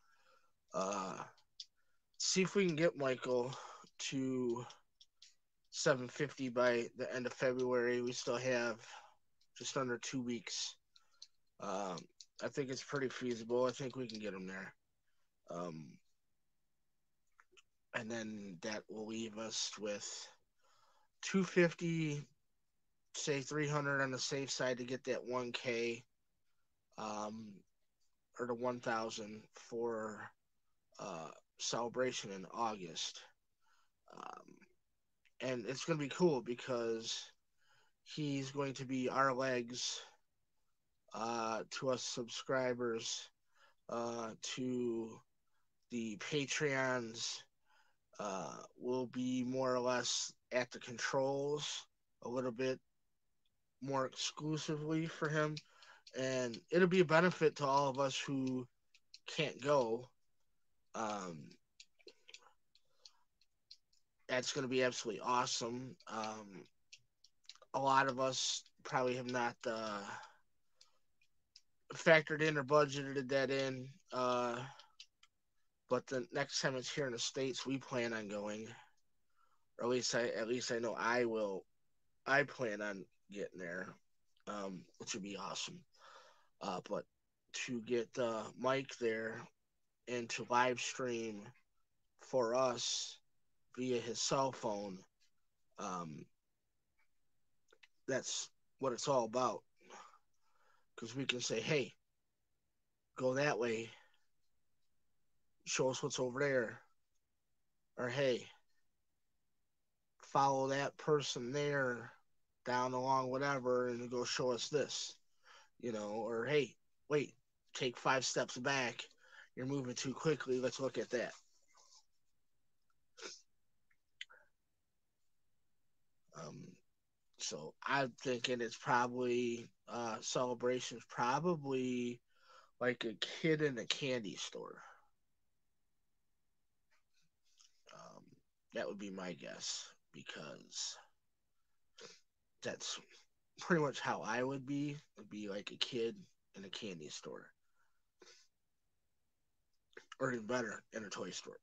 See if we can get Michael to 750 by the end of February. We still have just under 2 weeks. I think it's pretty feasible. I think we can get him there. And then that will leave us with 250, say 300 on the safe side to get that 1K, or the 1,000 for Celebration in August. And it's going to be cool because he's going to be our legs to us subscribers, to the Patreons. Will be more or less at the controls a little bit more exclusively for him, and it'll be a benefit to all of us who can't go. That's going to be absolutely awesome. A lot of us probably have not factored in or budgeted that in, but the next time it's here in the States, we plan on going, or at least I know I will. I plan on getting there, which would be awesome. But to get Mike there and to live stream for us via his cell phone, that's what it's all about. Because we can say, hey, go that way, show us what's over there, or hey, follow that person there down along whatever and go show us this, or hey, wait, take 5 steps back. You're moving too quickly. Let's look at that. So I'm thinking it's probably celebrations, probably like a kid in a candy store. That would be my guess because that's pretty much how I would be. It'd be like a kid in a candy store, or even better, in a toy store.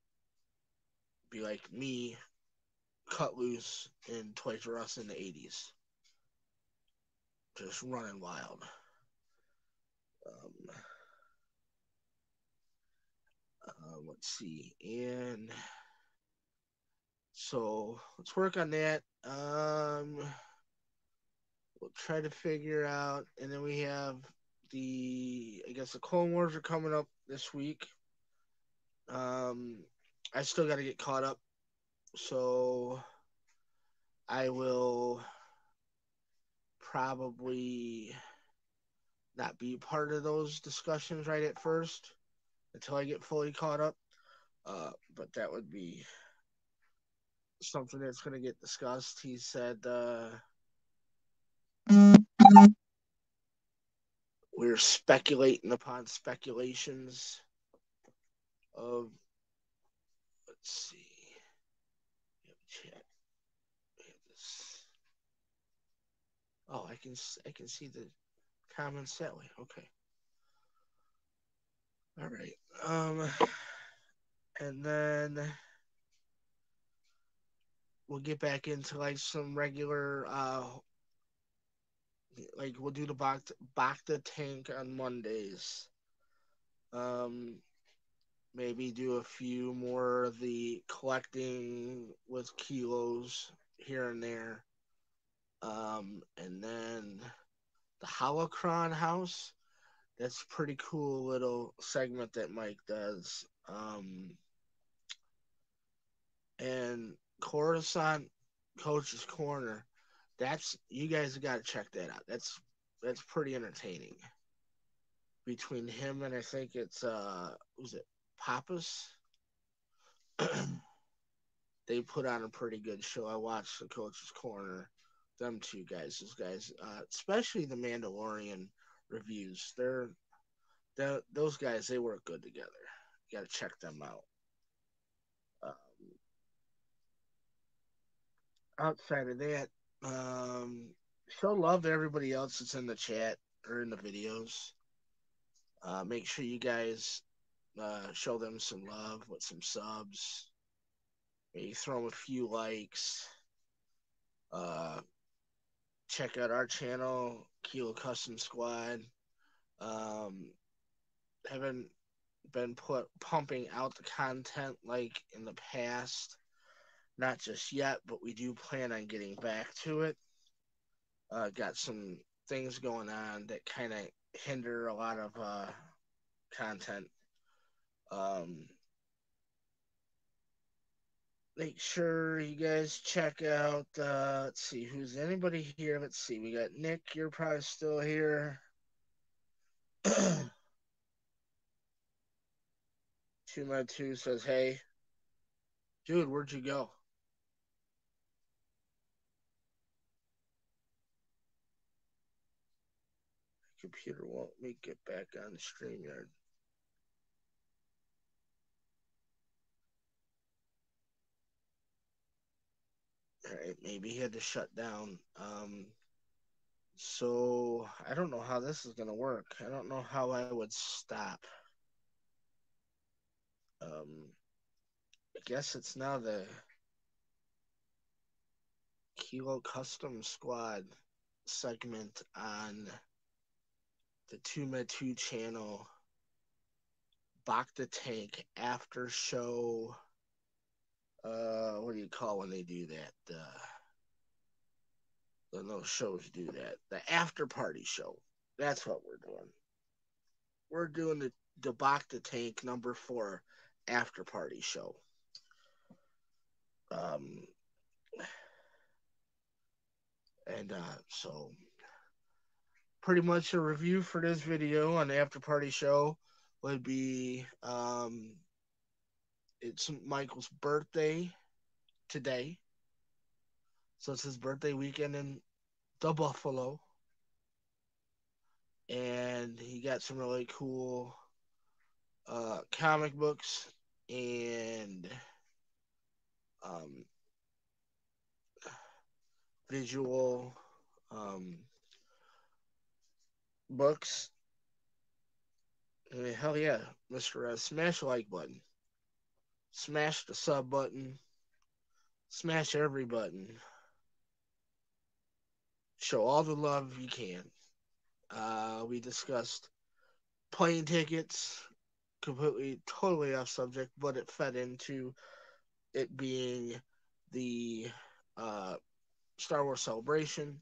Be like me, cut loose in Toys R Us in the '80s, just running wild. Let's see, and so let's work on that. We'll try to figure out, and then we have I guess the Clone Wars are coming up this week. I still got to get caught up, so I will probably not be part of those discussions right at first until I get fully caught up. But that would be something that's going to get discussed. He said we're speculating upon speculations of, let's see, chat. Oh, I can see the comments that way. Okay. All right. And then we'll get back into like some regular like we'll do the Bacta tank on Mondays. Maybe do a few more of the collecting with kilos here and there. And then the Holocron house. That's a pretty cool little segment that Mike does. And Coruscant Coach's Corner. You guys got to check that out. That's pretty entertaining. Between him and I think it's was it Pappas? They put on a pretty good show. I watched the Coach's Corner. Them two guys, those guys, especially the Mandalorian reviews. Those guys, they work good together. You got to check them out. Outside of that, show love to everybody else that's in the chat or in the videos. Make sure you guys show them some love with some subs. Maybe throw them a few likes. Check out our channel, Kilo Custom Squad. Haven't been pumping out the content like in the past. Not just yet, but we do plan on getting back to it. Got some things going on that kind of hinder a lot of content. Make sure you guys check out, let's see, who's anybody here? Let's see, we got Nick, you're probably still here. TooMedToo's says, hey. Dude, where'd you go? Computer won't let me get back on the StreamYard. Alright, maybe he had to shut down. So I don't know how this is gonna work. I don't know how I would stop. I guess it's now the Kilo Custom Squad segment on the TooMedToo's channel. Bacta Tank after show. What do you call when they do that? those shows do that. The after party show. That's what we're doing. We're doing the Bacta Tank #4 after party show. Um, and so pretty much a review for this video on the after party show would be it's Michael's birthday today. So it's his birthday weekend in the Buffalo. And he got some really cool comic books and um, visual books. I mean, hell yeah, Mr. Smash the like button. Smash the sub button. Smash every button. Show all the love you can. We discussed plane tickets, completely, totally off subject, but it fed into it being the uh, Star Wars Celebration.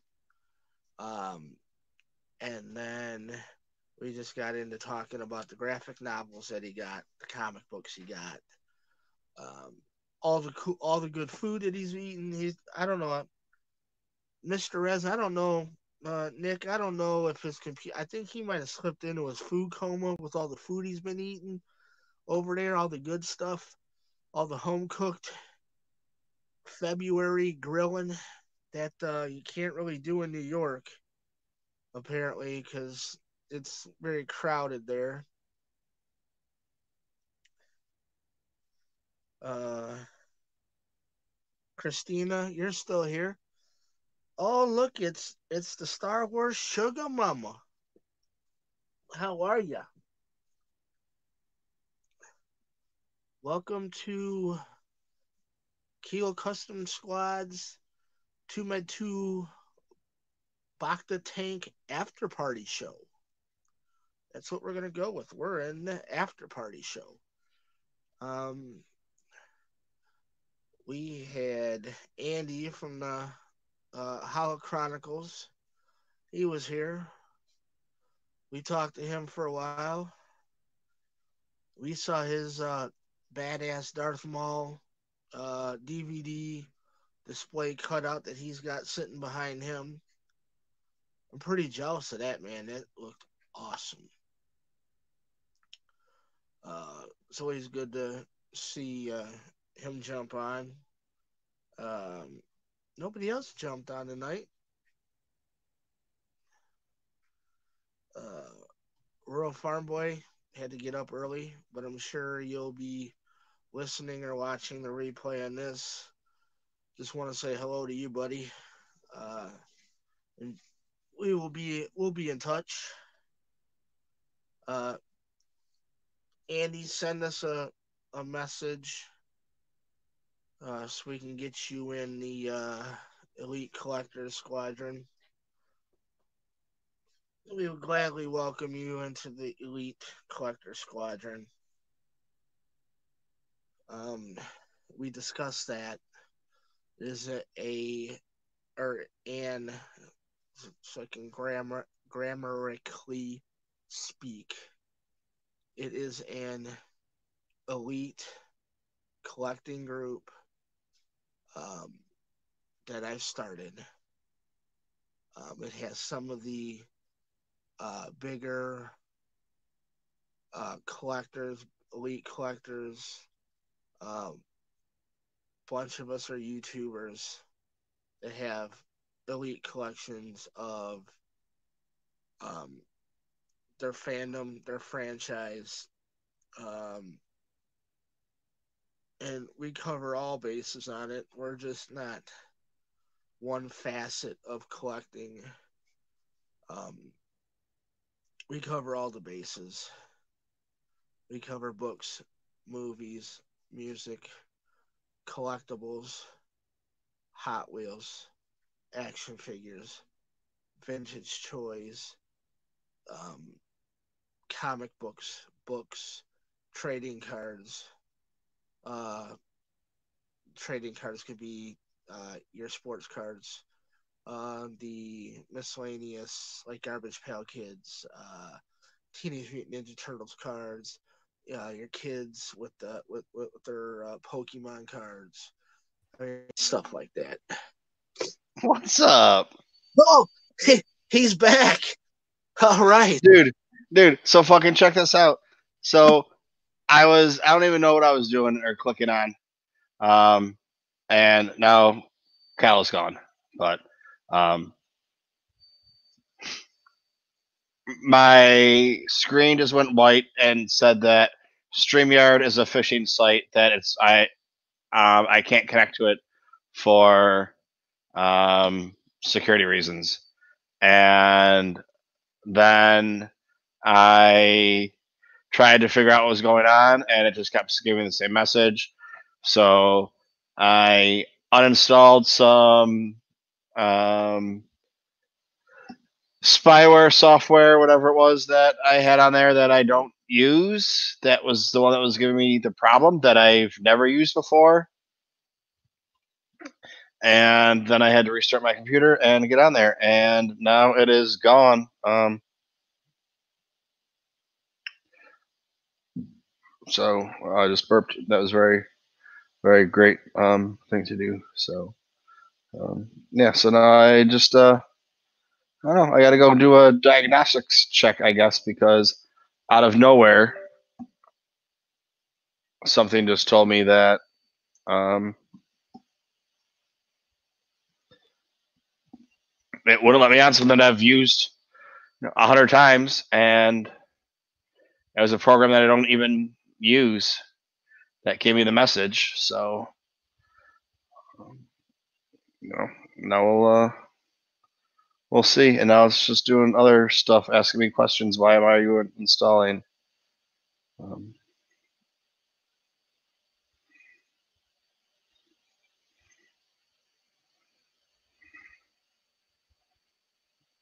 Um, and then we just got into talking about the graphic novels that he got, the comic books he got, um, all the good food that he's eaten. I don't know, Mr. Rez. I don't know, Nick. I don't know if his computer. I think he might have slipped into his food coma with all the food he's been eating over there, all the good stuff, all the home cooked February grilling that you can't really do in New York, apparently, because it's very crowded there. Uh, Christina, you're still here. Oh, look, it's the Star Wars Sugar Mama. How are you? Welcome to Kilo Custom Squad's TooMedToo's Bacta Tank After Party Show. That's what we're gonna go with. We're in the after party show. Um, we had Andy from the Hollow Chronicles. He was here. We talked to him for a while. We saw his badass Darth Maul DVD display cutout that he's got sitting behind him. I'm pretty jealous of that, man. That looked awesome. It's always good to see him jump on. Um, Nobody else jumped on tonight. Uh, Rural Farm Boy had to get up early, but I'm sure you'll be listening or watching the replay on this. Just want to say hello to you, buddy. Uh, and we'll be in touch. Uh, Andy, send us a message so we can get you in the Elite Collector Squadron. We will gladly welcome you into the Elite Collector Squadron. Um, we discussed that. Is it a or an so I can grammatically speak? It is an elite collecting group um, that I've started. It has some of the bigger collectors, elite collectors. Um, Bunch of us are YouTubers that have elite collections of um, their fandom, their franchise, um, and we cover all bases on it. We're just not one facet of collecting. Um, we cover all the bases. We cover books, movies, music, collectibles, Hot Wheels, action figures, vintage toys, um, comic books, trading cards. Uh, Trading cards could be your sports cards, the miscellaneous like Garbage Pail Kids, Teenage Mutant Ninja Turtles cards, your kids with their Pokemon cards, stuff like that. What's up? Oh, he's back. All right, dude. So fucking check this out. So I don't even know what I was doing or clicking on, and now Kyle's gone. But my screen just went white and said that StreamYard is a phishing site that I can't connect to it for security reasons. And then I tried to figure out what was going on, and it just kept giving me the same message. So I uninstalled some spyware software, whatever it was that I had on there that I don't use. That was the one that was giving me the problem that I've never used before. And then I had to restart my computer and get on there, and now it is gone. So I just burped. That was very, very great thing to do. So yeah. So now I just I don't know. I got to go do a diagnostics check, I guess, because out of nowhere, something just told me that it wouldn't let me on something I've used 100 times, and it was a program that I don't even use that gave me the message. So, now we'll see. And now it's just doing other stuff, asking me questions. Why am I installing?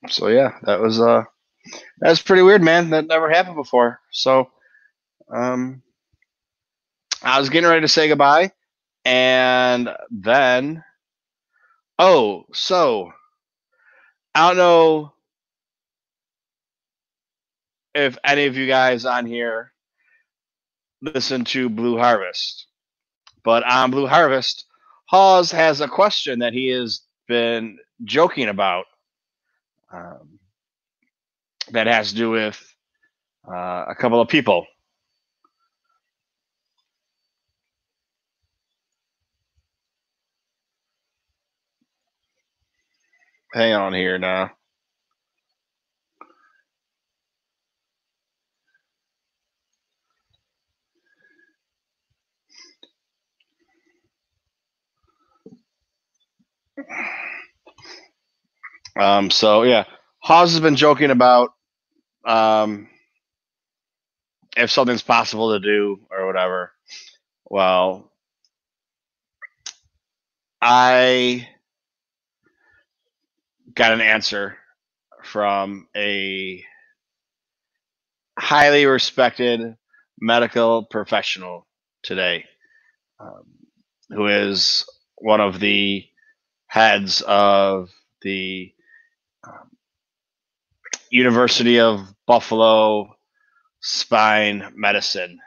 So yeah, that was pretty weird, man. That never happened before. So I was getting ready to say goodbye, and then so I don't know if any of you guys on here listen to Blue Harvest, but on Blue Harvest, Hawes has a question that he has been joking about that has to do with a couple of people. Hang on here now. So yeah, Hawes has been joking about if something's possible to do or whatever. Well, I got an answer from a highly respected medical professional today, who is one of the heads of the University of Buffalo Spine Medicine.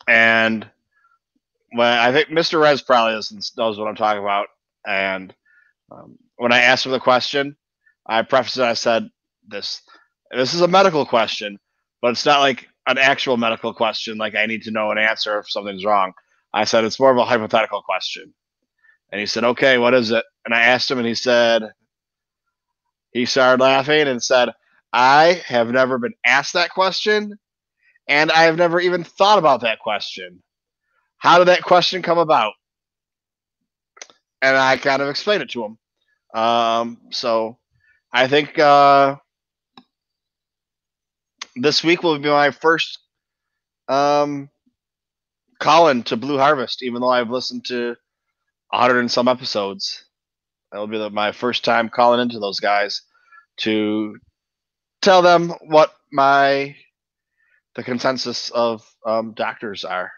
And when I think Mr. Rez probably knows what I'm talking about. And when I asked him the question, I prefaced it. I said, "This is a medical question, but it's not like an actual medical question. Like I need to know an answer if something's wrong." I said it's more of a hypothetical question. And he said, "Okay, what is it?" And I asked him, and he started laughing and said, "I have never been asked that question, and I have never even thought about that question. How did that question come about?" And I kind of explained it to him. So I think this week will be my first call-in to Blue Harvest, even though I've listened to 100 and some episodes. That'll be my first time calling into those guys to tell them what the consensus of doctors are.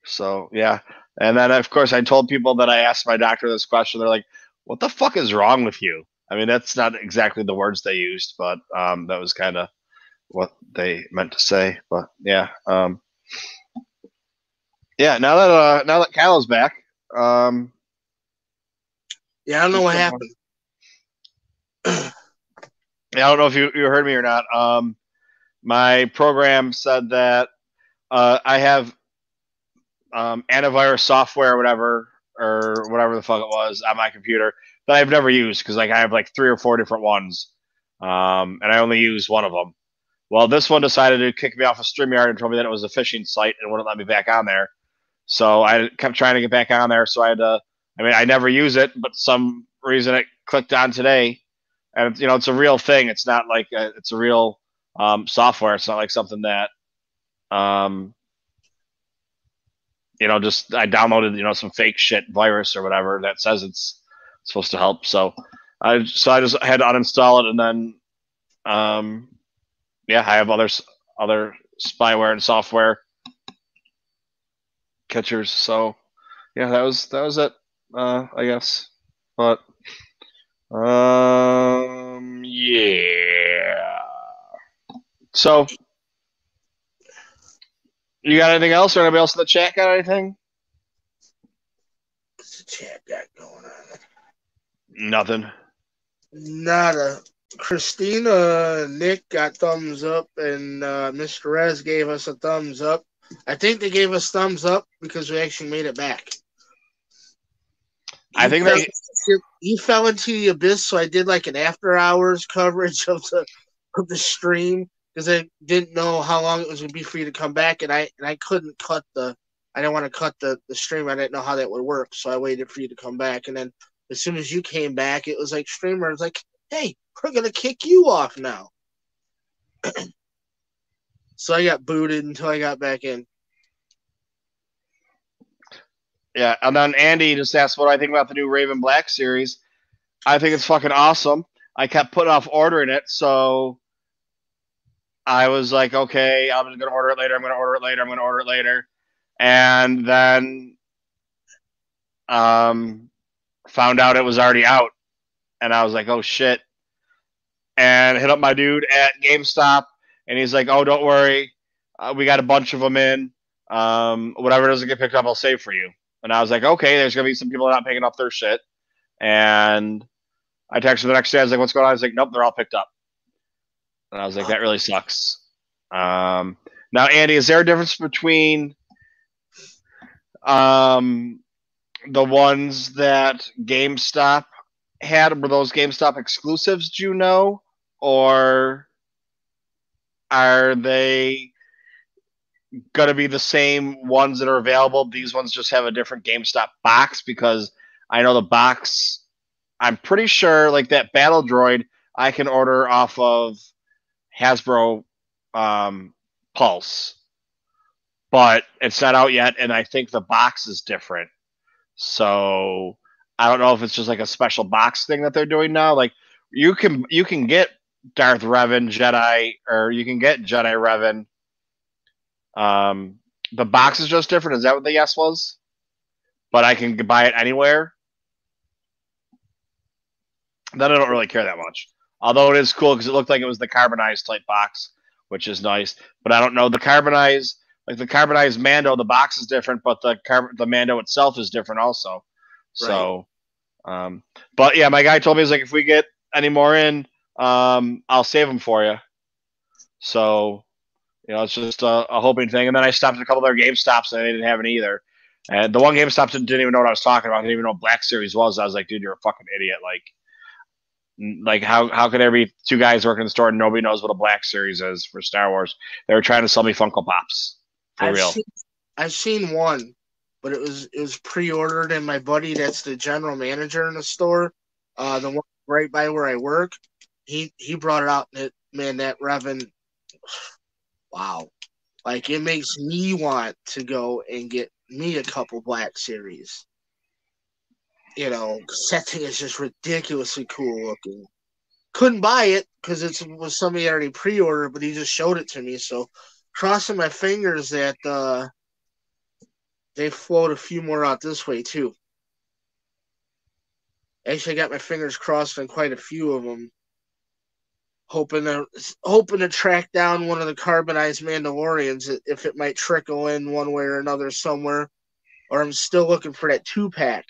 So yeah, And then, of course, I told people that I asked my doctor this question. They're like, "What the fuck is wrong with you?" I mean, that's not exactly the words they used, but that was kind of what they meant to say. But yeah, yeah. Now that Kyle's back, yeah, I don't know what happened. Yeah, I don't know if you heard me or not. My program said that I have antivirus software or whatever the fuck it was on my computer that I've never used because like I have like 3 or 4 different ones, and I only use one of them. Well, this one decided to kick me off of StreamYard and told me that it was a phishing site and wouldn't let me back on there. So I kept trying to get back on there. So I had to. I mean, I never use it, but some reason it clicked on today, and it's a real thing. It's not like it's a real software. It's not like something that just I downloaded some fake shit virus or whatever that says it's supposed to help. So I just had to uninstall it, and then I have other spyware and software catchers. So yeah, that was it. I guess, but yeah. So you got anything else, or anybody else in the chat got anything? What's the chat got going on? Nothing. Nada. Christina, Nick got thumbs up, and Mr. Rez gave us a thumbs up. I think they gave us thumbs up because we actually made it back. I think he fell into the abyss, so I did like an after hours coverage of the stream because I didn't know how long it was going to be for you to come back, and I couldn't cut I didn't want to cut the stream. I didn't know how that would work, so I waited for you to come back, and then as soon as you came back, it was like streamer was like, "Hey, we're gonna kick you off now." So I got booted until I got back in. Yeah, and then Andy just asked what I think about the new Raven Black series. I think it's fucking awesome. I kept putting off ordering it, so I was like, okay, I'm just gonna order it later. I'm gonna order it later. I'm gonna order it later, and then found out it was already out, and I was like, oh shit, and hit up my dude at GameStop, and he's like, oh, don't worry, we got a bunch of them in. Whatever doesn't get picked up, I'll save for you. And I was like, okay, there's gonna be some people not picking up their shit, and I texted the next day. I was like, what's going on? I was like, nope, they're all picked up. And I was like, that really sucks. Now, Andy, is there a difference between the ones that GameStop had? Were those GameStop exclusives, do you know? Or are they going to be the same ones that are available? These ones just have a different GameStop box? Because I know the box, I'm pretty sure, like that Battle Droid, I can order off of Hasbro Pulse, but it's not out yet, and I think the box is different. So I don't know if it's just like a special box thing that they're doing now. Like you can get Darth Revan Jedi, or you can get Jedi Revan. The box is just different. Is that what the yes was? But I can buy it anywhere. Then I don't really care that much. Although it is cool because it looked like it was the carbonized type box, which is nice. But I don't know the carbonized Mando. The box is different, but the Mando itself is different also. So, but yeah, my guy told me, he's like, if we get any more in, I'll save them for you. So, it's just a hoping thing. And then I stopped at a couple other GameStops and they didn't have any either. And the one GameStop didn't even know what I was talking about. Didn't even know what Black Series was. I was like, dude, you're a fucking idiot. Like how could there be two guys working in the store and nobody knows what a Black Series is for Star Wars? They were trying to sell me Funko Pops for real. I've seen one, but it was pre-ordered, and my buddy that's the general manager in the store, the one right by where I work, he brought it out, and that Revan, wow, like it makes me want to go and get me a couple Black Series. That thing is just ridiculously cool looking. Couldn't buy it because it was somebody already pre-ordered, but he just showed it to me. So, crossing my fingers that they float a few more out this way too. Actually, I got my fingers crossed on quite a few of them. Hoping to track down one of the carbonized Mandalorians if it might trickle in one way or another somewhere. Or I'm still looking for that 2-pack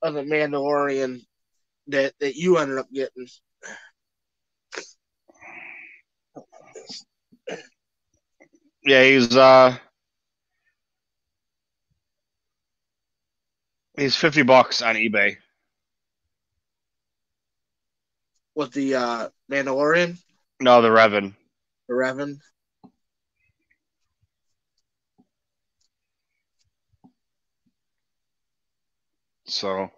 of the Mandalorian that you ended up getting. Yeah, he's $50 on eBay. With the Mandalorian? No, the Revan. The Revan? So,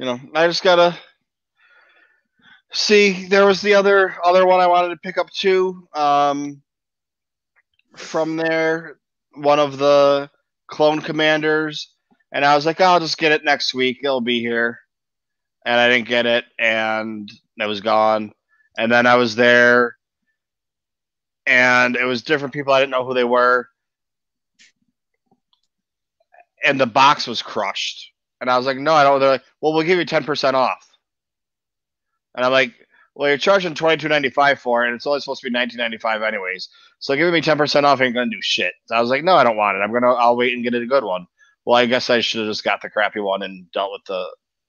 I just gotta see. There was the other one I wanted to pick up too. From there, one of the clone commanders, and I was like, I'll just get it next week. It'll be here, and I didn't get it, and it was gone. And then I was there, and it was different people. I didn't know who they were. And the box was crushed. And I was like, no, I don't. They're like, well, we'll give you 10% off. And I'm like, well, you're charging $22.95 for it, and it's only supposed to be $19.95 anyways. So giving me 10% off ain't gonna do shit. So I was like, no, I don't want it. I'll wait and get it a good one. Well, I guess I should have just got the crappy one and dealt with the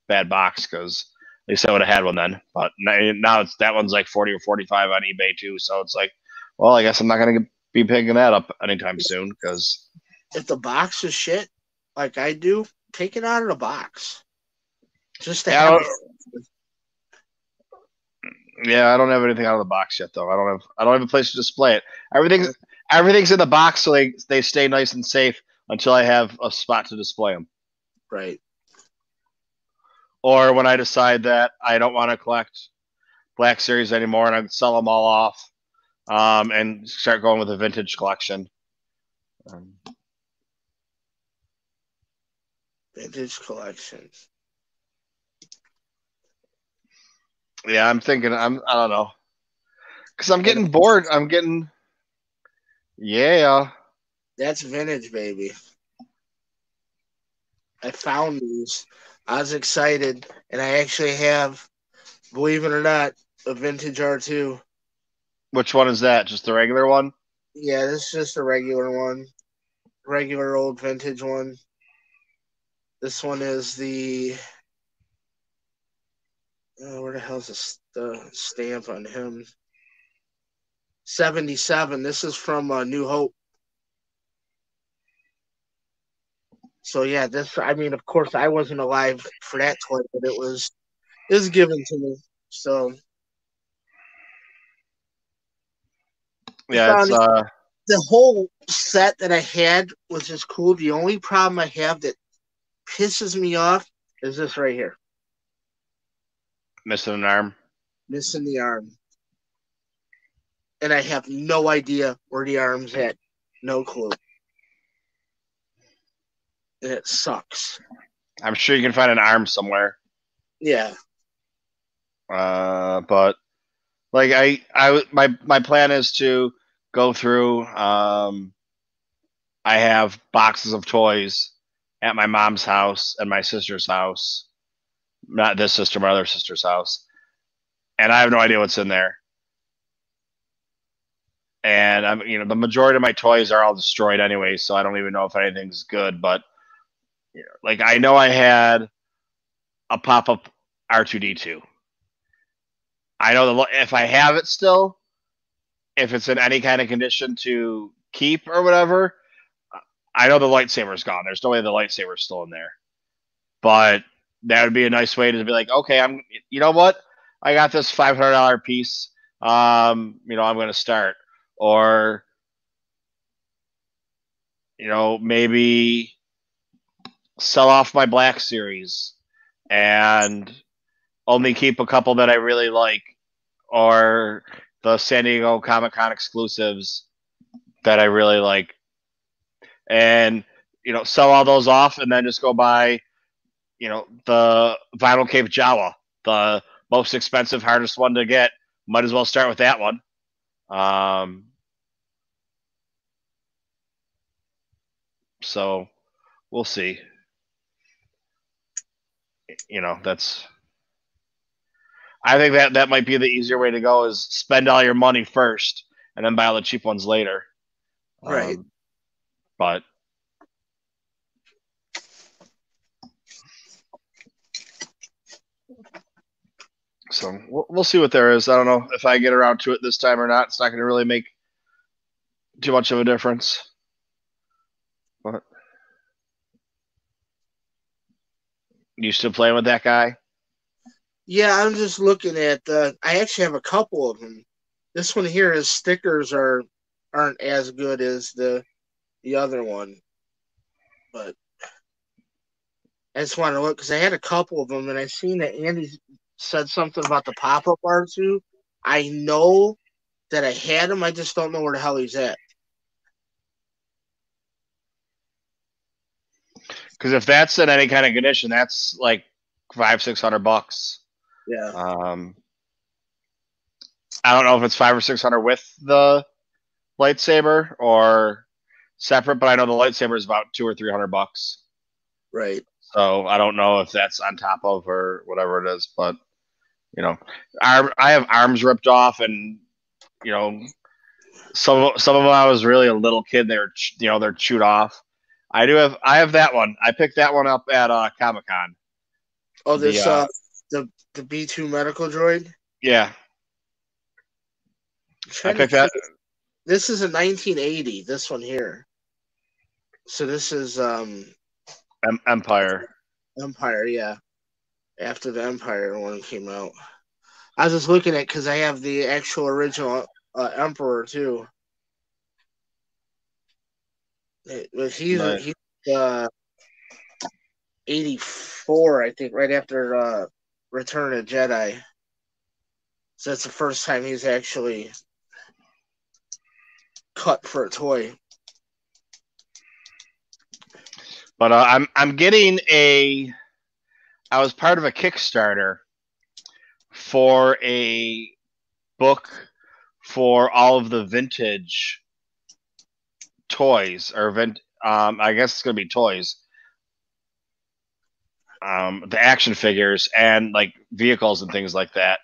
bad box because at least I would have had one then. But now that one's like 40 or 45 on eBay too. So it's like, well, I guess I'm not gonna be picking that up anytime soon because if the box is shit, like I do, take it out of the box. Just to have it. Yeah, I don't have anything out of the box yet, though. I don't have a place to display it. Everything's in the box, so they stay nice and safe until I have a spot to display them. Right. Or when I decide that I don't want to collect Black Series anymore, and I sell them all off, and start going with a vintage collection. Vintage collection. Yeah, I'm thinking. I don't know, because I'm getting bored. Yeah. That's vintage, baby. I found these. I was excited, and I actually have, believe it or not, a vintage R2. Which one is that? Just the regular one? Yeah, this is just a regular one. Regular old vintage one. This one is the... where the hell's the stamp on him? 77. This is from New Hope. So yeah, of course I wasn't alive for that toy, but it was given to me. So yeah, it's the whole set that I had was just cool. The only problem I have that pisses me off is this right here. Missing an arm. Missing the arm. And I have no idea where the arm's at. No clue. And it sucks. I'm sure you can find an arm somewhere. Yeah. But like my plan is to go through. I have boxes of toys at my mom's house and my sister's house. Not this sister, my other sister's house. And I have no idea what's in there. And the majority of my toys are all destroyed anyway, so I don't even know if anything's good. But like I know I had a pop-up R2-D2. I know if I have it still, if it's in any kind of condition to keep or whatever, I know the lightsaber's gone. There's no way the lightsaber's still in there. But that would be a nice way to be like, okay, you know what? I got this $500 piece. I'm going to start. Or, maybe sell off my Black Series and only keep a couple that I really like, or the San Diego Comic-Con exclusives that I really like. And, sell all those off and then just go buy, the Vinyl Cape Jawa, the most expensive, hardest one to get. Might as well start with that one. So we'll see. I think that might be the easier way to go is spend all your money first and then buy all the cheap ones later. Right. But so we'll see what there is. I don't know if I get around to it this time or not. It's not going to really make too much of a difference. But you still playing with that guy? Yeah, I'm just looking at. I actually have a couple of them. This one here, his stickers aren't as good as the other one, but I just want to look because I had a couple of them, and I seen that Andy said something about the pop-up R2. I know that I had him. I just don't know where the hell he's at. Because if that's in any kind of condition, that's like $500-600. Yeah. I don't know if it's $500 or $600 with the lightsaber or separate, but I know the lightsaber is about $200 or $300. Right. So I don't know if that's on top of or whatever it is, but I have arms ripped off, and some of them I was really a little kid. They're chewed off. I have that one. I picked that one up at Comic-Con. Oh, this the B2 medical droid. Yeah, I picked that. This is a 1980. This one here. So this is Empire. Empire, yeah. After the Empire one came out, I was just looking at because I have the actual original Emperor too. He's 84, I think, right after Return of Jedi. So that's the first time he's actually cut for a toy. But I'm getting I was part of a Kickstarter for a book for all of the vintage toys, or I guess it's gonna be toys. The action figures and like vehicles and things like that.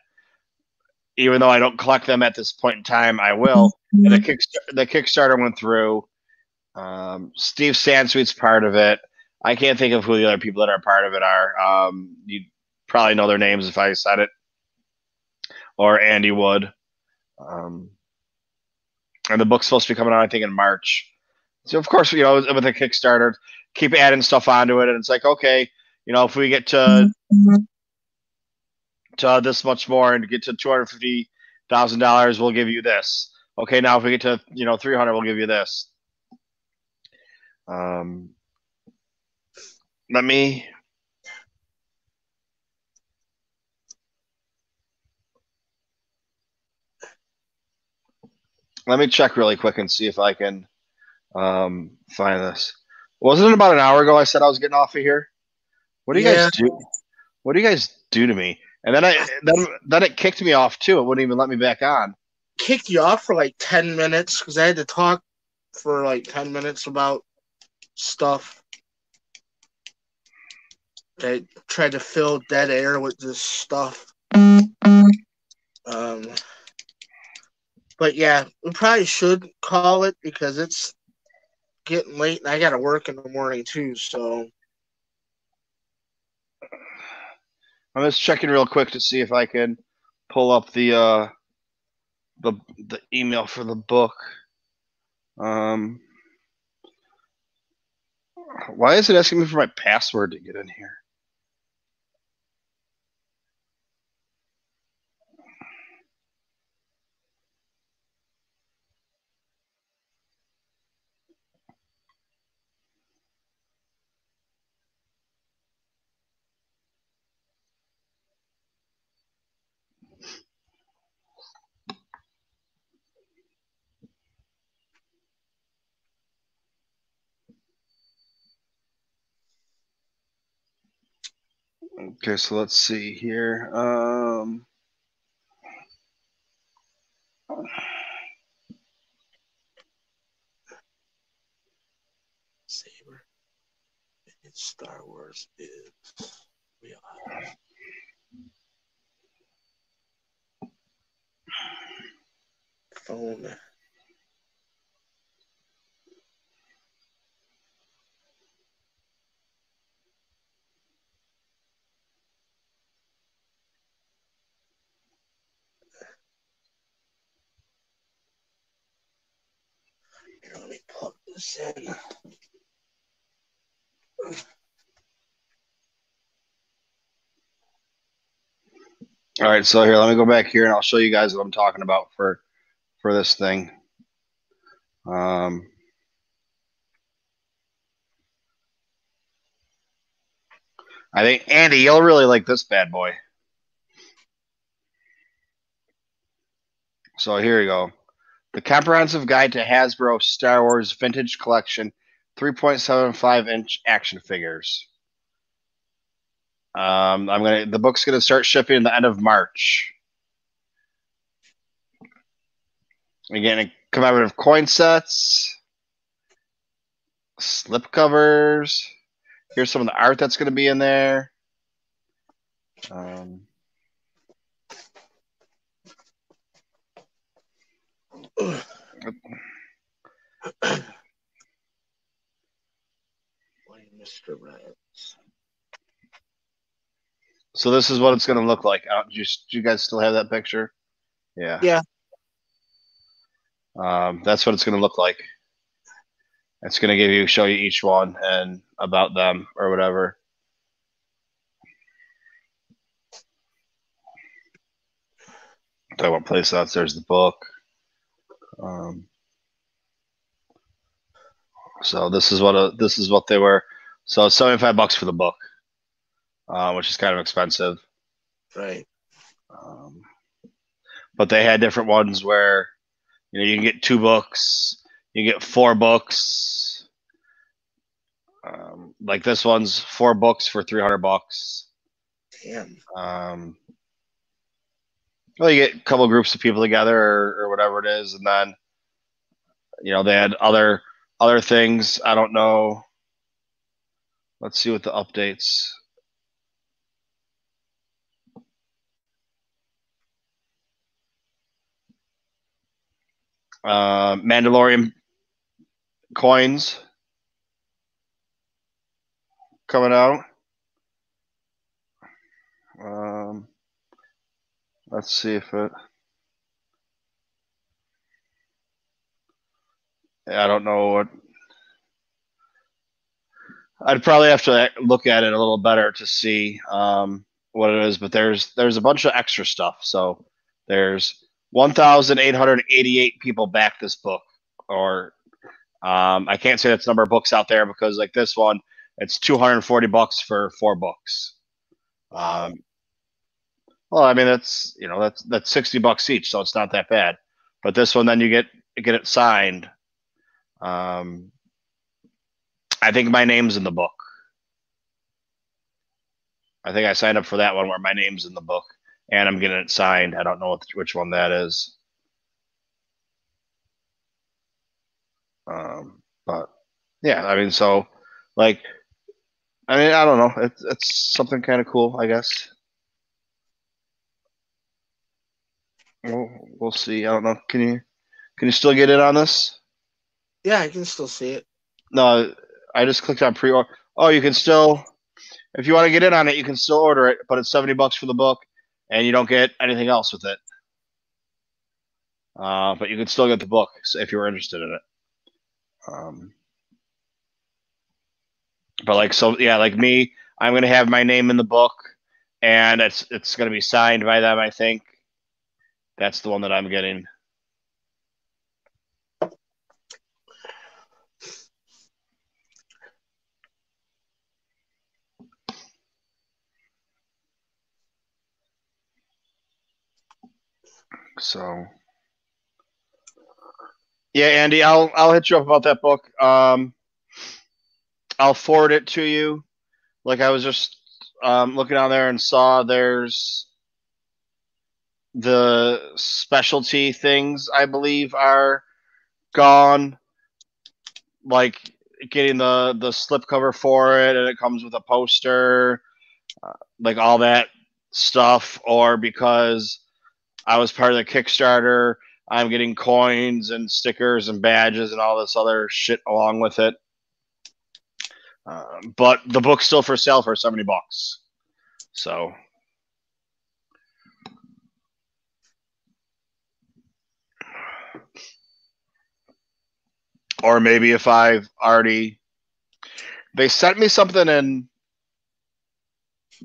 Even though I don't collect them at this point in time, I will. And the Kickstarter went through. Steve Sansweet's part of it. I can't think of who the other people that are part of it are. You probably know their names if I said it, or Andy Wood. And the book's supposed to be coming out, I think, in March. So of course, with a Kickstarter, keep adding stuff onto it, and it's like, okay, if we get to this much more and get to $250,000, we'll give you this. Okay, now if we get to 300, we'll give you this. Let me check really quick and see if I can find this. Wasn't it about an hour ago I said I was getting off of here? What do you guys do? What do you guys do to me? And then it kicked me off too. It wouldn't even let me back on. Kicked you off for like 10 minutes because I had to talk for like 10 minutes about stuff. I tried to fill dead air with this stuff. But yeah, we probably should call it because it's getting late and I got to work in the morning too. So I'm just checking real quick to see if I can pull up the email for the book. Why is it asking me for my password to get in here? Okay, so let's see here. Star Wars is real. Phone. Here, let me plug this in. All right, so here, let me go back here and I'll show you guys what I'm talking about for this thing. I think, Andy, you'll really like this bad boy. So here you go. The Comprehensive Guide to Hasbro Star Wars Vintage Collection 3.75-inch action figures. The book's gonna start shipping at the end of March. Again, commemorative coin sets, slip covers. Here's some of the art that's gonna be in there. Mr. Reds. So this is what it's going to look like. Do you guys still have that picture? Yeah. Yeah. That's what it's going to look like. It's going to show you each one and about them or whatever. Talk about play sets. There's the book. So this is what they were. So it's $75 for the book, which is kind of expensive. Right. But they had different ones where you can get 2 books, you get 4 books. Like this one's 4 books for $300. Damn. Well, you get a couple groups of people together or whatever it is, and then they had other things. I don't know. Let's see what the updates. Mandalorian coins coming out. Let's see if it. I don't know what. I'd probably have to look at it a little better to see what it is, but there's a bunch of extra stuff. So there's 1,888 people back this book, or I can't say that's the number of books out there because like this one, it's $240 for 4 books. Well, I mean that's $60 each, so it's not that bad. But this one, then you get it signed. I think my name's in the book. I think I signed up for that one where my name's in the book, and I'm getting it signed. I don't know which one that is. But yeah, I mean, so like, I don't know. It's something kind of cool, I guess. We'll see. I don't know. Can you still get in on this? Yeah, I can still see it. No, I just clicked on pre-order. Oh, you can still, if you want to get in on it, you can still order it, but it's $70 for the book, and you don't get anything else with it. But you can still get the book if you were interested in it. But like, so yeah, like me, I'm gonna have my name in the book, and it's gonna be signed by them. I think that's the one that I'm getting. So yeah, Andy, I'll hit you up about that book. I'll forward it to you. Like I was just looking on there and saw there's the specialty things I believe are gone. Like getting the slipcover for it, and it comes with a poster, like all that stuff, or because I was part of the Kickstarter, I'm getting coins and stickers and badges and all this other shit along with it. But the book's still for sale for $70. So, or maybe if I've already, they sent me something in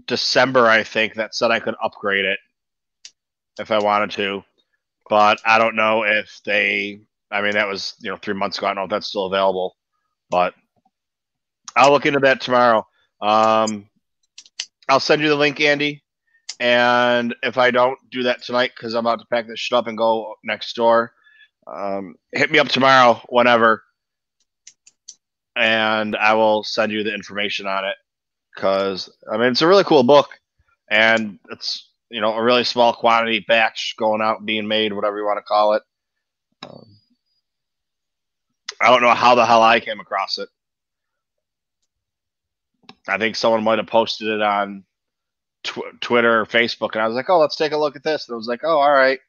December, I think, that said I could upgrade it if I wanted to, but I don't know if they. I mean, that was 3 months ago. I don't know if that's still available, but I'll look into that tomorrow. I'll send you the link, Andy. And if I don't do that tonight, because I'm about to pack this shit up and go next door, hit me up tomorrow, whenever, and I will send you the information on it. Because I mean, it's a really cool book, and it's a really small quantity batch going out, being made, whatever you want to call it. I don't know how the hell I came across it. I think someone might have posted it on Twitter or Facebook, and I was like, oh, let's take a look at this. And I was like, oh, all right.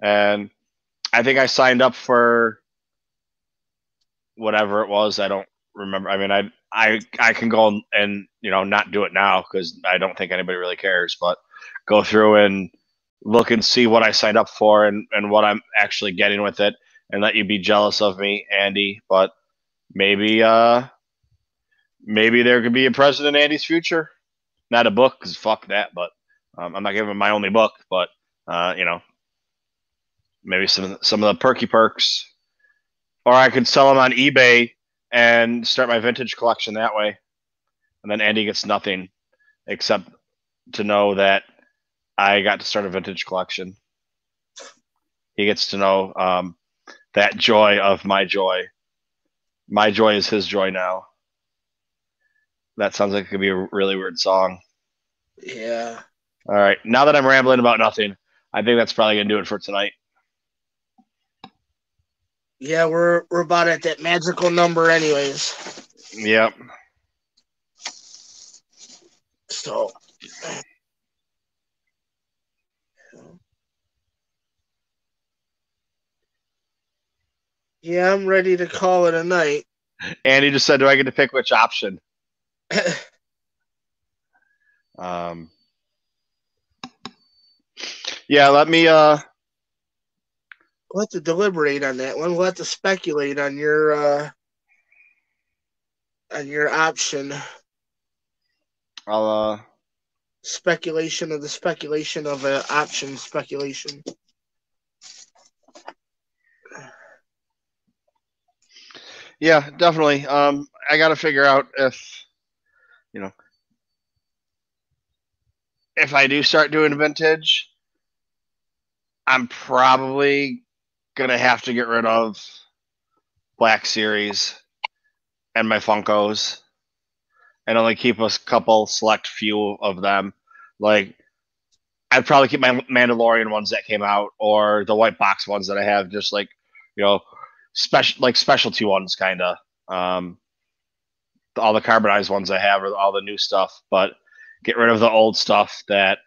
And I think I signed up for whatever it was. I don't remember. I mean, I can go and not do it now because I don't think anybody really cares, but go through and look and see what I signed up for and what I'm actually getting with it, and let you be jealous of me, Andy. But maybe there could be a President Andy's future. Not a book, because fuck that, but I'm not giving my only book, but maybe some of the perky perks. Or I could sell them on eBay and start my vintage collection that way. And then Andy gets nothing except to know that I got to start a vintage collection. He gets to know that joy of my joy. My joy is his joy now. That sounds like it could be a really weird song. Yeah. All right. Now that I'm rambling about nothing, I think that's probably going to do it for tonight. Yeah, we're about at that magical number anyways. Yep. So yeah, I'm ready to call it a night. Andy just said, do I get to pick which option? Yeah, let me we'll have to deliberate on that one. We'll have to speculate on your option. I'll speculation of the speculation of an option speculation. Yeah, definitely. I got to figure out if I do start doing vintage, I'm probably gonna have to get rid of Black Series and my Funkos, and only keep a couple select few of them. Like, I'd probably keep my Mandalorian ones that came out, or the white box ones that I have, just like specialty ones, kind of. All the carbonized ones I have, or all the new stuff, but get rid of the old stuff that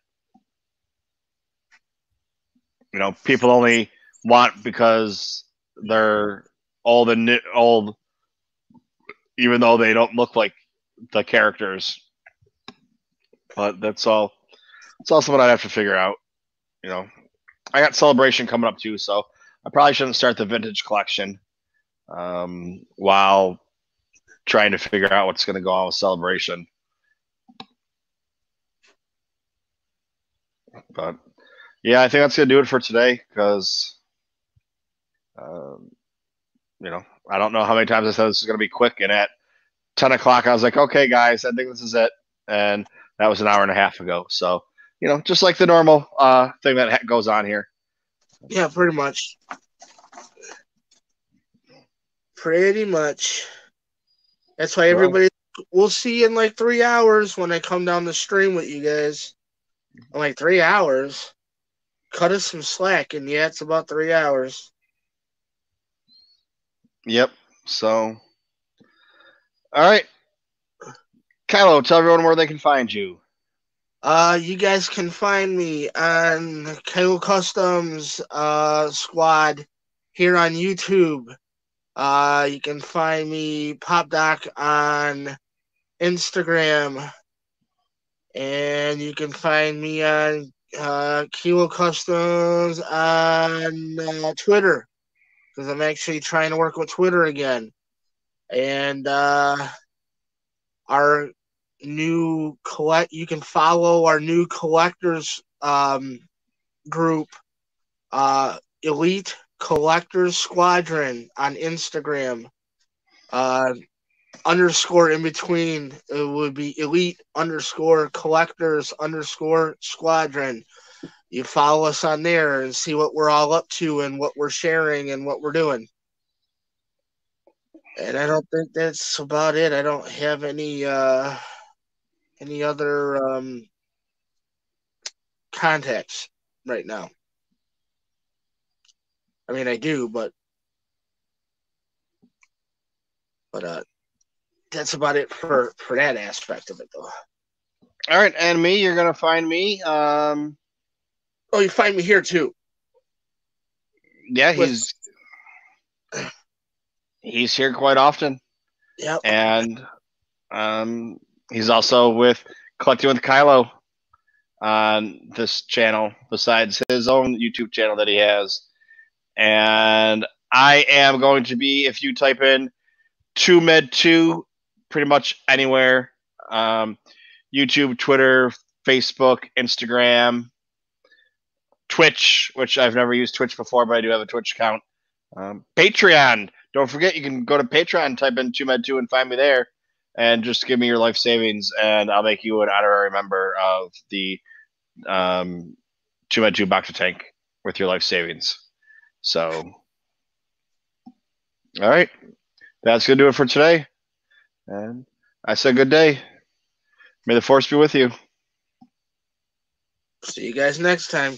people only want because they're old and old, even though they don't look like the characters. But that's all. It's also what I'd have to figure out. I got Celebration coming up too, so I probably shouldn't start the vintage collection while trying to figure out what's going to go on with Celebration. But yeah, I think that's going to do it for today, because I don't know how many times I said this is going to be quick, and at 10 o'clock I was like, okay guys, I think this is it, and that was an hour and a half ago. So just like the normal thing that goes on here. Yeah, pretty much. That's why everybody, we'll see you in like 3 hours when I come down the stream with you guys. In like 3 hours. Cut us some slack, and yeah, it's about 3 hours. Yep. So All right. Kylo, tell everyone where they can find you. You guys can find me on Kylo Customs Squad here on YouTube. You can find me Pop Doc on Instagram, and you can find me on Kilo Customs on Twitter, because I'm actually trying to work with Twitter again. And our new you can follow our new collectors group, Elite Collectors Squadron on Instagram. Underscore in between, it would be Elite underscore Collectors underscore Squadron. You follow us on there and see what we're all up to and what we're sharing and what we're doing. And I don't think that's about it. I don't have any other contacts right now. I mean, I do, but that's about it for that aspect of it, though. All right, and me, you're gonna find me. Oh, you find me here too. Yeah, he's here quite often. Yep. And he's also with Collecting with Kylo on this channel, besides his own YouTube channel that he has. And I am going to be, if you type in TooMedToo's pretty much anywhere, YouTube, Twitter, Facebook, Instagram, Twitch, which I've never used Twitch before, but I do have a Twitch account. Patreon. Don't forget, you can go to Patreon, type in TooMedToo's and find me there, and just give me your life savings, and I'll make you an honorary member of the TooMedToo's Bacta tank with your life savings. So, all right. That's going to do it for today. And I said good day. May the force be with you. See you guys next time.